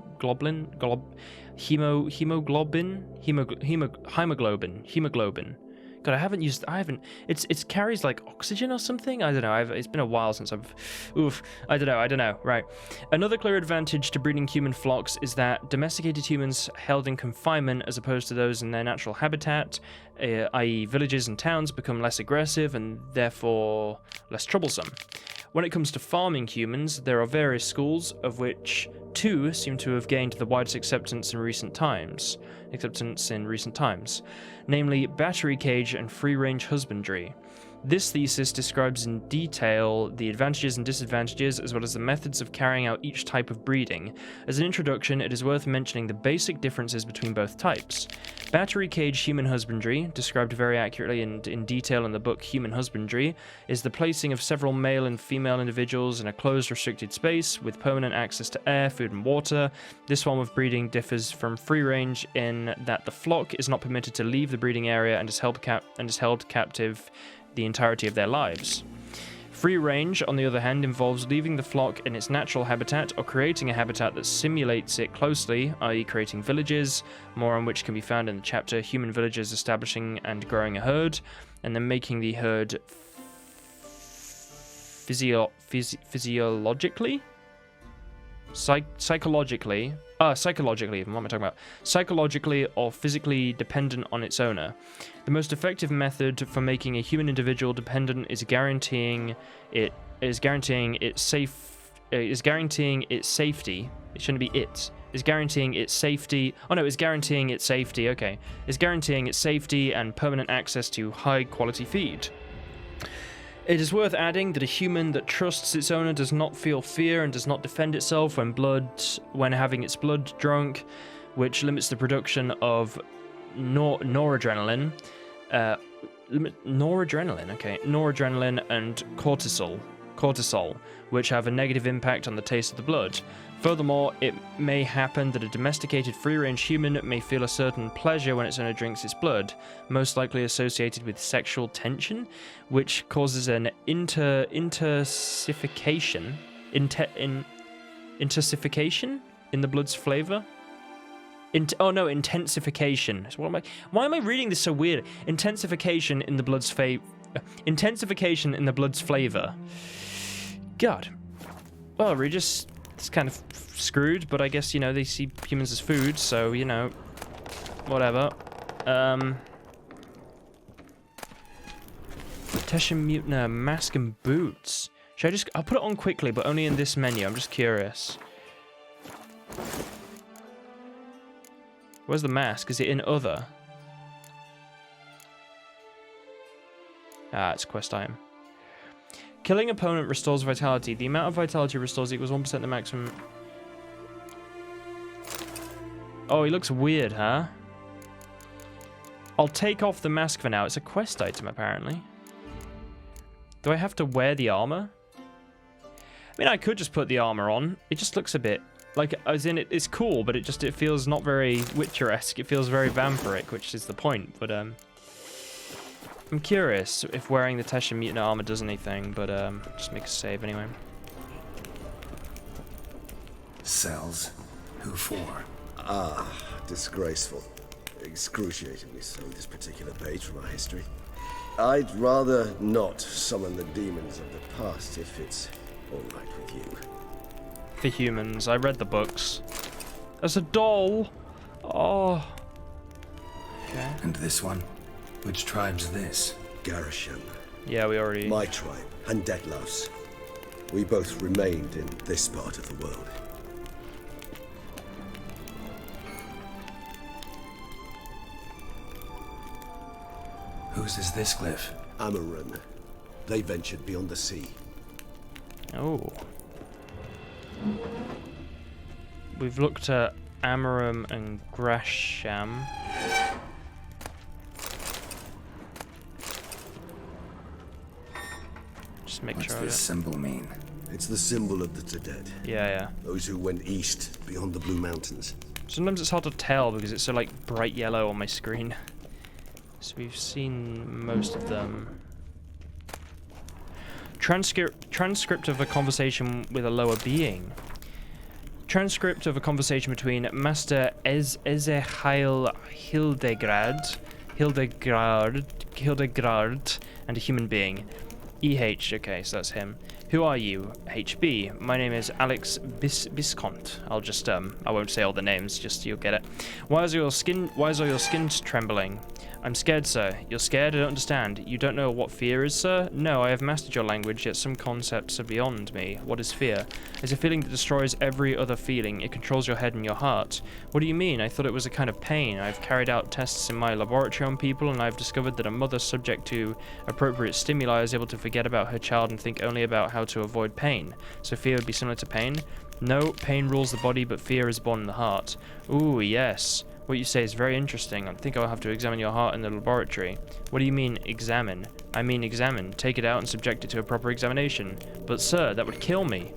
it carries like oxygen or something? I don't know, it's been a while since I don't know, right. Another clear advantage to breeding human flocks is that domesticated humans held in confinement as opposed to those in their natural habitat, i.e. villages and towns, become less aggressive and therefore less troublesome. When it comes to farming humans, there are various schools, of which 2 seem to have gained the widest acceptance in recent times, namely battery cage and free-range husbandry. This thesis describes in detail the advantages and disadvantages, as well as the methods of carrying out each type of breeding. As an introduction, it is worth mentioning the basic differences between both types. Battery cage human husbandry, described very accurately and in detail in the book Human Husbandry, is the placing of several male and female individuals in a closed, restricted space with permanent access to air, food, and water. This form of breeding differs from free range in that the flock is not permitted to leave the breeding area and is held captive the entirety of their lives. Free range, on the other hand, involves leaving the flock in its natural habitat or creating a habitat that simulates it closely, i.e. creating villages, more on which can be found in the chapter Human Villages Establishing and Growing a Herd, and then making the herd psychologically, what am I talking about? Psychologically or physically dependent on its owner. The most effective method for making a human individual dependent is guaranteeing its safety. It shouldn't be it. Is guaranteeing its safety. Oh no, is guaranteeing its safety. Okay. Is guaranteeing its safety and permanent access to high quality feed. It is worth adding that a human that trusts its owner does not feel fear and does not defend itself when having its blood drunk, which limits the production of noradrenaline and cortisol, which have a negative impact on the taste of the blood. Furthermore, it may happen that a domesticated free-range human may feel a certain pleasure when its owner drinks its blood, most likely associated with sexual tension, which causes an intensification in the blood's flavor. Intensification. Why am I reading this so weird? Intensification in the blood's flavor. God. Well, Regis, it's kind of screwed, but I guess, they see humans as food, so, whatever. Teshin Mutiner, mask and boots. I'll put it on quickly, but only in this menu. I'm just curious. Where's the mask? Is it in other? It's quest item. Killing opponent restores vitality. The amount of vitality restores equals 1% the maximum. Oh, he looks weird, huh? I'll take off the mask for now. It's a quest item, apparently. Do I have to wear the armor? I mean, I could just put the armor on. It just looks a bit... as in, it's cool, but it feels not very Witcher-esque. It feels very vampiric, which is the point, but, I'm curious if wearing the Teshin Mutant armor does anything, but, just make a save anyway. Cells? Who for? Disgraceful. Excruciatingly so, this particular page from our history. I'd rather not summon the demons of the past if it's all right with you. For humans, I read the books. There's a doll! Oh. Okay. And this one? Which tribe's this? Garisham. Yeah, we already... My tribe, and Detlaus. We both remained in this part of the world. Whose is this glyph? Amaran. They ventured beyond the sea. Oh. We've looked at Amaram and Grasham. Just make sure. What's this symbol mean? It's the symbol of the Tedet. Yeah. Those who went east beyond the Blue Mountains. Sometimes it's hard to tell because it's so bright yellow on my screen. So we've seen most of them. Transcript of a conversation with a lower being. Transcript of a conversation between Master Ezechiel Hildegard and a human being. EH, okay, so that's him. Who are you? HB. My name is Alex Biscont. I'll just I won't say all the names, just you'll get it. Why is all your skin trembling? I'm scared, sir. You're scared? I don't understand. You don't know what fear is, sir? No, I have mastered your language, yet some concepts are beyond me. What is fear? It's a feeling that destroys every other feeling. It controls your head and your heart. What do you mean? I thought it was a kind of pain. I've carried out tests in my laboratory on people, and I've discovered that a mother subject to appropriate stimuli is able to forget about her child and think only about how to avoid pain. So fear would be similar to pain? No, pain rules the body, but fear is born in the heart. Ooh, yes. What you say is very interesting. I think I'll have to examine your heart in the laboratory. What do you mean, examine? I mean examine. Take it out and subject it to a proper examination. But sir, that would kill me.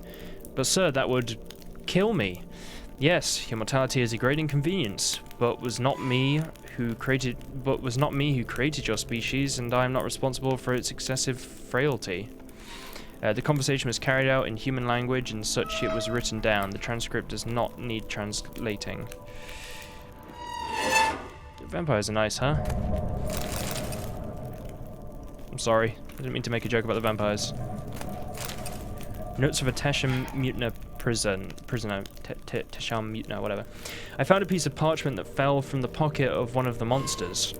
But sir, that would kill me. Yes, your mortality is a great inconvenience, but was not me who created your species, and I am not responsible for its excessive frailty. The conversation was carried out in human language, and such it was written down. The transcript does not need translating. Vampires are nice, huh? I'm sorry. I didn't mean to make a joke about the vampires. Notes of a Tesham Mutiner prisoner. Tesham Mutiner, whatever. I found a piece of parchment that fell from the pocket of one of the monsters.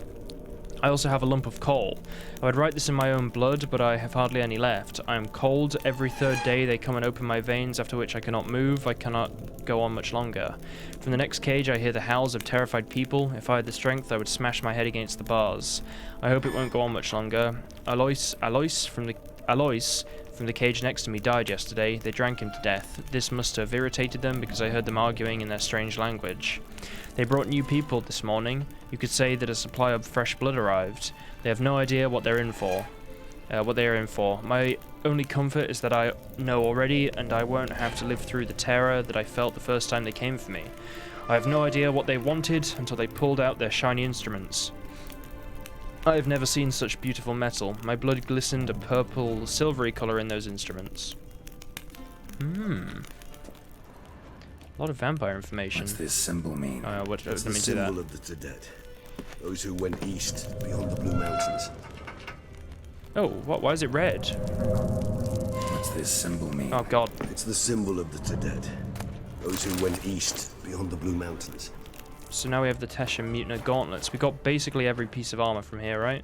I also have a lump of coal. I would write this in my own blood, but I have hardly any left. I am cold. Every third day they come and open my veins, after which I cannot move. I cannot go on much longer. From the next cage I hear the howls of terrified people. If I had the strength, I would smash my head against the bars. I hope it won't go on much longer. Alois from the cage next to me died yesterday. They drank him to death. This must have irritated them because I heard them arguing in their strange language. They brought new people this morning. You could say that a supply of fresh blood arrived. They have no idea what they're in for. What they are in for. My only comfort is that I know already, and I won't have to live through the terror that I felt the first time they came for me. I have no idea what they wanted until they pulled out their shiny instruments. I have never seen such beautiful metal. My blood glistened a purple, silvery colour in those instruments. A lot of vampire information. What's this symbol mean? That's the symbol of the Tedet. Those who went east beyond the Blue Mountains. Oh, what? Why is it red? What's this symbol mean? Oh god. It's the symbol of the Tedet. Those who went east beyond the Blue Mountains. So now we have the Tesham Mutiner gauntlets. We got basically every piece of armor from here, right?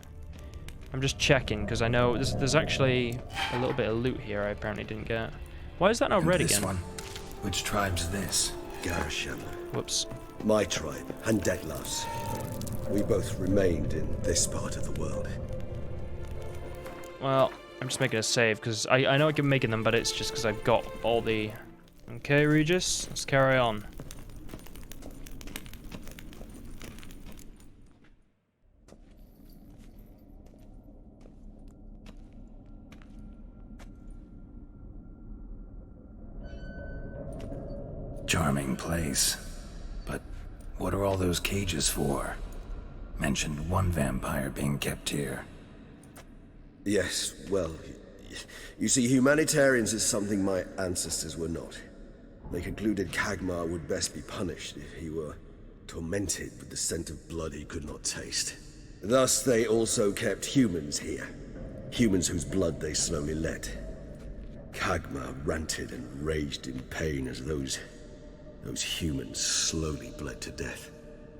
I'm just checking because I know there's actually a little bit of loot here I apparently didn't get. Why is that not red again? One. Which tribe's this? Garasham. Whoops. My tribe, and Detlav's. We both remained in this part of the world. Well, I'm just making a save because I know I can making them, but it's just because I've got all the... Okay, Regis, let's carry on. Charming place. But what are all those cages for? Mentioned one vampire being kept here. Yes, well, you see, humanitarians is something my ancestors were not. They concluded Kagmar would best be punished if he were tormented with the scent of blood he could not taste. Thus, they also kept humans here. Humans whose blood they slowly let. Kagmar ranted and raged in pain as those humans slowly bled to death.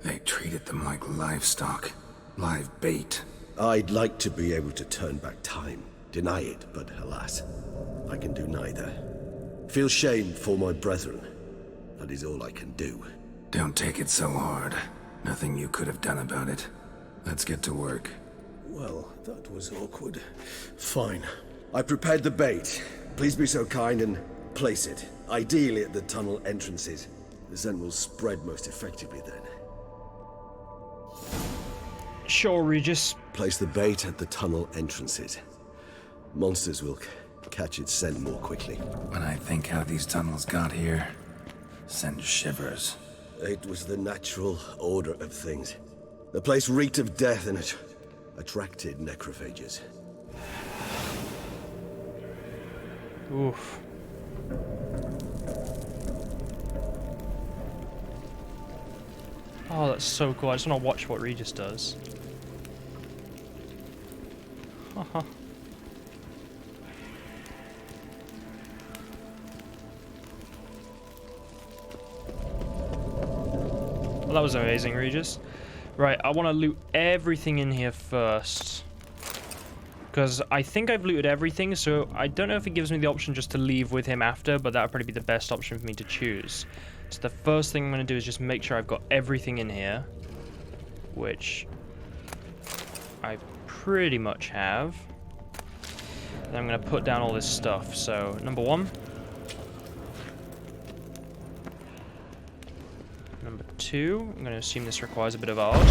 They treated them like livestock. Live bait. I'd like to be able to turn back time. Deny it, but alas, I can do neither. Feel shame for my brethren. That is all I can do. Don't take it so hard. Nothing you could have done about it. Let's get to work. Well, that was awkward. Fine. I prepared the bait. Please be so kind and place it. Ideally at the tunnel entrances. The scent will spread most effectively then. Sure, Regis. Place the bait at the tunnel entrances. Monsters will catch its scent more quickly. When I think how these tunnels got here, send shivers. It was the natural order of things. The place reeked of death and it attracted necrophages. Oof. Oh, that's so cool. I just want to watch what Regis does. Haha. Well, that was amazing, Regis. Right, I want to loot everything in here first. Because I think I've looted everything, so I don't know if it gives me the option just to leave with him after, but that would probably be the best option for me to choose. So the first thing I'm going to do is just make sure I've got everything in here. Which I pretty much have. Then I'm going to put down all this stuff. So, number 1. Number 2, I'm going to assume this requires a bit of art.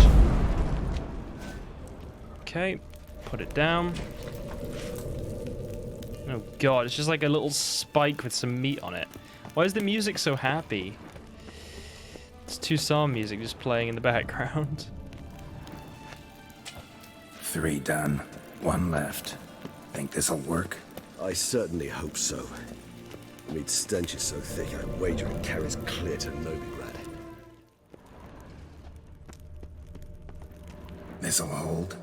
Okay, put it down. Oh god, it's just like a little spike with some meat on it. Why is the music so happy? It's Tucson music just playing in the background. 3 done. 1 left. Think this'll work? I certainly hope so. The meat stench is so thick, I wager it carries clear to Novigrad. This'll hold.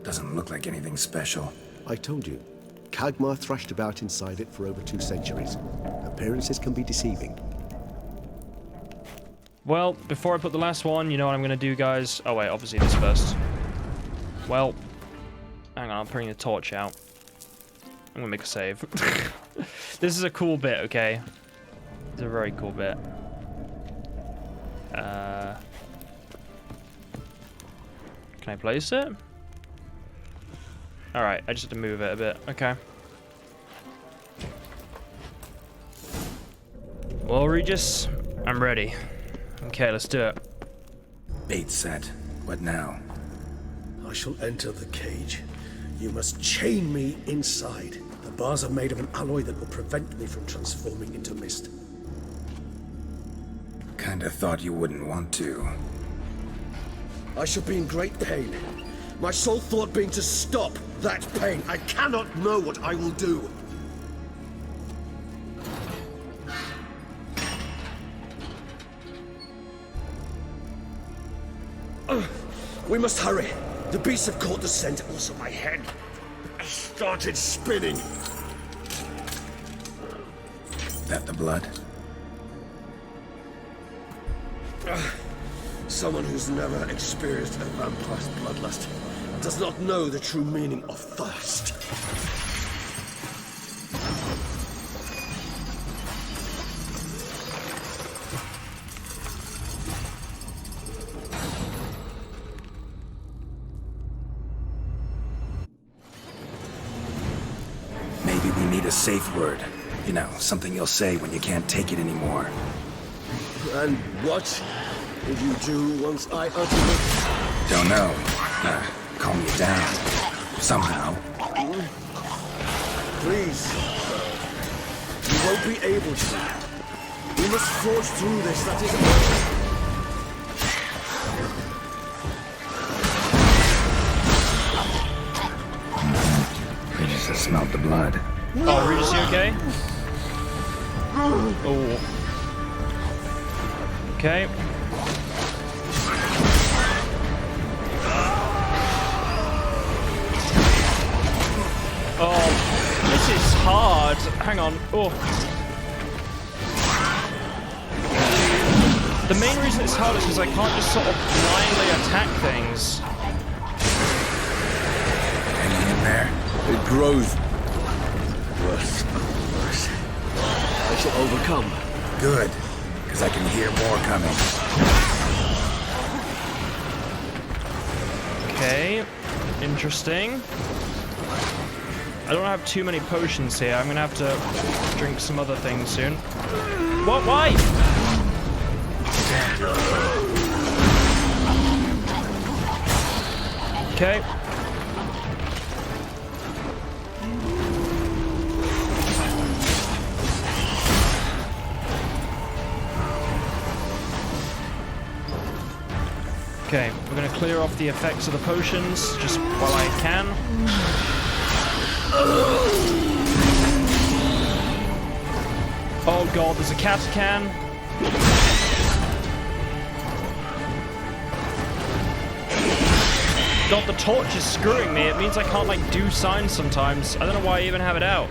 Doesn't look like anything special. I told you. Kagmar thrashed about inside it for over 2 centuries. Appearances can be deceiving. Well, before I put the last one, you know what I'm going to do, guys? Oh wait, obviously this first. Well, hang on, I'm putting the torch out. I'm going to make a save. This is a cool bit, okay? It's a very cool bit. Can I place it? Alright, I just have to move it a bit. Okay. Well, Regis, I'm ready. Okay, let's do it. Bait set. What now? I shall enter the cage. You must chain me inside. The bars are made of an alloy that will prevent me from transforming into mist. Kinda thought you wouldn't want to. I shall be in great pain. My sole thought being to stop that pain. I cannot know what I will do. We must hurry. The beasts have caught the scent, also my head started spinning. That the blood? Someone who's never experienced a vampire's bloodlust does not know the true meaning of thirst. Maybe we need a safe word. You know, something you'll say when you can't take it anymore. And what would you do once I utter it? Don't know. Calm you down. Somehow. Please. You won't be able to. We must forge through this, that is all. Regis has smelled the blood. Oh, Regis, you okay? Oh. Okay. Oh, this is hard. Hang on. Oh. The main reason it's hard is because I can't just sort of blindly attack things. Anything in there? It grows worse and worse. I shall overcome. Good, because I can hear more coming. Okay, interesting. I don't have too many potions here. I'm gonna have to drink some other things soon. What? Why? Okay. Okay, we're gonna clear off the effects of the potions just while I can. Oh god, there's a Catacan. God, the torch is screwing me. It means I can't, like, do signs sometimes. I don't know why I even have it out.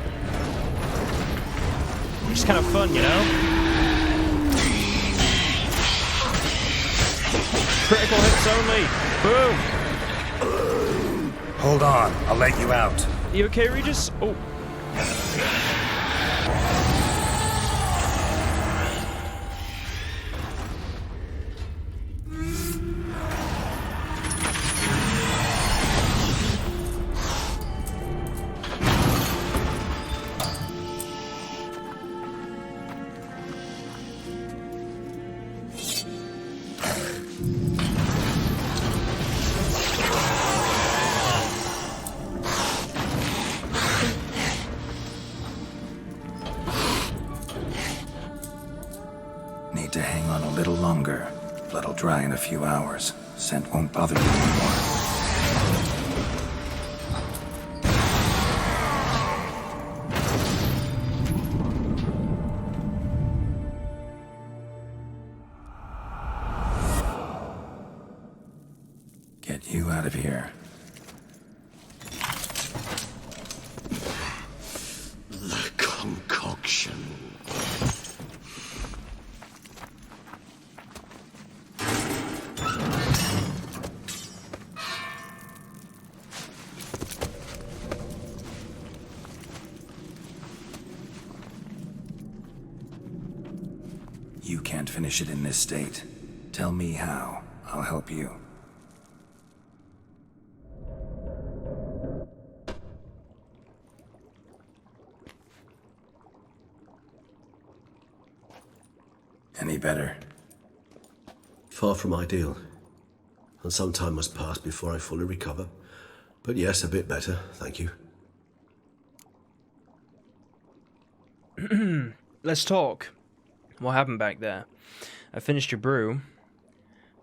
It's kind of fun, you know? Critical hits only. Boom. Hold on, I'll let you out. You okay, Regis? Oh. Need to hang on a little longer. Blood'll dry in a few hours. Scent won't bother you anymore. Get you out of here. The concoction. You can't finish it in this state. Tell me how. I'll help you. Any better? Far from ideal. And some time must pass before I fully recover. But yes, a bit better, thank you. Let's talk. What happened back there? I finished your brew.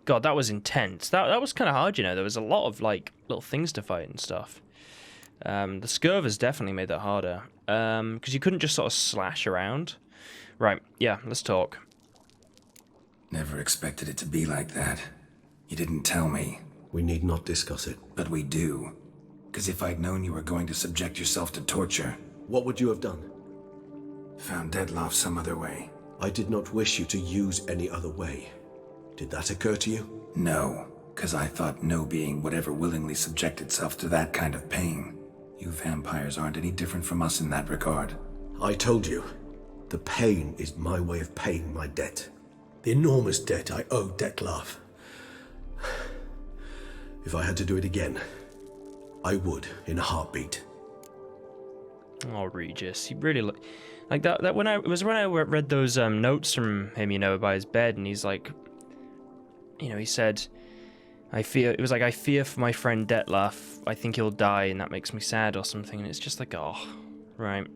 God, that was intense. That was kind of hard, you know. There was a lot of, like, little things to fight and stuff. The scurvers definitely made that harder. Because you couldn't just sort of slash around. Right, yeah, let's talk. Never expected it to be like that. You didn't tell me. We need not discuss it. But we do. Because if I'd known you were going to subject yourself to torture... What would you have done? Found Dettlaff some other way. I did not wish you to use any other way. Did that occur to you? No, because I thought no being would ever willingly subject itself to that kind of pain. You vampires aren't any different from us in that regard. I told you, the pain is my way of paying my debt. The enormous debt I owe Dettlaff. If I had to do it again, I would in a heartbeat. Oh, Regis, you really look like that. When I read those notes from him, you know, by his bed, and he's like, you know, he said, I fear for my friend Dettlaff. I think he'll die, and that makes me sad, or something. And it's just like, oh, right.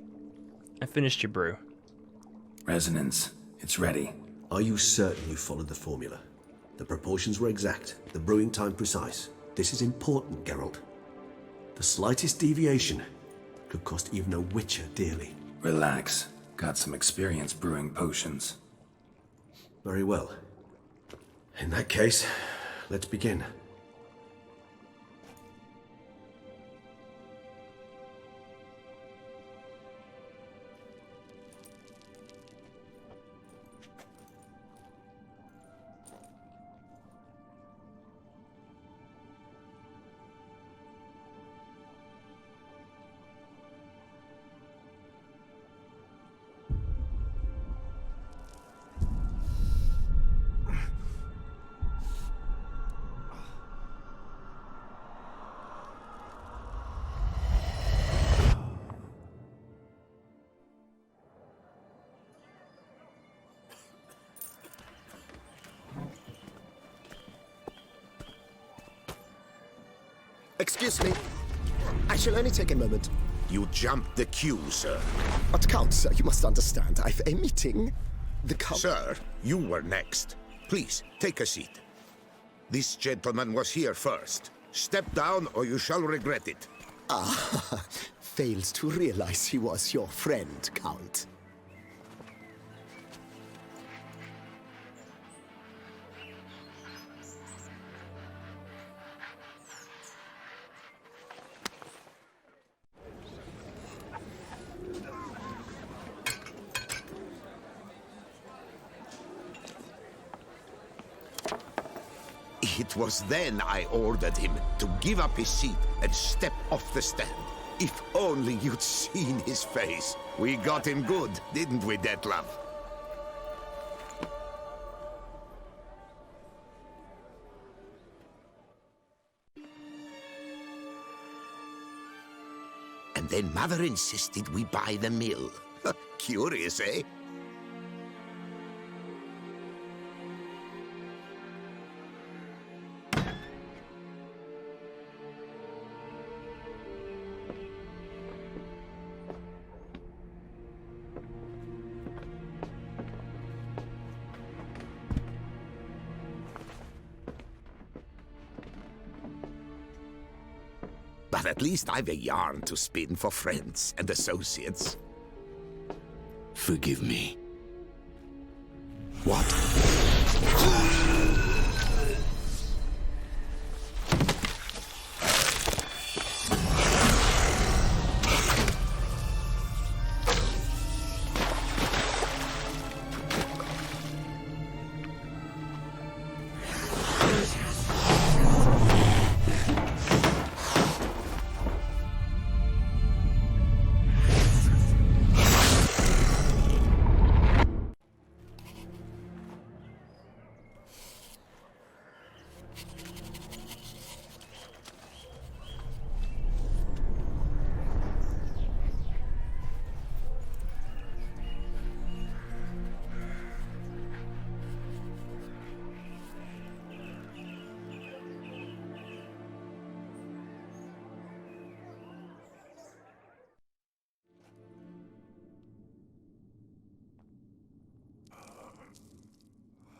I finished your brew. Resonance, it's ready. Are you certain you followed the formula? The proportions were exact, the brewing time precise. This is important, Geralt. The slightest deviation could cost even a witcher dearly. Relax. Got some experience brewing potions. Very well. In that case, let's begin. Excuse me. I shall only take a moment. You jumped the queue, sir. But Count, sir, you must understand. I've a meeting. The Count... Sir, you were next. Please, take a seat. This gentleman was here first. Step down or you shall regret it. Ah, fails to realize he was your friend, Count. It was then I ordered him to give up his seat and step off the stand. If only you'd seen his face. We got him good, didn't we, Detlef? And then Mother insisted we buy the mill. Curious, eh? But at least I've a yarn to spin for friends and associates. Forgive me. What?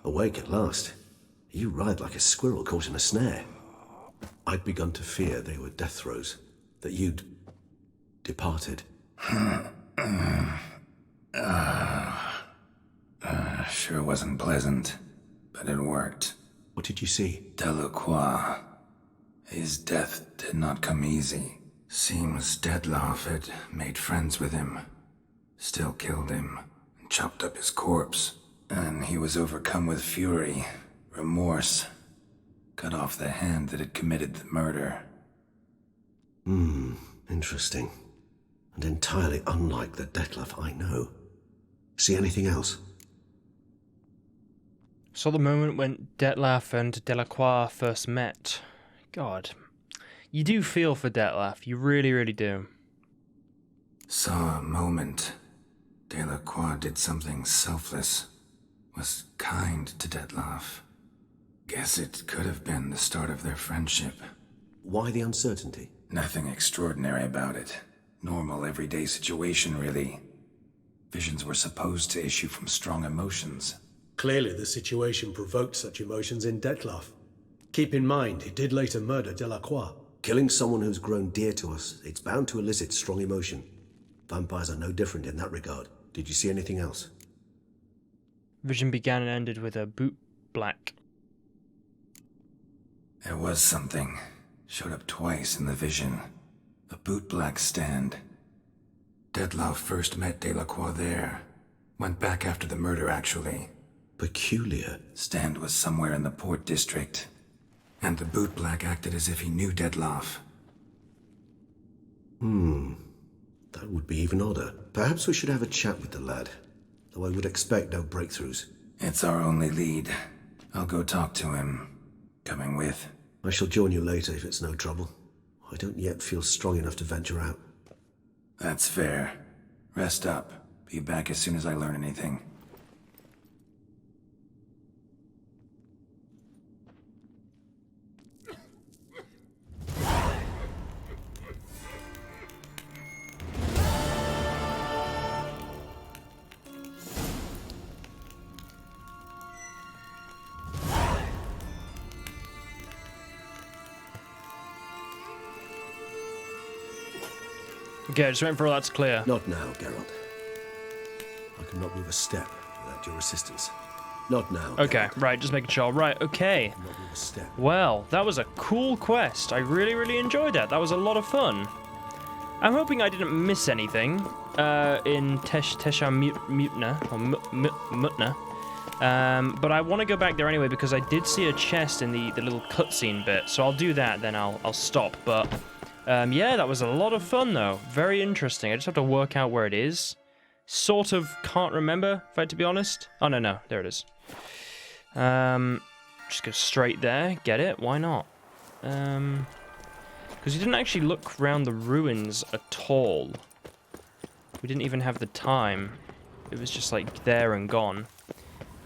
Awake at last. You ride like a squirrel caught in a snare. I'd begun to fear they were death throes, that you'd departed. Sure wasn't pleasant, but it worked. What did you see? Delacroix. His death did not come easy. Seems Detlef had made friends with him, still killed him, and chopped up his corpse. And he was overcome with fury, remorse, cut off the hand that had committed the murder. Interesting. And entirely unlike the Detlef I know. See anything else? Saw the moment when Detlef and Delacroix first met. God, you do feel for Detlef, you really, really do. Saw a moment. Delacroix did something selfless. Was kind to Detlef. Guess it could have been the start of their friendship. Why the uncertainty? Nothing extraordinary about it. Normal, everyday situation, really. Visions were supposed to issue from strong emotions. Clearly the situation provoked such emotions in Detlef. Keep in mind, he did later murder Delacroix. Killing someone who's grown dear to us, it's bound to elicit strong emotion. Vampires are no different in that regard. Did you see anything else? Vision began and ended with a boot black. There was something. Showed up twice in the vision. A boot black stand. Detlef first met Delacroix there. Went back after the murder, actually. Peculiar. Stand was somewhere in the port district. And the boot black acted as if he knew Detlef. That would be even odder. Perhaps we should have a chat with the lad. Though I would expect no breakthroughs. It's our only lead. I'll go talk to him. Coming with? I shall join you later if it's no trouble. I don't yet feel strong enough to venture out. That's fair. Rest up. Be back as soon as I learn anything. Okay, just waiting for all that to clear. Not now, Geralt. I cannot move a step without your assistance. Not now. Okay, right, just making sure. Right, okay. Not move a step. Well, that was a cool quest. I really, really enjoyed that. That was a lot of fun. I'm hoping I didn't miss anything in Tesha Mutna, or Mutna. But I want to go back there anyway because I did see a chest in the little cutscene bit. So I'll do that, then I'll stop. But yeah, that was a lot of fun though. Very interesting. I just have to work out where it is. Sort of can't remember, if I had to be honest. Oh, no, there it is. Just go straight there, get it, why not? Because you didn't actually look around the ruins at all. We didn't even have the time. It was just like there and gone.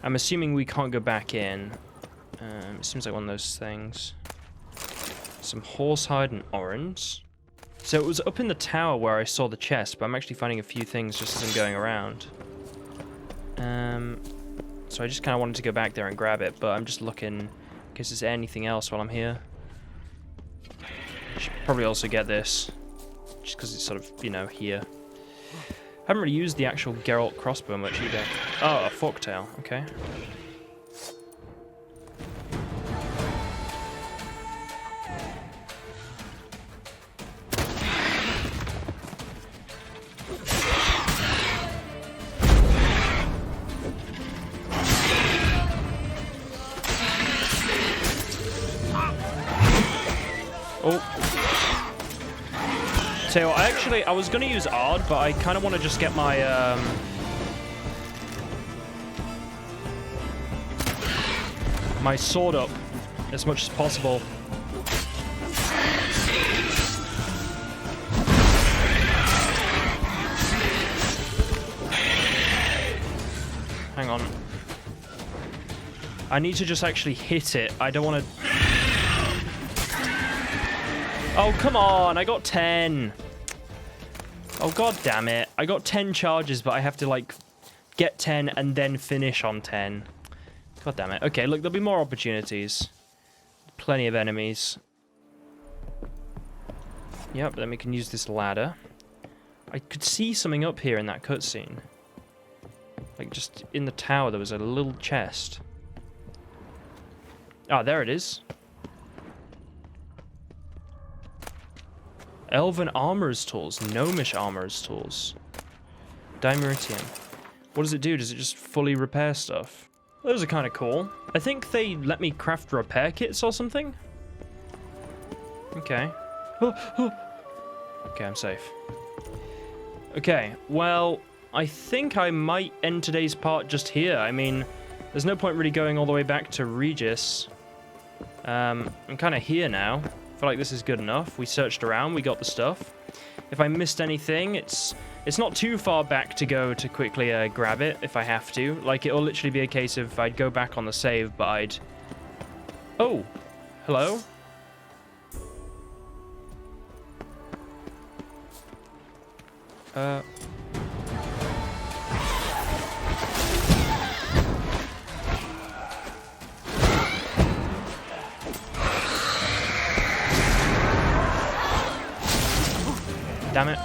I'm assuming we can't go back in. It seems like one of those things. Some horsehide and orange. So it was up in the tower where I saw the chest, but I'm actually finding a few things just as I'm going around. So I just kind of wanted to go back there and grab it, but I'm just looking in case there's anything else while I'm here. Should probably also get this, just because it's sort of, you know, here. Haven't really used the actual Geralt crossbow much either. Oh, a forktail, okay. So I was going to use Ard, but I kind of want to just get my my sword up as much as possible. Hang on. I need to just actually hit it. I don't want to... Oh, come on. I got 10. Oh, god damn it. I got 10 charges, but I have to, like, get 10 and then finish on 10. God damn it. Okay, look, there'll be more opportunities. Plenty of enemies. Yep, then we can use this ladder. I could see something up here in that cutscene. Like, just in the tower, there was a little chest. Ah, there it is. Elven Armorer's Tools. Gnomish Armorer's Tools. Dimeritium. What does it do? Does it just fully repair stuff? Those are kind of cool. I think they let me craft repair kits or something. Okay. Okay, I'm safe. Okay, well, I think I might end today's part just here. I mean, there's no point really going all the way back to Regis. I'm kind of here now. I feel like this is good enough. We searched around, we got the stuff. If I missed anything, it's not too far back to go to quickly grab it if I have to. Like, it'll literally be a case of I'd go back on the save, but I'd... Oh, hello? Damn it.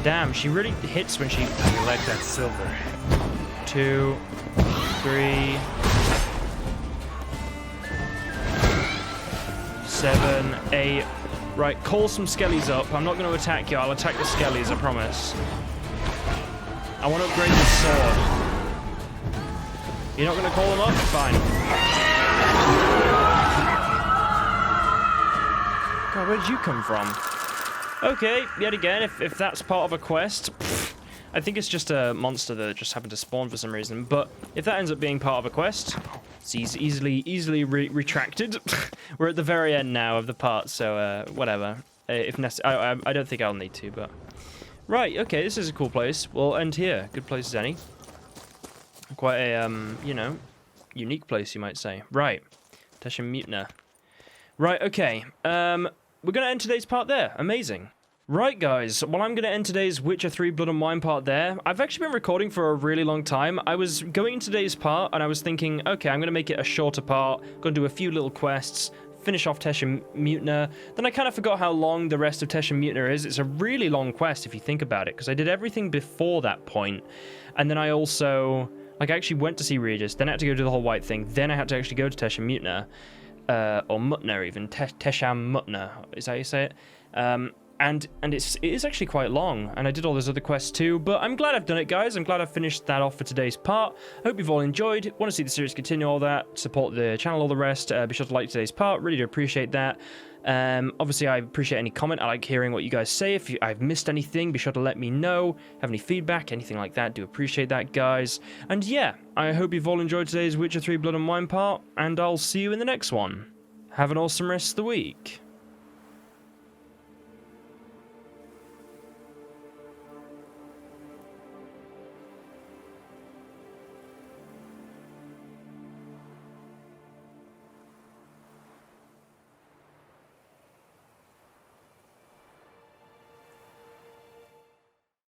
Damn, she really hits when she... I like that silver. 2, 3, 7, 8. Right, call some skellies up. I'm not going to attack you. I'll attack the skellies, I promise. I want to upgrade this sword. You're not going to call them up? Fine. God, where did you come from? Okay, yet again, if that's part of a quest, I think it's just a monster that just happened to spawn for some reason. But if that ends up being part of a quest, it's easily retracted. We're at the very end now of the part, so whatever. If necessary, I don't think I'll need to, but... Right, okay, this is a cool place. We'll end here. Good place as any. Quite a, you know, unique place, you might say. Right. Teshin Mutiner. Right, okay. We're going to end today's part there. Amazing. Right, guys. Well, I'm going to end today's Witcher 3 Blood and Wine part there. I've actually been recording for a really long time. I was going into today's part, and I was thinking, okay, I'm going to make it a shorter part. Going to do a few little quests. Finish off Teshin Mutiner. Then I kind of forgot how long the rest of Teshin Mutiner is. It's a really long quest if you think about it, because I did everything before that point. And then I also, like, I actually went to see Regis, then I had to go do the whole white thing, then I had to actually go to Teshin Mutiner. or Mutner even, Tesham Mutner, is that how you say it? And it is actually quite long, and I did all those other quests too, but I'm glad I've done it, guys. I'm glad I've finished that off for today's part. I hope you've all enjoyed. Want to see the series continue, all that, support the channel, all the rest. Be sure to like today's part, really do appreciate that. Obviously, I appreciate any comment. I like hearing what you guys say. If I've missed anything, be sure to let me know. Have any feedback, anything like that, do appreciate that, guys. And yeah, I hope you've all enjoyed today's Witcher 3 Blood and Wine part, and I'll see you in the next one. Have an awesome rest of the week.